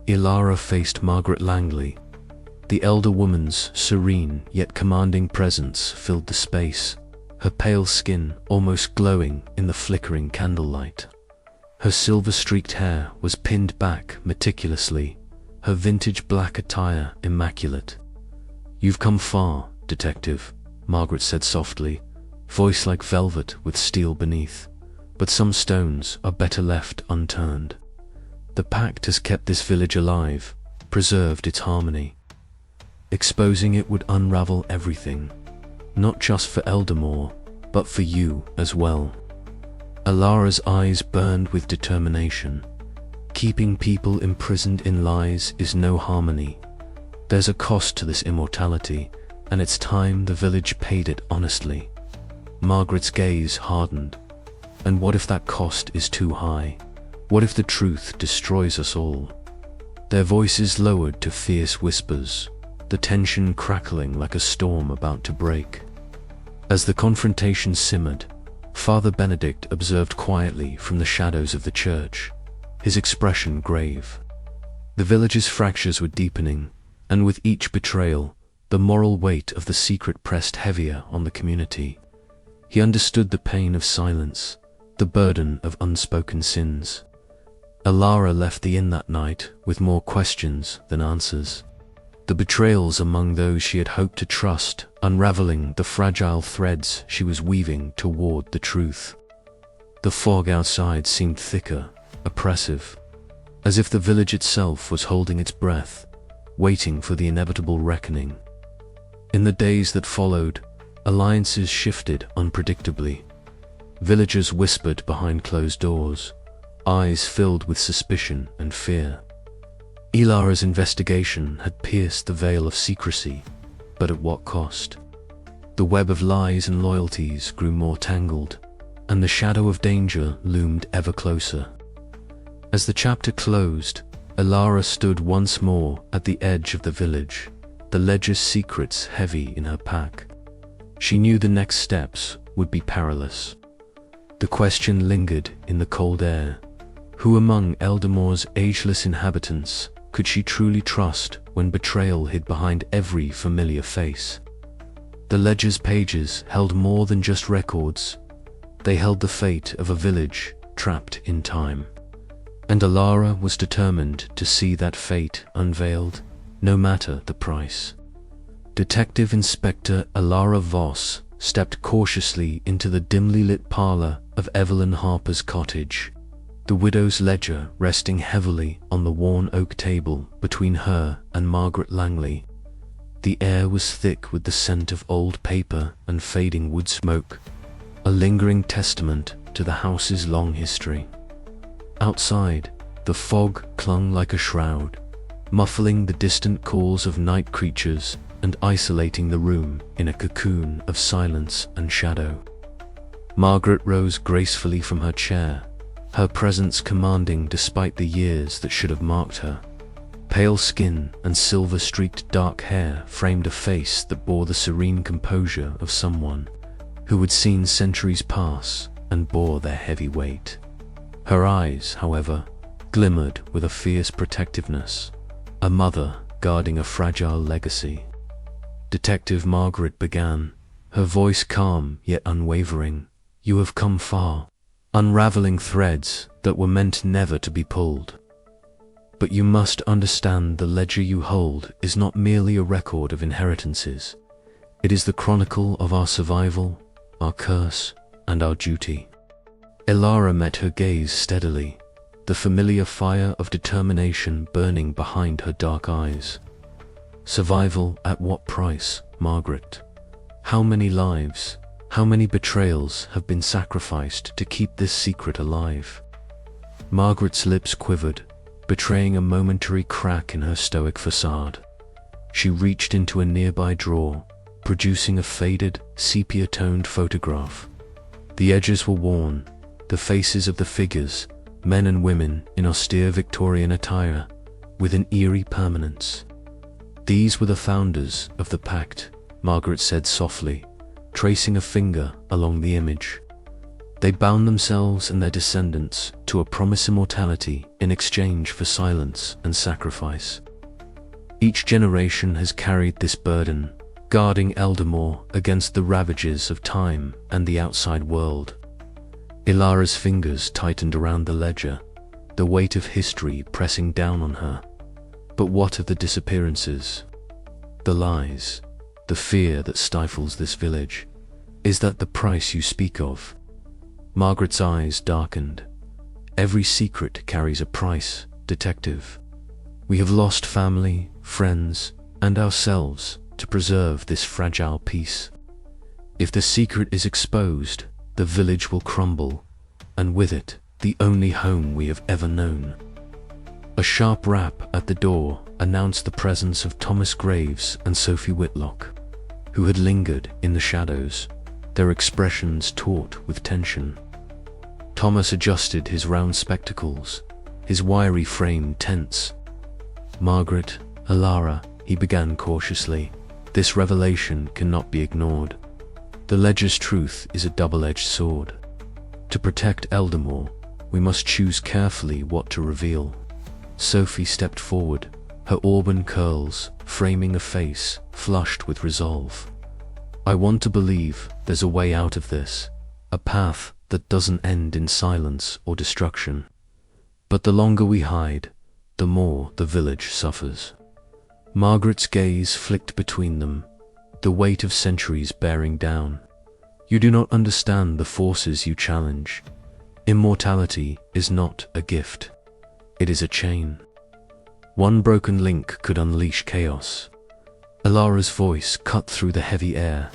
S1: Ilara faced Margaret Langley. The elder woman's serene yet commanding presence filled the space, her pale skin almost glowing in the flickering candlelight. Her silver-streaked hair was pinned back meticulously, her vintage black attire immaculate. "You've come far, Detective," Margaret said softly, voice like velvet with steel beneath. "But some stones are better left unturned. The Pact has kept this village alive, preserved its harmony. Exposing it would unravel everything, not just for Eldamore, but for you as well." Alara's eyes burned with determination. Keeping people imprisoned in lies is no harmony. There's a cost to this immortality, and it's time the village paid it honestly. Margaret's gaze hardened. "And what if that cost is too high? What if the truth destroys us all?" Their voices lowered to fierce whispers. the tension crackling like a storm about to break. As the confrontation simmered, Father Benedict observed quietly from the shadows of the church, his expression grave. The village's fractures were deepening, and with each betrayal, the moral weight of the secret pressed heavier on the community. He understood the pain of silence, the burden of unspoken sins. Alara left the inn that night with more questions than answers. The betrayals among those she had hoped to trust, unraveling the fragile threads she was weaving toward the truth. The fog outside seemed thicker, oppressive, as if the village itself was holding its breath, waiting for the inevitable reckoning. In the days that followed, alliances shifted unpredictably. Villagers whispered behind closed doors, eyes filled with suspicion and fear. Ilara's investigation had pierced the veil of secrecy, but at what cost? The web of lies and loyalties grew more tangled, and the shadow of danger loomed ever closer. As the chapter closed, Ilara stood once more at the edge of the village, the ledger's secrets heavy in her pack. She knew the next steps would be perilous. The question lingered in the cold air: who among Eldamore's ageless inhabitants could she truly trust when betrayal hid behind every familiar face? The ledger's pages held more than just records. They held the fate of a village trapped in time. And Ilara was determined to see that fate unveiled, no matter the price. Detective Inspector Ilara Voss stepped cautiously into the dimly lit parlor of Evelyn Harper's cottage, the widow's ledger resting heavily on the worn oak table between her and Margaret Langley. The air was thick with the scent of old paper and fading wood smoke, a lingering testament to the house's long history. Outside, the fog clung like a shroud, muffling the distant calls of night creatures and isolating the room in a cocoon of silence and shadow. Margaret rose gracefully from her chair, her presence commanding despite the years that should have marked her. Pale skin and silver-streaked dark hair framed a face that bore the serene composure of someone who had seen centuries pass and bore their heavy weight. Her eyes, however, glimmered with a fierce protectiveness, a mother guarding a fragile legacy. Detective Margaret began, her voice calm yet unwavering. "You have come far, unraveling threads that were meant never to be pulled. But you must understand the ledger you hold is not merely a record of inheritances. It is the chronicle of our survival, our curse, and our duty." Ilara met her gaze steadily, the familiar fire of determination burning behind her dark eyes. "Survival at what price, Margaret? How many lives, how many betrayals have been sacrificed to keep this secret alive?" Margaret's lips quivered, betraying a momentary crack in her stoic facade. She reached into a nearby drawer, producing a faded, sepia-toned photograph. The edges were worn, the faces of the figures, men and women in austere Victorian attire, with an eerie permanence. "These were the founders of the pact," Margaret said softly, tracing a finger along the image. "They bound themselves and their descendants to a promise immortality in exchange for silence and sacrifice. Each generation has carried this burden, guarding Eldamore against the ravages of time and the outside world." Ilara's fingers tightened around the ledger, the weight of history pressing down on her. But what of the disappearances? The lies, the fear that stifles this village? Is that the price you speak of? Margaret's eyes darkened. "Every secret carries a price, detective. We have lost family, friends, and ourselves to preserve this fragile peace. If the secret is exposed, the village will crumble, and with it, the only home we have ever known." A sharp rap at the door announced the presence of Thomas Graves and Sophie Whitlock, who had lingered in the shadows, their expressions taut with tension. Thomas adjusted his round spectacles, his wiry frame tense. "Margaret, Ilara, he began cautiously. This revelation cannot be ignored. The ledger's truth is a double-edged sword. To protect Eldamore, we must choose carefully what to reveal. Sophie stepped forward, her auburn curls framing a face flushed with resolve. I want to believe there's a way out of this, a path that doesn't end in silence or destruction. But the longer we hide, the more the village suffers. Margaret's gaze flicked between them, the weight of centuries bearing down. You do not understand the forces you challenge. Immortality is not a gift. It is a chain. One broken link could unleash chaos. Elara's voice cut through the heavy air,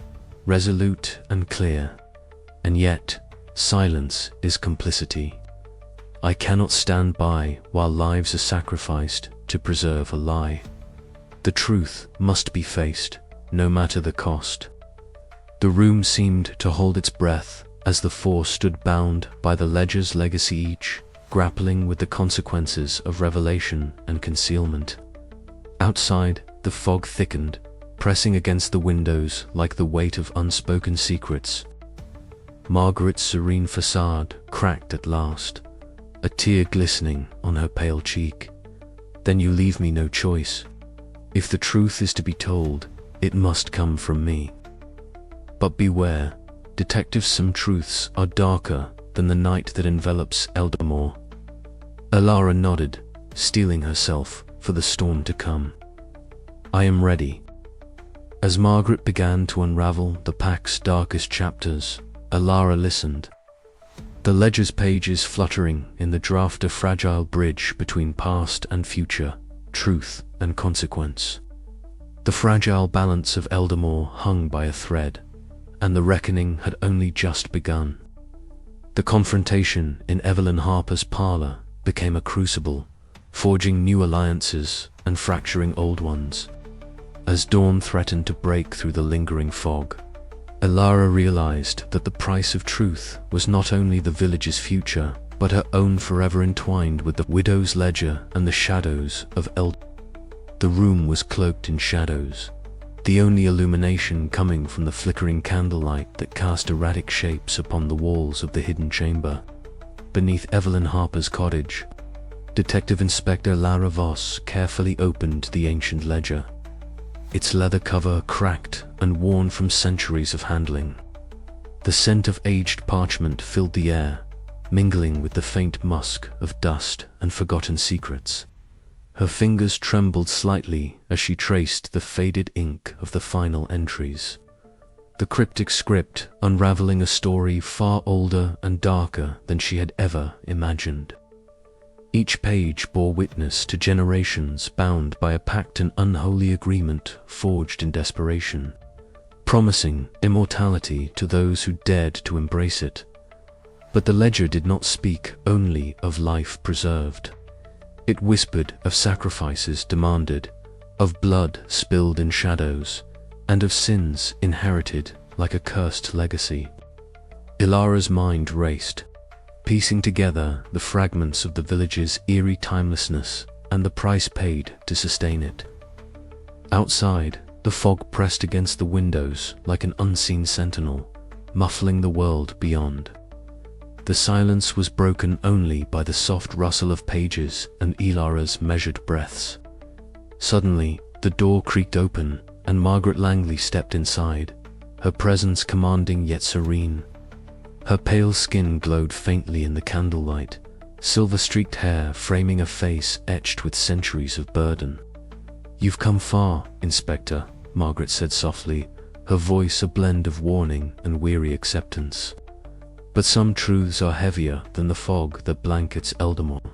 S1: resolute and clear. And yet, silence is complicity. I cannot stand by while lives are sacrificed to preserve a lie. The truth must be faced, no matter the cost. The room seemed to hold its breath as the four stood bound by the ledger's legacy, each grappling with the consequences of revelation and concealment. Outside, the fog thickened, pressing against the windows like the weight of unspoken secrets. Margaret's serene facade cracked at last, a tear glistening on her pale cheek. Then you leave me no choice. If the truth is to be told, it must come from me. But beware, detective, some truths are darker than the night that envelops Eldamore. Elara nodded, steeling herself for the storm to come. I am ready. As Margaret began to unravel the pack's darkest chapters, Elara listened. The ledger's pages fluttering in the draft, a fragile bridge between past and future, truth and consequence. The fragile balance of Eldamore hung by a thread, and the reckoning had only just begun. The confrontation in Evelyn Harper's parlor became a crucible, forging new alliances and fracturing old ones. As dawn threatened to break through the lingering fog, Elara realized that the price of truth was not only the village's future, but her own, forever entwined with the widow's ledger and the shadows of The room was cloaked in shadows, the only illumination coming from the flickering candlelight that cast erratic shapes upon the walls of the hidden chamber. Beneath Evelyn Harper's cottage, Detective Inspector Lara Voss carefully opened the ancient ledger. Its leather cover cracked and worn from centuries of handling. The scent of aged parchment filled the air, mingling with the faint musk of dust and forgotten secrets. Her fingers trembled slightly as she traced the faded ink of the final entries. The cryptic script unraveling a story far older and darker than she had ever imagined. Each page bore witness to generations bound by a pact, an unholy agreement forged in desperation, promising immortality to those who dared to embrace it. But the ledger did not speak only of life preserved. It whispered of sacrifices demanded, of blood spilled in shadows, and of sins inherited like a cursed legacy. Ilara's mind raced, piecing together the fragments of the village's eerie timelessness and the price paid to sustain it. Outside, the fog pressed against the windows like an unseen sentinel, muffling the world beyond. The silence was broken only by the soft rustle of pages and Ilara's measured breaths. Suddenly, the door creaked open, and Margaret Langley stepped inside, her presence commanding yet serene. Her pale skin glowed faintly in the candlelight, silver-streaked hair framing a face etched with centuries of burden. "You've come far, Inspector," Margaret said softly, her voice a blend of warning and weary acceptance. "But some truths are heavier than the fog that blankets Eldamore."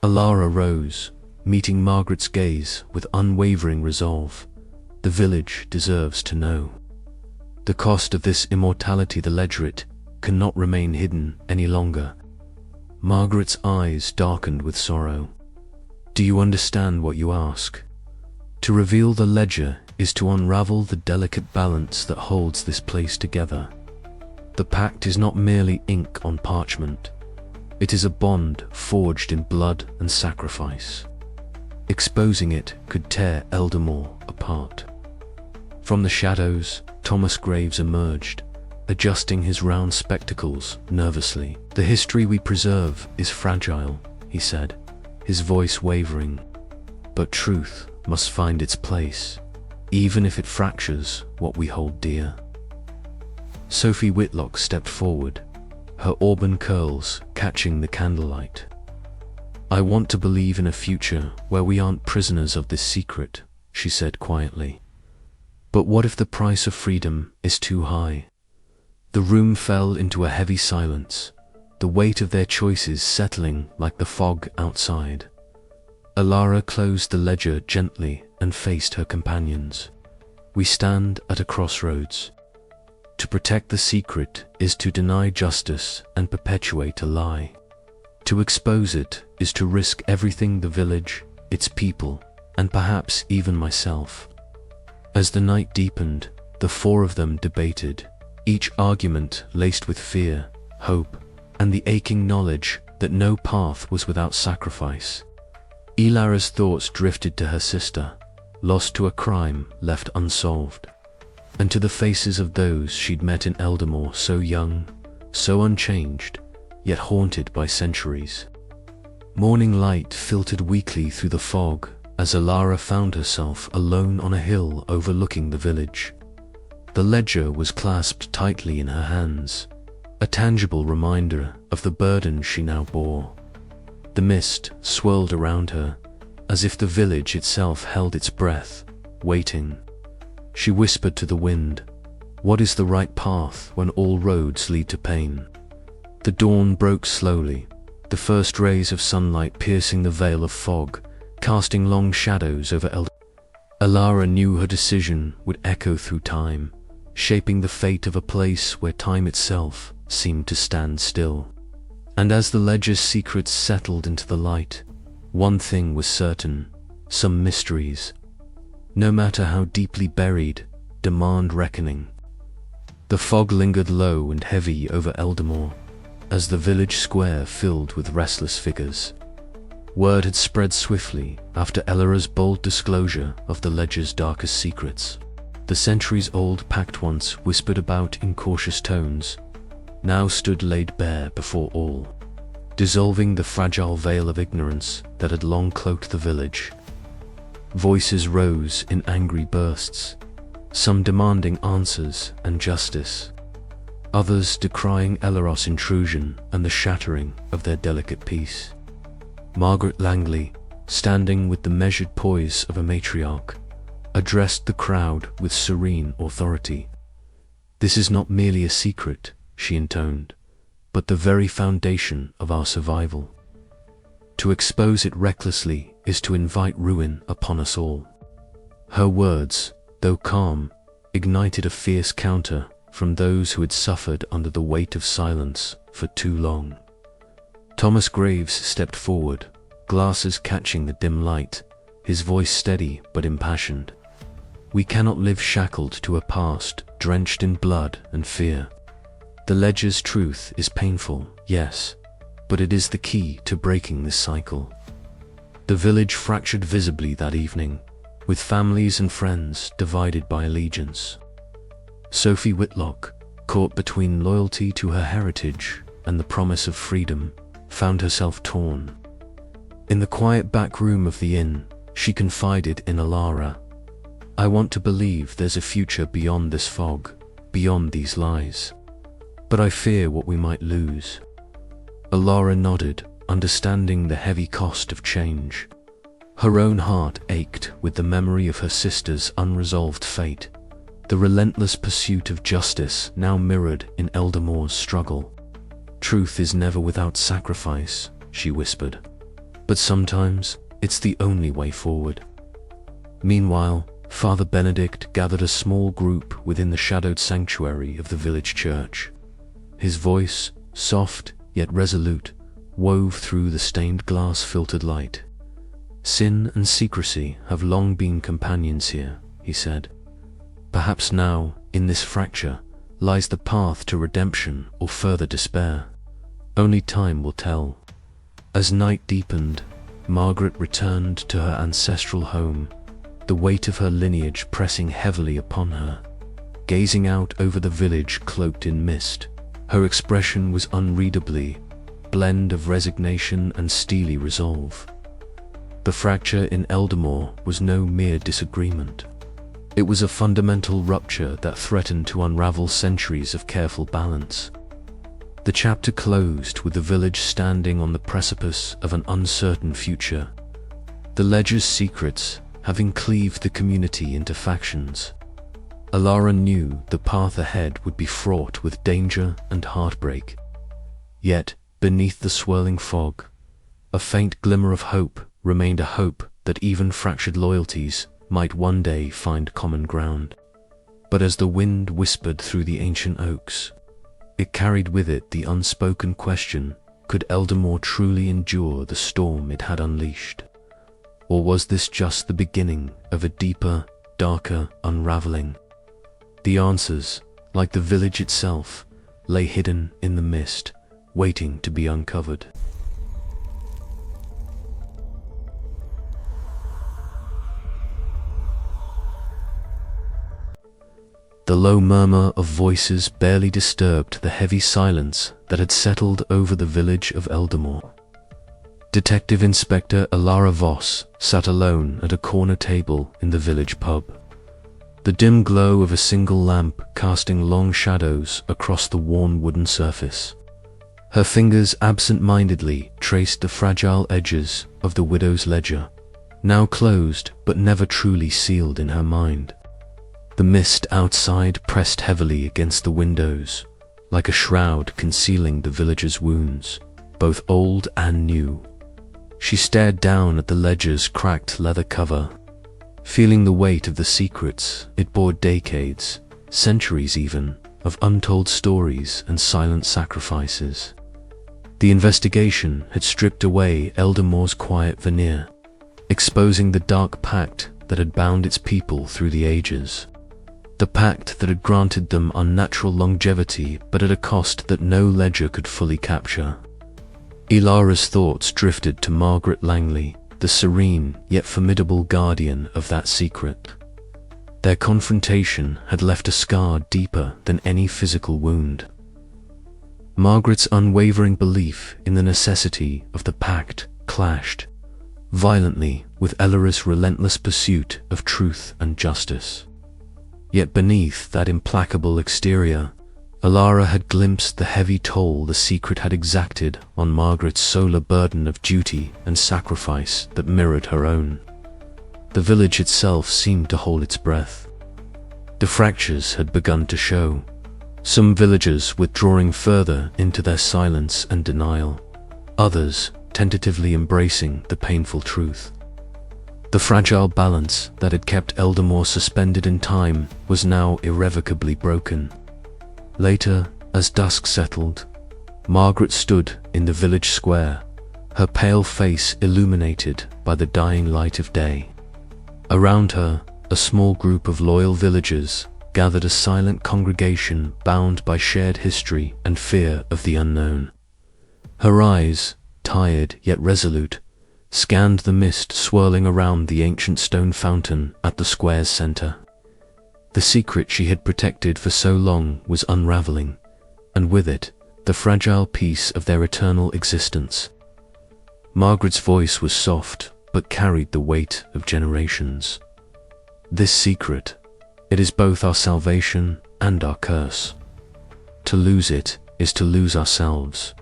S1: Elara rose, meeting Margaret's gaze with unwavering resolve. "The village deserves to know. The cost of this immortality, the ledgerate, cannot remain hidden any longer." Margaret's eyes darkened with sorrow. "Do you understand what you ask? To reveal the ledger is to unravel the delicate balance that holds this place together. The pact is not merely ink on parchment. It is a bond forged in blood and sacrifice. Exposing it could tear Eldamore apart. From the shadows, Thomas Graves emerged, adjusting his round spectacles nervously. "The history we preserve is fragile," he said, his voice wavering. "But truth must find its place, even if it fractures what we hold dear." Sophie Whitlock stepped forward, her auburn curls catching the candlelight. "I want to believe in a future where we aren't prisoners of this secret," she said quietly. "But what if the price of freedom is too high?" The room fell into a heavy silence, the weight of their choices settling like the fog outside. Alara closed the ledger gently and faced her companions. "We stand at a crossroads. To protect the secret is to deny justice and perpetuate a lie. To expose it is to risk everything: the village, its people, and perhaps even myself." As the night deepened, the four of them debated, each argument laced with fear, hope, and the aching knowledge that no path was without sacrifice. Ilara's thoughts drifted to her sister, lost to a crime left unsolved, and to the faces of those she'd met in Eldamore, so young, so unchanged, yet haunted by centuries. Morning light filtered weakly through the fog as Alara found herself alone on a hill overlooking the village. The ledger was clasped tightly in her hands, a tangible reminder of the burden she now bore. The mist swirled around her, as if the village itself held its breath, waiting. She whispered to the wind, "What is the right path when all roads lead to pain?" The dawn broke slowly, the first rays of sunlight piercing the veil of fog, casting long shadows over Alara knew her decision would echo through time, shaping the fate of a place where time itself seemed to stand still. And as the ledger's secrets settled into the light, one thing was certain: some mysteries, no matter how deeply buried, demand reckoning. The fog lingered low and heavy over Eldamore, as the village square filled with restless figures. Word had spread swiftly after Elara's bold disclosure of the ledger's darkest secrets. The centuries-old pact, once whispered about in cautious tones, now stood laid bare before all, dissolving the fragile veil of ignorance that had long cloaked the village. Voices rose in angry bursts, some demanding answers and justice, others decrying Elaros' intrusion and the shattering of their delicate peace. Margaret Langley, standing with the measured poise of a matriarch, addressed the crowd with serene authority. "This is not merely a secret," she intoned, "but the very foundation of our survival. To expose it recklessly is to invite ruin upon us all." Her words, though calm, ignited a fierce counter from those who had suffered under the weight of silence for too long. Thomas Graves stepped forward, glasses catching the dim light, his voice steady but impassioned. "We cannot live shackled to a past drenched in blood and fear. The ledger's truth is painful, yes, but it is the key to breaking this cycle." The village fractured visibly that evening, with families and friends divided by allegiance. Sophie Whitlock, caught between loyalty to her heritage and the promise of freedom, found herself torn. In the quiet back room of the inn, she confided in Alara, "I want to believe there's a future beyond this fog, beyond these lies. But I fear what we might lose." Alara nodded, understanding the heavy cost of change. Her own heart ached with the memory of her sister's unresolved fate, the relentless pursuit of justice now mirrored in Eldamore's struggle. "Truth is never without sacrifice," she whispered, "but sometimes it's the only way forward." Meanwhile, Father Benedict gathered a small group within the shadowed sanctuary of the village church. His voice, soft yet resolute, wove through the stained glass-filtered light. "Sin and secrecy have long been companions here," he said. "Perhaps now, in this fracture, lies the path to redemption or further despair. Only time will tell." As night deepened, Margaret returned to her ancestral home, the weight of her lineage pressing heavily upon her. Gazing out over the village cloaked in mist, her expression was unreadably a blend of resignation and steely resolve. The fracture in Eldamore was no mere disagreement. It was a fundamental rupture that threatened to unravel centuries of careful balance. The chapter closed with the village standing on the precipice of an uncertain future, the ledger's secrets having cleaved the community into factions. Alara knew the path ahead would be fraught with danger and heartbreak. Yet, beneath the swirling fog, a faint glimmer of hope remained, a hope that even fractured loyalties might one day find common ground. But as the wind whispered through the ancient oaks, it carried with it the unspoken question: could Eldamore truly endure the storm it had unleashed? Or was this just the beginning of a deeper, darker unraveling? The answers, like the village itself, lay hidden in the mist, waiting to be uncovered. The low murmur of voices barely disturbed the heavy silence that had settled over the village of Eldamore. Detective Inspector Alara Voss sat alone at a corner table in the village pub, the dim glow of a single lamp casting long shadows across the worn wooden surface. Her fingers absent-mindedly traced the fragile edges of the widow's ledger, now closed but never truly sealed in her mind. The mist outside pressed heavily against the windows, like a shroud concealing the villagers' wounds, both old and new. She stared down at the ledger's cracked leather cover, feeling the weight of the secrets it bore, decades, centuries even, of untold stories and silent sacrifices. The investigation had stripped away Eldamore's quiet veneer, exposing the dark pact that had bound its people through the ages. The pact that had granted them unnatural longevity, but at a cost that no ledger could fully capture. Ilara's thoughts drifted to Margaret Langley, the serene yet formidable guardian of that secret. Their confrontation had left a scar deeper than any physical wound. Margaret's unwavering belief in the necessity of the pact clashed violently with Elara's relentless pursuit of truth and justice. Yet beneath that implacable exterior, Alara had glimpsed the heavy toll the secret had exacted on Margaret's solar burden of duty and sacrifice that mirrored her own. The village itself seemed to hold its breath. The fractures had begun to show, some villagers withdrawing further into their silence and denial, others tentatively embracing the painful truth. The fragile balance that had kept Eldamore suspended in time was now irrevocably broken. Later, as dusk settled, Margaret stood in the village square, her pale face illuminated by the dying light of day. Around her, a small group of loyal villagers gathered, a silent congregation bound by shared history and fear of the unknown. Her eyes, tired yet resolute, scanned the mist swirling around the ancient stone fountain at the square's center. The secret she had protected for so long was unraveling, and with it, the fragile piece of their eternal existence. Margaret's voice was soft, but carried the weight of generations. This secret, it is both our salvation and our curse. To lose it is to lose ourselves,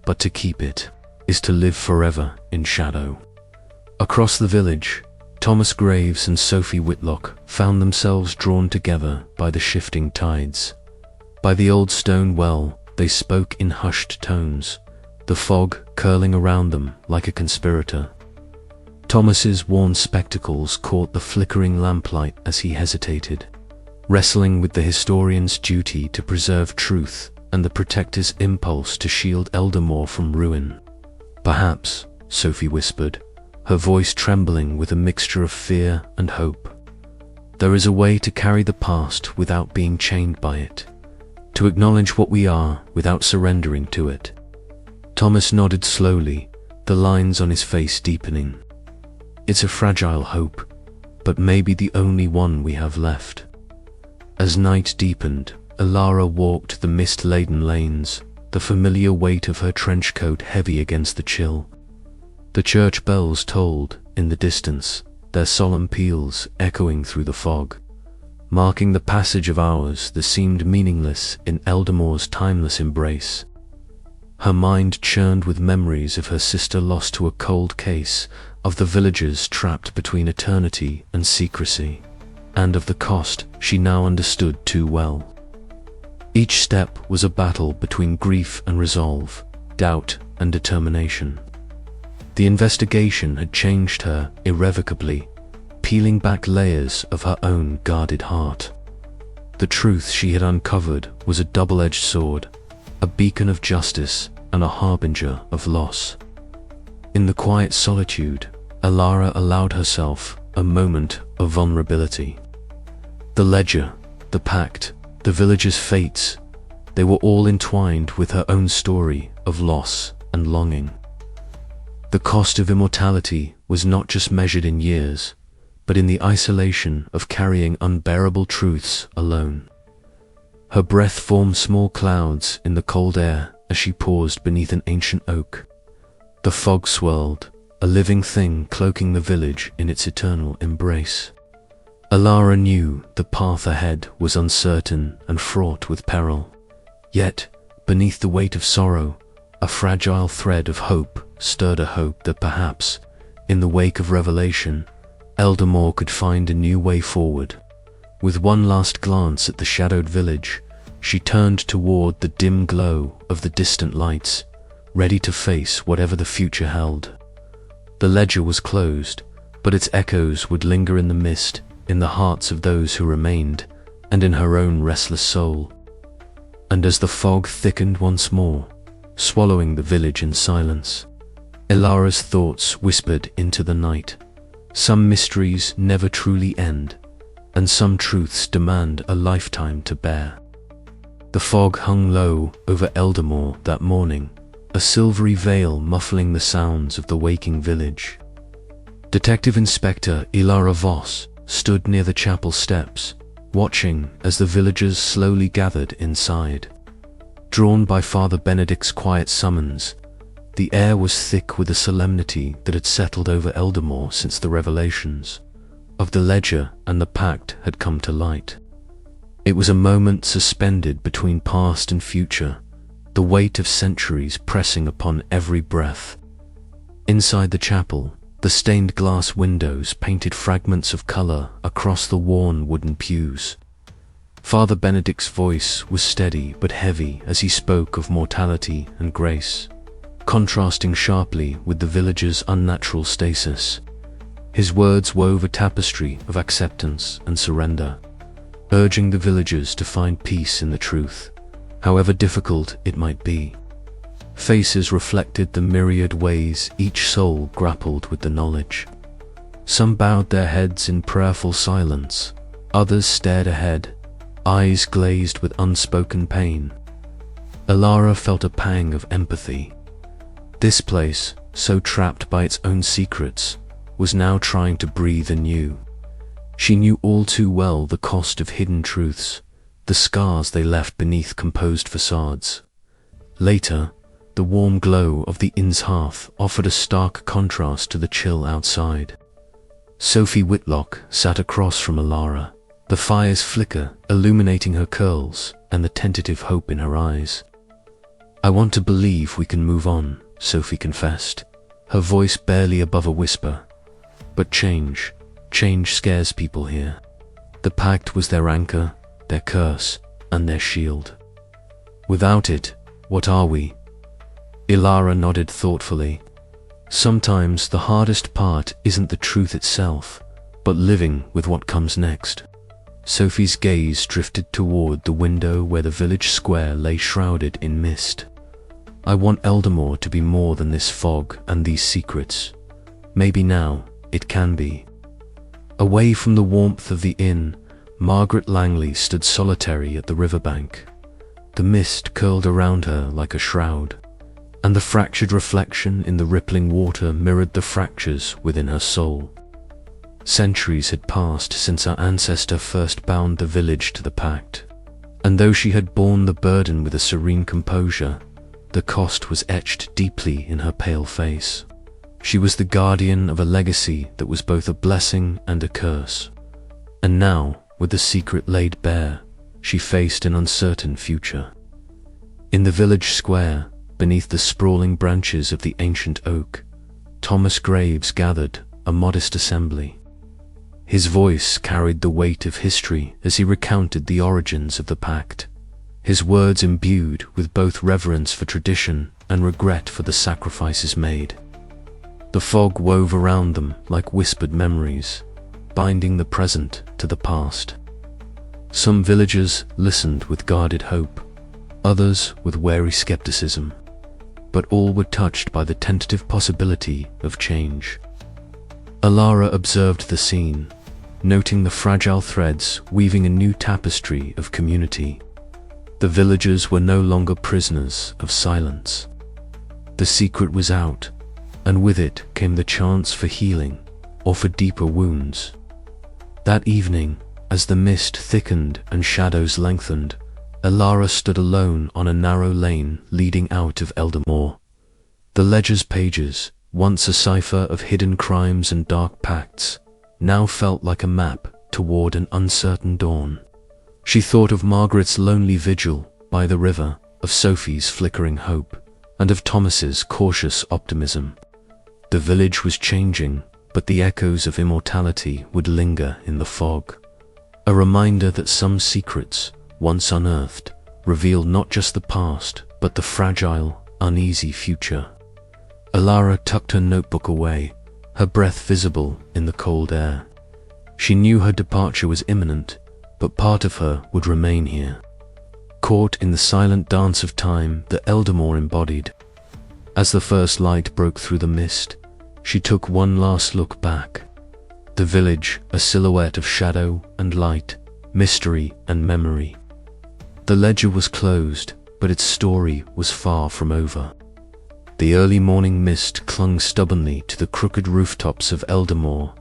S1: but to keep it is to live forever in shadow. Across the village, Thomas Graves and Sophie Whitlock found themselves drawn together by the shifting tides. By the old stone well, they spoke in hushed tones, the fog curling around them like a conspirator. Thomas's worn spectacles caught the flickering lamplight as he hesitated, wrestling with the historian's duty to preserve truth and the protector's impulse to shield Eldamore from ruin. "Perhaps," Sophie whispered, her voice trembling with a mixture of fear and hope, "there is a way to carry the past without being chained by it, to acknowledge what we are without surrendering to it." Thomas nodded slowly, the lines on his face deepening. It's a fragile hope, but maybe the only one we have left. As night deepened, Elara walked the mist-laden lanes, the familiar weight of her trench coat heavy against the chill. The church bells tolled, in the distance, their solemn peals echoing through the fog, marking the passage of hours that seemed meaningless in Eldamore's timeless embrace. Her mind churned with memories of her sister lost to a cold case, of the villagers trapped between eternity and secrecy, and of the cost she now understood too well. Each step was a battle between grief and resolve, doubt and determination. The investigation had changed her irrevocably, peeling back layers of her own guarded heart. The truth she had uncovered was a double-edged sword, a beacon of justice and a harbinger of loss. In the quiet solitude, Elara allowed herself a moment of vulnerability. The ledger, the pact, the villagers' fates, they were all entwined with her own story of loss and longing. The cost of immortality was not just measured in years, but in the isolation of carrying unbearable truths alone. Her breath formed small clouds in the cold air as she paused beneath an ancient oak. The fog swirled, a living thing cloaking the village in its eternal embrace. Elara knew the path ahead was uncertain and fraught with peril. Yet, beneath the weight of sorrow, a fragile thread of hope stirred, a hope that perhaps, in the wake of revelation, Eldamore could find a new way forward. With one last glance at the shadowed village, she turned toward the dim glow of the distant lights, ready to face whatever the future held. The ledger was closed, but its echoes would linger in the mist, in the hearts of those who remained, and in her own restless soul. And as the fog thickened once more, swallowing the village in silence, Elara's thoughts whispered into the night. Some mysteries never truly end, and some truths demand a lifetime to bear. The fog hung low over Eldamore that morning, a silvery veil muffling the sounds of the waking village. Detective Inspector Elara Voss stood near the chapel steps, watching as the villagers slowly gathered inside. Drawn by Father Benedict's quiet summons, the air was thick with the solemnity that had settled over Eldamore since the revelations of the ledger and the pact had come to light. It was a moment suspended between past and future, the weight of centuries pressing upon every breath. Inside the chapel, the stained glass windows painted fragments of color across the worn wooden pews. Father Benedict's voice was steady but heavy as he spoke of mortality and grace, contrasting sharply with the villagers' unnatural stasis. His words wove a tapestry of acceptance and surrender, urging the villagers to find peace in the truth, however difficult it might be. Faces reflected the myriad ways each soul grappled with the knowledge. Some bowed their heads in prayerful silence, others stared ahead, eyes glazed with unspoken pain. Elara felt a pang of empathy. This place, so trapped by its own secrets, was now trying to breathe anew. She knew all too well the cost of hidden truths, the scars they left beneath composed facades. Later, the warm glow of the inn's hearth offered a stark contrast to the chill outside. Sophie Whitlock sat across from Elara, the fire's flicker illuminating her curls and the tentative hope in her eyes. "I want to believe we can move on," Sophie confessed, her voice barely above a whisper. "But change scares people here. The pact was their anchor, their curse, and their shield. Without it, what are we?" Elara nodded thoughtfully. "Sometimes the hardest part isn't the truth itself, but living with what comes next." Sophie's gaze drifted toward the window where the village square lay shrouded in mist. "I want Eldamore to be more than this fog and these secrets. Maybe now it can be." Away from the warmth of the inn, Margaret Langley stood solitary at the riverbank. The mist curled around her like a shroud. and the fractured reflection in the rippling water mirrored the fractures within her soul. Centuries had passed since our ancestor first bound the village to the pact, and though she had borne the burden with a serene composure, the cost was etched deeply in her pale face. She was the guardian of a legacy that was both a blessing and a curse, and now, with the secret laid bare, she faced an uncertain future. In the village square, beneath the sprawling branches of the ancient oak, Thomas Graves gathered, a modest assembly. His voice carried the weight of history as he recounted the origins of the pact, his words imbued with both reverence for tradition and regret for the sacrifices made. The fog wove around them like whispered memories, binding the present to the past. Some villagers listened with guarded hope, others with wary skepticism, but all were touched by the tentative possibility of change. Alara observed the scene, noting the fragile threads weaving a new tapestry of community. The villagers were no longer prisoners of silence. The secret was out, and with it came the chance for healing, or for deeper wounds. That evening, as the mist thickened and shadows lengthened, Alara stood alone on a narrow lane leading out of Eldermoor. The ledger's pages, once a cipher of hidden crimes and dark pacts, now felt like a map toward an uncertain dawn. She thought of Margaret's lonely vigil by the river, of Sophie's flickering hope, and of Thomas's cautious optimism. The village was changing, but the echoes of immortality would linger in the fog, a reminder that some secrets, once unearthed, revealed not just the past, but the fragile, uneasy future. Alara tucked her notebook away, her breath visible in the cold air. She knew her departure was imminent, but part of her would remain here, caught in the silent dance of time that Eldermoor embodied. As the first light broke through the mist, she took one last look back. The village, a silhouette of shadow and light, mystery and memory. The ledger was closed, but its story was far from over. The early morning mist clung stubbornly to the crooked rooftops of Eldermoor,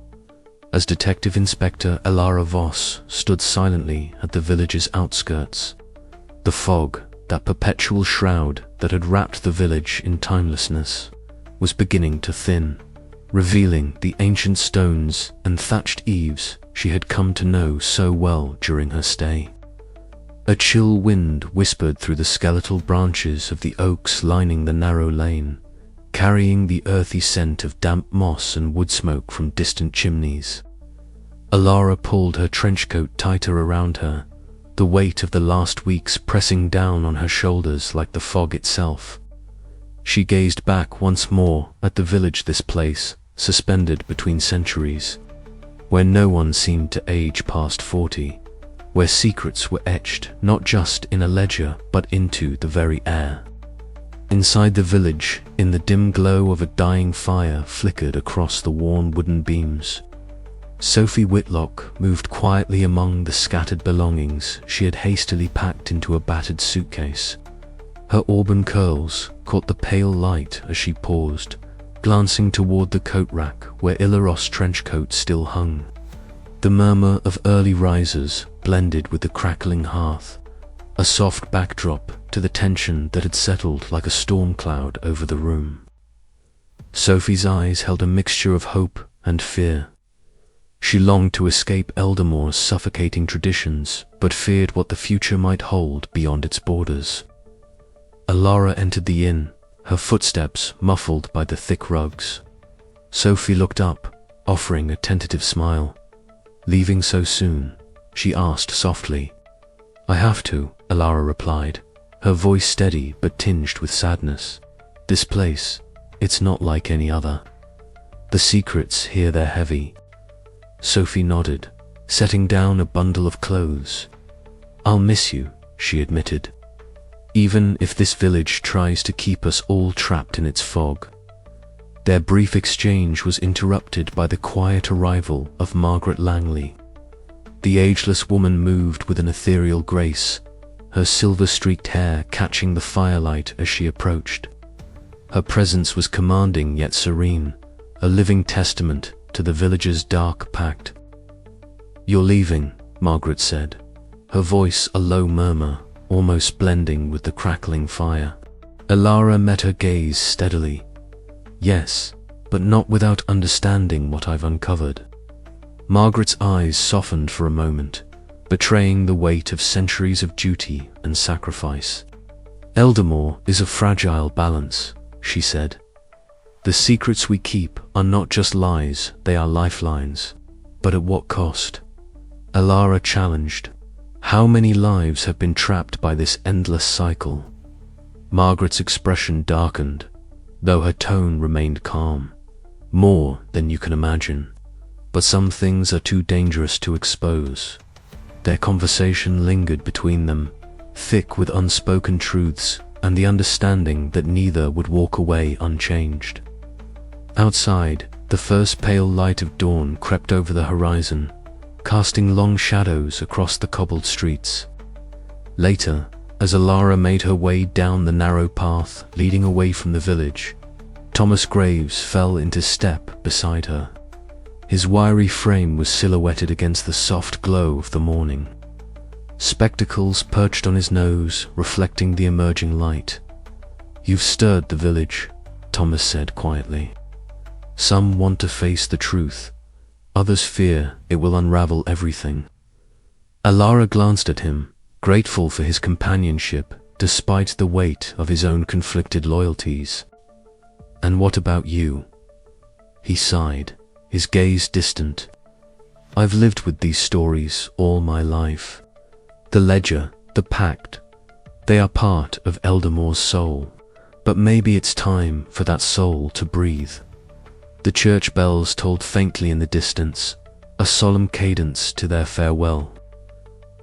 S1: as Detective Inspector Alara Voss stood silently at the village's outskirts. The fog, that perpetual shroud that had wrapped the village in timelessness, was beginning to thin, revealing the ancient stones and thatched eaves she had come to know so well during her stay. A chill wind whispered through the skeletal branches of the oaks lining the narrow lane, carrying the earthy scent of damp moss and wood smoke from distant chimneys. Alara pulled her trench coat tighter around her, the weight of the last weeks pressing down on her shoulders like the fog itself. She gazed back once more at the village, this place, suspended between centuries, where no one seemed to age past 40, where secrets were etched not just in a ledger but into the very air. Inside the village, in the dim glow of a dying fire flickered across the worn wooden beams, Sophie Whitlock moved quietly among the scattered belongings she had hastily packed into a battered suitcase. Her auburn curls caught the pale light as she paused, glancing toward the coat rack where Ilaros' trench coat still hung. The murmur of early risers blended with the crackling hearth, a soft backdrop to the tension that had settled like a storm cloud over the room. Sophie's eyes held a mixture of hope and fear. She longed to escape Eldermoor's suffocating traditions, but feared what the future might hold beyond its borders. Alara entered the inn, her footsteps muffled by the thick rugs. Sophie looked up, offering a tentative smile. "Leaving so soon?" she asked softly. "I have to," Alara replied, her voice steady but tinged with sadness. "This place, it's not like any other. The secrets here, they're heavy." Sophie nodded, setting down a bundle of clothes. "I'll miss you," she admitted, "even if this village tries to keep us all trapped in its fog." Their brief exchange was interrupted by the quiet arrival of Margaret Langley. The ageless woman moved with an ethereal grace, her silver-streaked hair catching the firelight as she approached. Her presence was commanding yet serene, a living testament to the village's dark pact. "You're leaving," Margaret said, her voice a low murmur, almost blending with the crackling fire. Elara met her gaze steadily. "Yes, but not without understanding what I've uncovered." Margaret's eyes softened for a moment, betraying the weight of centuries of duty and sacrifice. "Eldamore is a fragile balance," she said. "The secrets we keep are not just lies, they are lifelines. But at what cost?" Elara challenged. "How many lives have been trapped by this endless cycle?" Margaret's expression darkened, though her tone remained calm. "More than you can imagine. But some things are too dangerous to expose." Their conversation lingered between them, thick with unspoken truths and the understanding that neither would walk away unchanged. Outside, the first pale light of dawn crept over the horizon, casting long shadows across the cobbled streets. Later, as Elara made her way down the narrow path leading away from the village, Thomas Graves fell into step beside her. His wiry frame was silhouetted against the soft glow of the morning. Spectacles perched on his nose, reflecting the emerging light. "You've stirred the village," Thomas said quietly. "Some want to face the truth. Others fear it will unravel everything." Elara glanced at him, grateful for his companionship despite the weight of his own conflicted loyalties. "And what about you?" He sighed, his gaze distant. "I've lived with these stories all my life. The ledger, the pact, they are part of Eldamore's soul. But maybe it's time for that soul to breathe." The church bells tolled faintly in the distance, a solemn cadence to their farewell.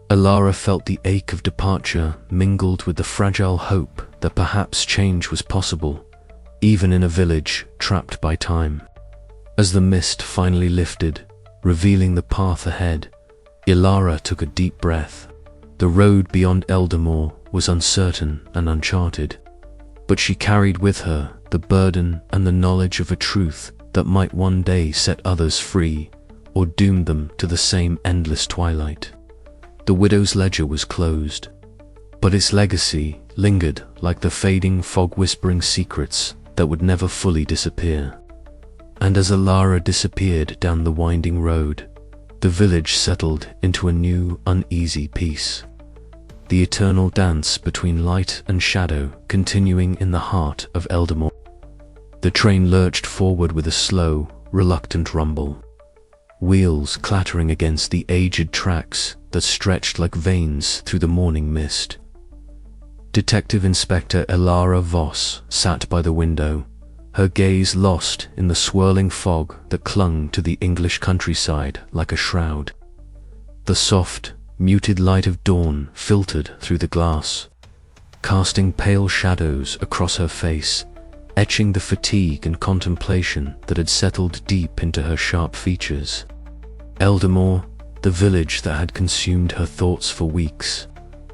S1: Elara felt the ache of departure mingled with the fragile hope that perhaps change was possible, even in a village trapped by time. As the mist finally lifted, revealing the path ahead, Elara took a deep breath. The road beyond Eldamore was uncertain and uncharted, but she carried with her the burden and the knowledge of a truth that might one day set others free or doom them to the same endless twilight. The widow's ledger was closed, but its legacy lingered like the fading fog whispering secrets that would never fully disappear. And as Elara disappeared down the winding road, the village settled into a new, uneasy peace. The eternal dance between light and shadow continuing in the heart of Eldamore. The train lurched forward with a slow, reluctant rumble, wheels clattering against the aged tracks that stretched like veins through the morning mist. Detective Inspector Elara Voss sat by the window, her gaze lost in the swirling fog that clung to the English countryside like a shroud. The soft, muted light of dawn filtered through the glass, casting pale shadows across her face, etching the fatigue and contemplation that had settled deep into her sharp features. Eldamore, the village that had consumed her thoughts for weeks,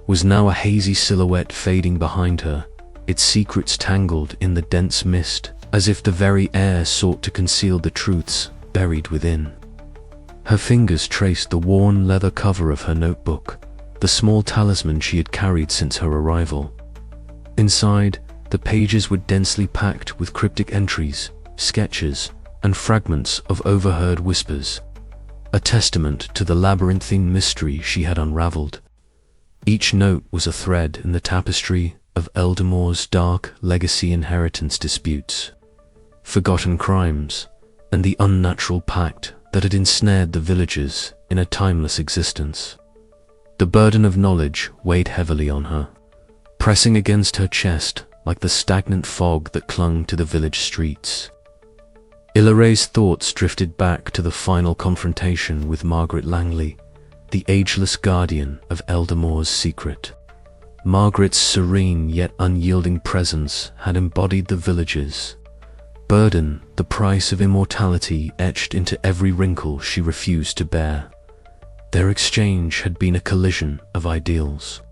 S1: was now a hazy silhouette fading behind her, its secrets tangled in the dense mist, as if the very air sought to conceal the truths buried within. Her fingers traced the worn leather cover of her notebook, the small talisman she had carried since her arrival. Inside, the pages were densely packed with cryptic entries, sketches, and fragments of overheard whispers, a testament to the labyrinthine mystery she had unraveled. Each note was a thread in the tapestry of Eldamore's dark legacy inheritance disputes, forgotten crimes, and the unnatural pact that had ensnared the villagers in a timeless existence. The burden of knowledge weighed heavily on her, pressing against her chest like the stagnant fog that clung to the village streets. Ilara's thoughts drifted back to the final confrontation with Margaret Langley, the ageless guardian of Eldamore's secret. Margaret's serene yet unyielding presence had embodied the villagers' burden, the price of immortality etched into every wrinkle she refused to bear. Their exchange had been a collision of ideals.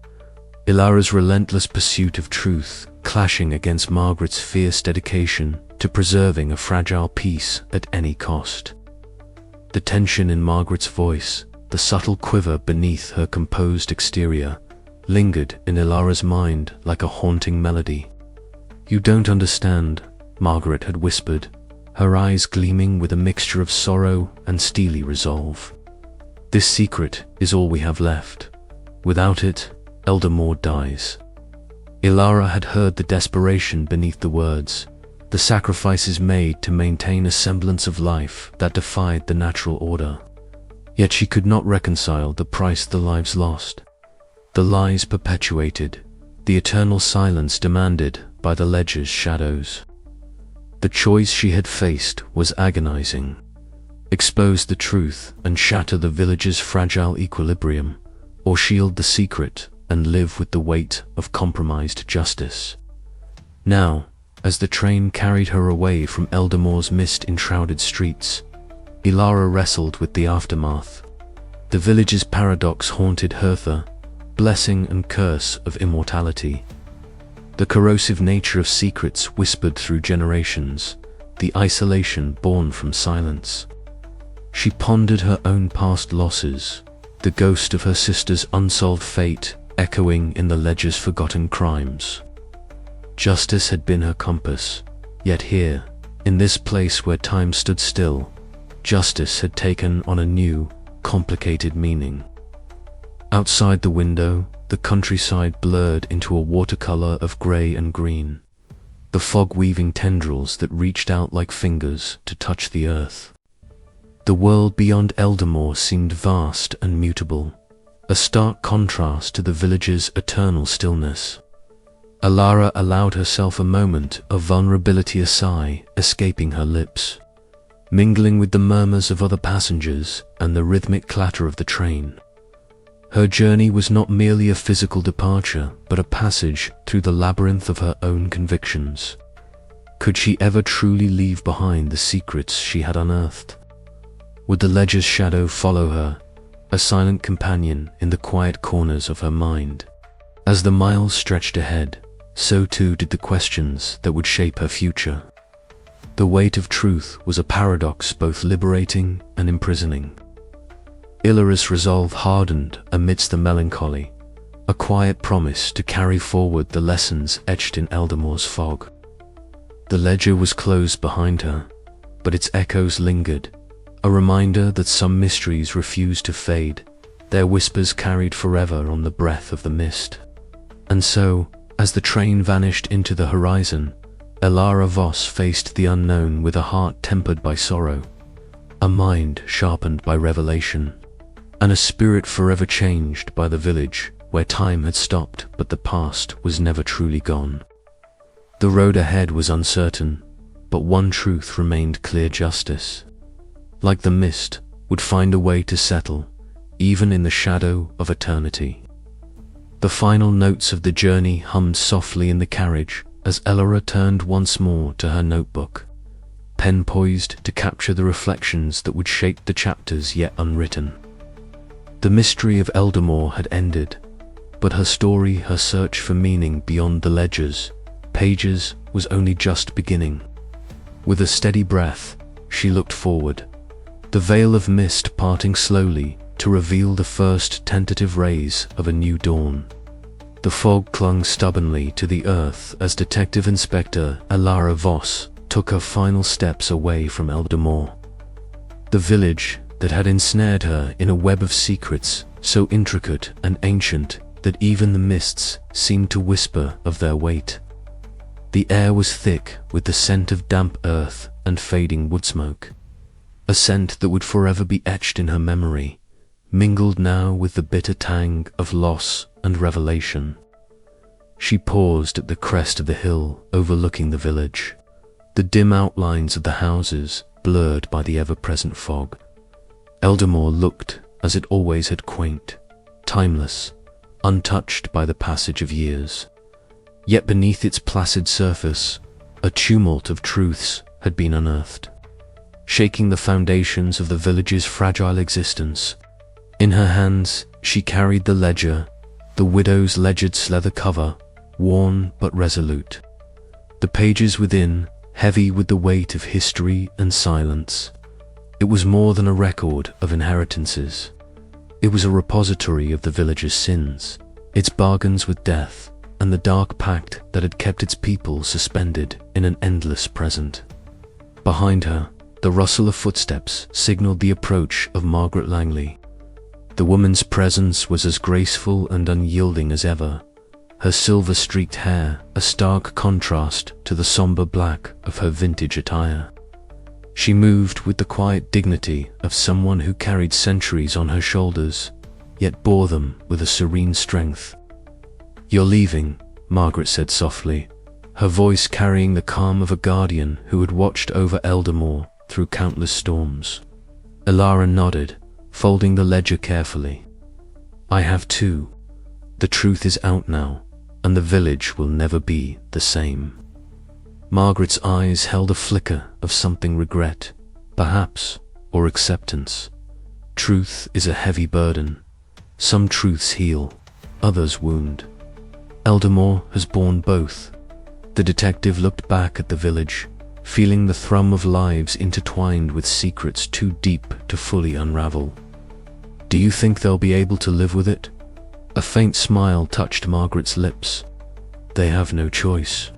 S1: Ilara's relentless pursuit of truth clashing against Margaret's fierce dedication to preserving a fragile peace at any cost. The tension in Margaret's voice, the subtle quiver beneath her composed exterior, lingered in Ilara's mind like a haunting melody. "You don't understand," Margaret had whispered, her eyes gleaming with a mixture of sorrow and steely resolve. "This secret is all we have left. Without it, Eldamore dies." Ilara had heard the desperation beneath the words, the sacrifices made to maintain a semblance of life that defied the natural order. Yet she could not reconcile the price the lives lost, the lies perpetuated, the eternal silence demanded by the ledger's shadows. The choice she had faced was agonizing: expose the truth and shatter the village's fragile equilibrium, or shield the secret and live with the weight of compromised justice. Now, as the train carried her away from Eldamore's mist-enshrouded streets, Ilara wrestled with the aftermath. The village's paradox haunted Hertha, blessing and curse of immortality. The corrosive nature of secrets whispered through generations, the isolation born from silence. She pondered her own past losses, the ghost of her sister's unsolved fate echoing in the ledger's forgotten crimes. Justice had been her compass, yet here, in this place where time stood still, justice had taken on a new, complicated meaning. Outside the window, the countryside blurred into a watercolor of grey and green, the fog-weaving tendrils that reached out like fingers to touch the earth. The world beyond Eldamore seemed vast and mutable, a stark contrast to the village's eternal stillness. Ilara allowed herself a moment of vulnerability, a sigh escaping her lips, mingling with the murmurs of other passengers and the rhythmic clatter of the train. Her journey was not merely a physical departure, but a passage through the labyrinth of her own convictions. Could she ever truly leave behind the secrets she had unearthed? Would the ledger's shadow follow her, a silent companion in the quiet corners of her mind? As the miles stretched ahead, so too did the questions that would shape her future. The weight of truth was a paradox both liberating and imprisoning. Ilara's resolve hardened amidst the melancholy, a quiet promise to carry forward the lessons etched in Eldamore's fog. The ledger was closed behind her, but its echoes lingered, a reminder that some mysteries refused to fade, their whispers carried forever on the breath of the mist. And so, as the train vanished into the horizon, Ilara Voss faced the unknown with a heart tempered by sorrow, a mind sharpened by revelation, and a spirit forever changed by the village where time had stopped but the past was never truly gone. The road ahead was uncertain, but one truth remained clear: justice, like the mist, would find a way to settle, even in the shadow of eternity. The final notes of the journey hummed softly in the carriage as Ilara turned once more to her notebook, pen poised to capture the reflections that would shape the chapters yet unwritten. The mystery of Eldamore had ended, but her story, her search for meaning beyond the ledger's pages, was only just beginning. With a steady breath, she looked forward, the veil of mist parting slowly to reveal the first tentative rays of a new dawn. The fog clung stubbornly to the earth as Detective Inspector Ilara Voss took her final steps away from Eldamore. The village that had ensnared her in a web of secrets so intricate and ancient that even the mists seemed to whisper of their weight. The air was thick with the scent of damp earth and fading wood smoke, a scent that would forever be etched in her memory, mingled now with the bitter tang of loss and revelation. She paused at the crest of the hill overlooking the village, the dim outlines of the houses blurred by the ever-present fog. Eldamore looked as it always had, quaint, timeless, untouched by the passage of years. Yet beneath its placid surface, a tumult of truths had been unearthed, shaking the foundations of the village's fragile existence. In her hands, she carried the ledger, the widow's ledgered leather cover, worn but resolute. The pages within, heavy with the weight of history and silence. It was more than a record of inheritances. It was a repository of the village's sins, its bargains with death, and the dark pact that had kept its people suspended in an endless present. Behind her, the rustle of footsteps signaled the approach of Margaret Langley. The woman's presence was as graceful and unyielding as ever, her silver-streaked hair a stark contrast to the somber black of her vintage attire. She moved with the quiet dignity of someone who carried centuries on her shoulders, yet bore them with a serene strength. "You're leaving," Margaret said softly, her voice carrying the calm of a guardian who had watched over Eldermore through countless storms. Elara nodded, folding the ledger carefully. "I have too. The truth is out now, and the village will never be the same." Margaret's eyes held a flicker of something regret, perhaps, or acceptance. Truth is a heavy burden. Some truths heal, others wound. Eldermore has borne both. The detective looked back at the village, feeling the thrum of lives intertwined with secrets too deep to fully unravel. "Do you think they'll be able to live with it?" A faint smile touched Margaret's lips. "They have no choice.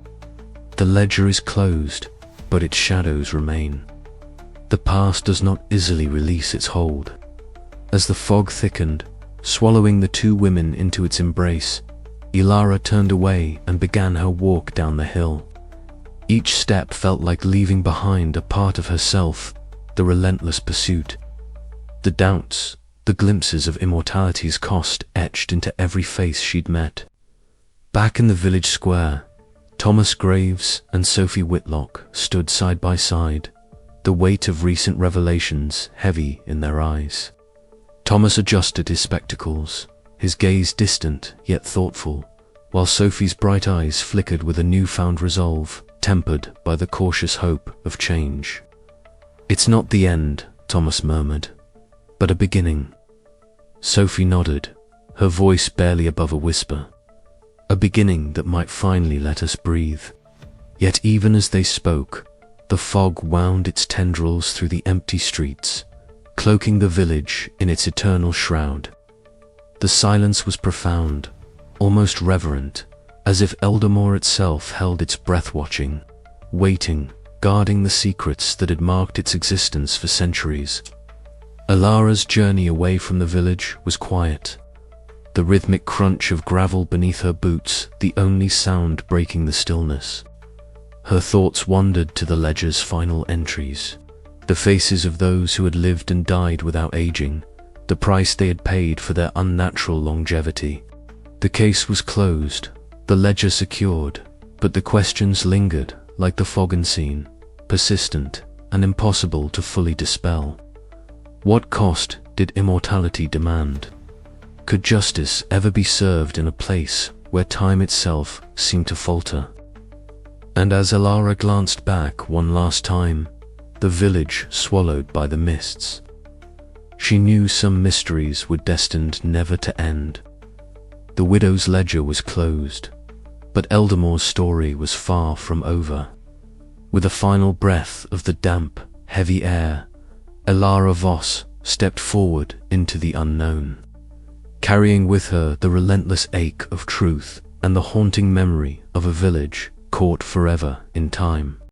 S1: The ledger is closed, but its shadows remain. The past does not easily release its hold." As the fog thickened, swallowing the two women into its embrace, Elara turned away and began her walk down the hill. Each step felt like leaving behind a part of herself, the relentless pursuit. The doubts, the glimpses of immortality's cost etched into every face she'd met. Back in the village square, Thomas Graves and Sophie Whitlock stood side by side, the weight of recent revelations heavy in their eyes. Thomas adjusted his spectacles, his gaze distant yet thoughtful, while Sophie's bright eyes flickered with a newfound resolve, tempered by the cautious hope of change. "It's not the end," Thomas murmured, "but a beginning." Sophie nodded, her voice barely above a whisper. "A beginning that might finally let us breathe." Yet even as they spoke, the fog wound its tendrils through the empty streets, cloaking the village in its eternal shroud. The silence was profound, almost reverent, as if Eldermore itself held its breath, watching, waiting, guarding the secrets that had marked its existence for centuries. Elara's journey away from the village was quiet, the rhythmic crunch of gravel beneath her boots the only sound breaking the stillness. Her thoughts wandered to the ledger's final entries, the faces of those who had lived and died without aging, the price they had paid for their unnatural longevity. The case was closed, the ledger secured, but the questions lingered like the fog unseen, persistent and impossible to fully dispel. What cost did immortality demand? Could justice ever be served in a place where time itself seemed to falter? And as Elara glanced back one last time, the village swallowed by the mists, she knew some mysteries were destined never to end. The widow's ledger was closed, but Eldermore's story was far from over. With a final breath of the damp, heavy air, Elara Voss stepped forward into the unknown, carrying with her the relentless ache of truth and the haunting memory of a village caught forever in time.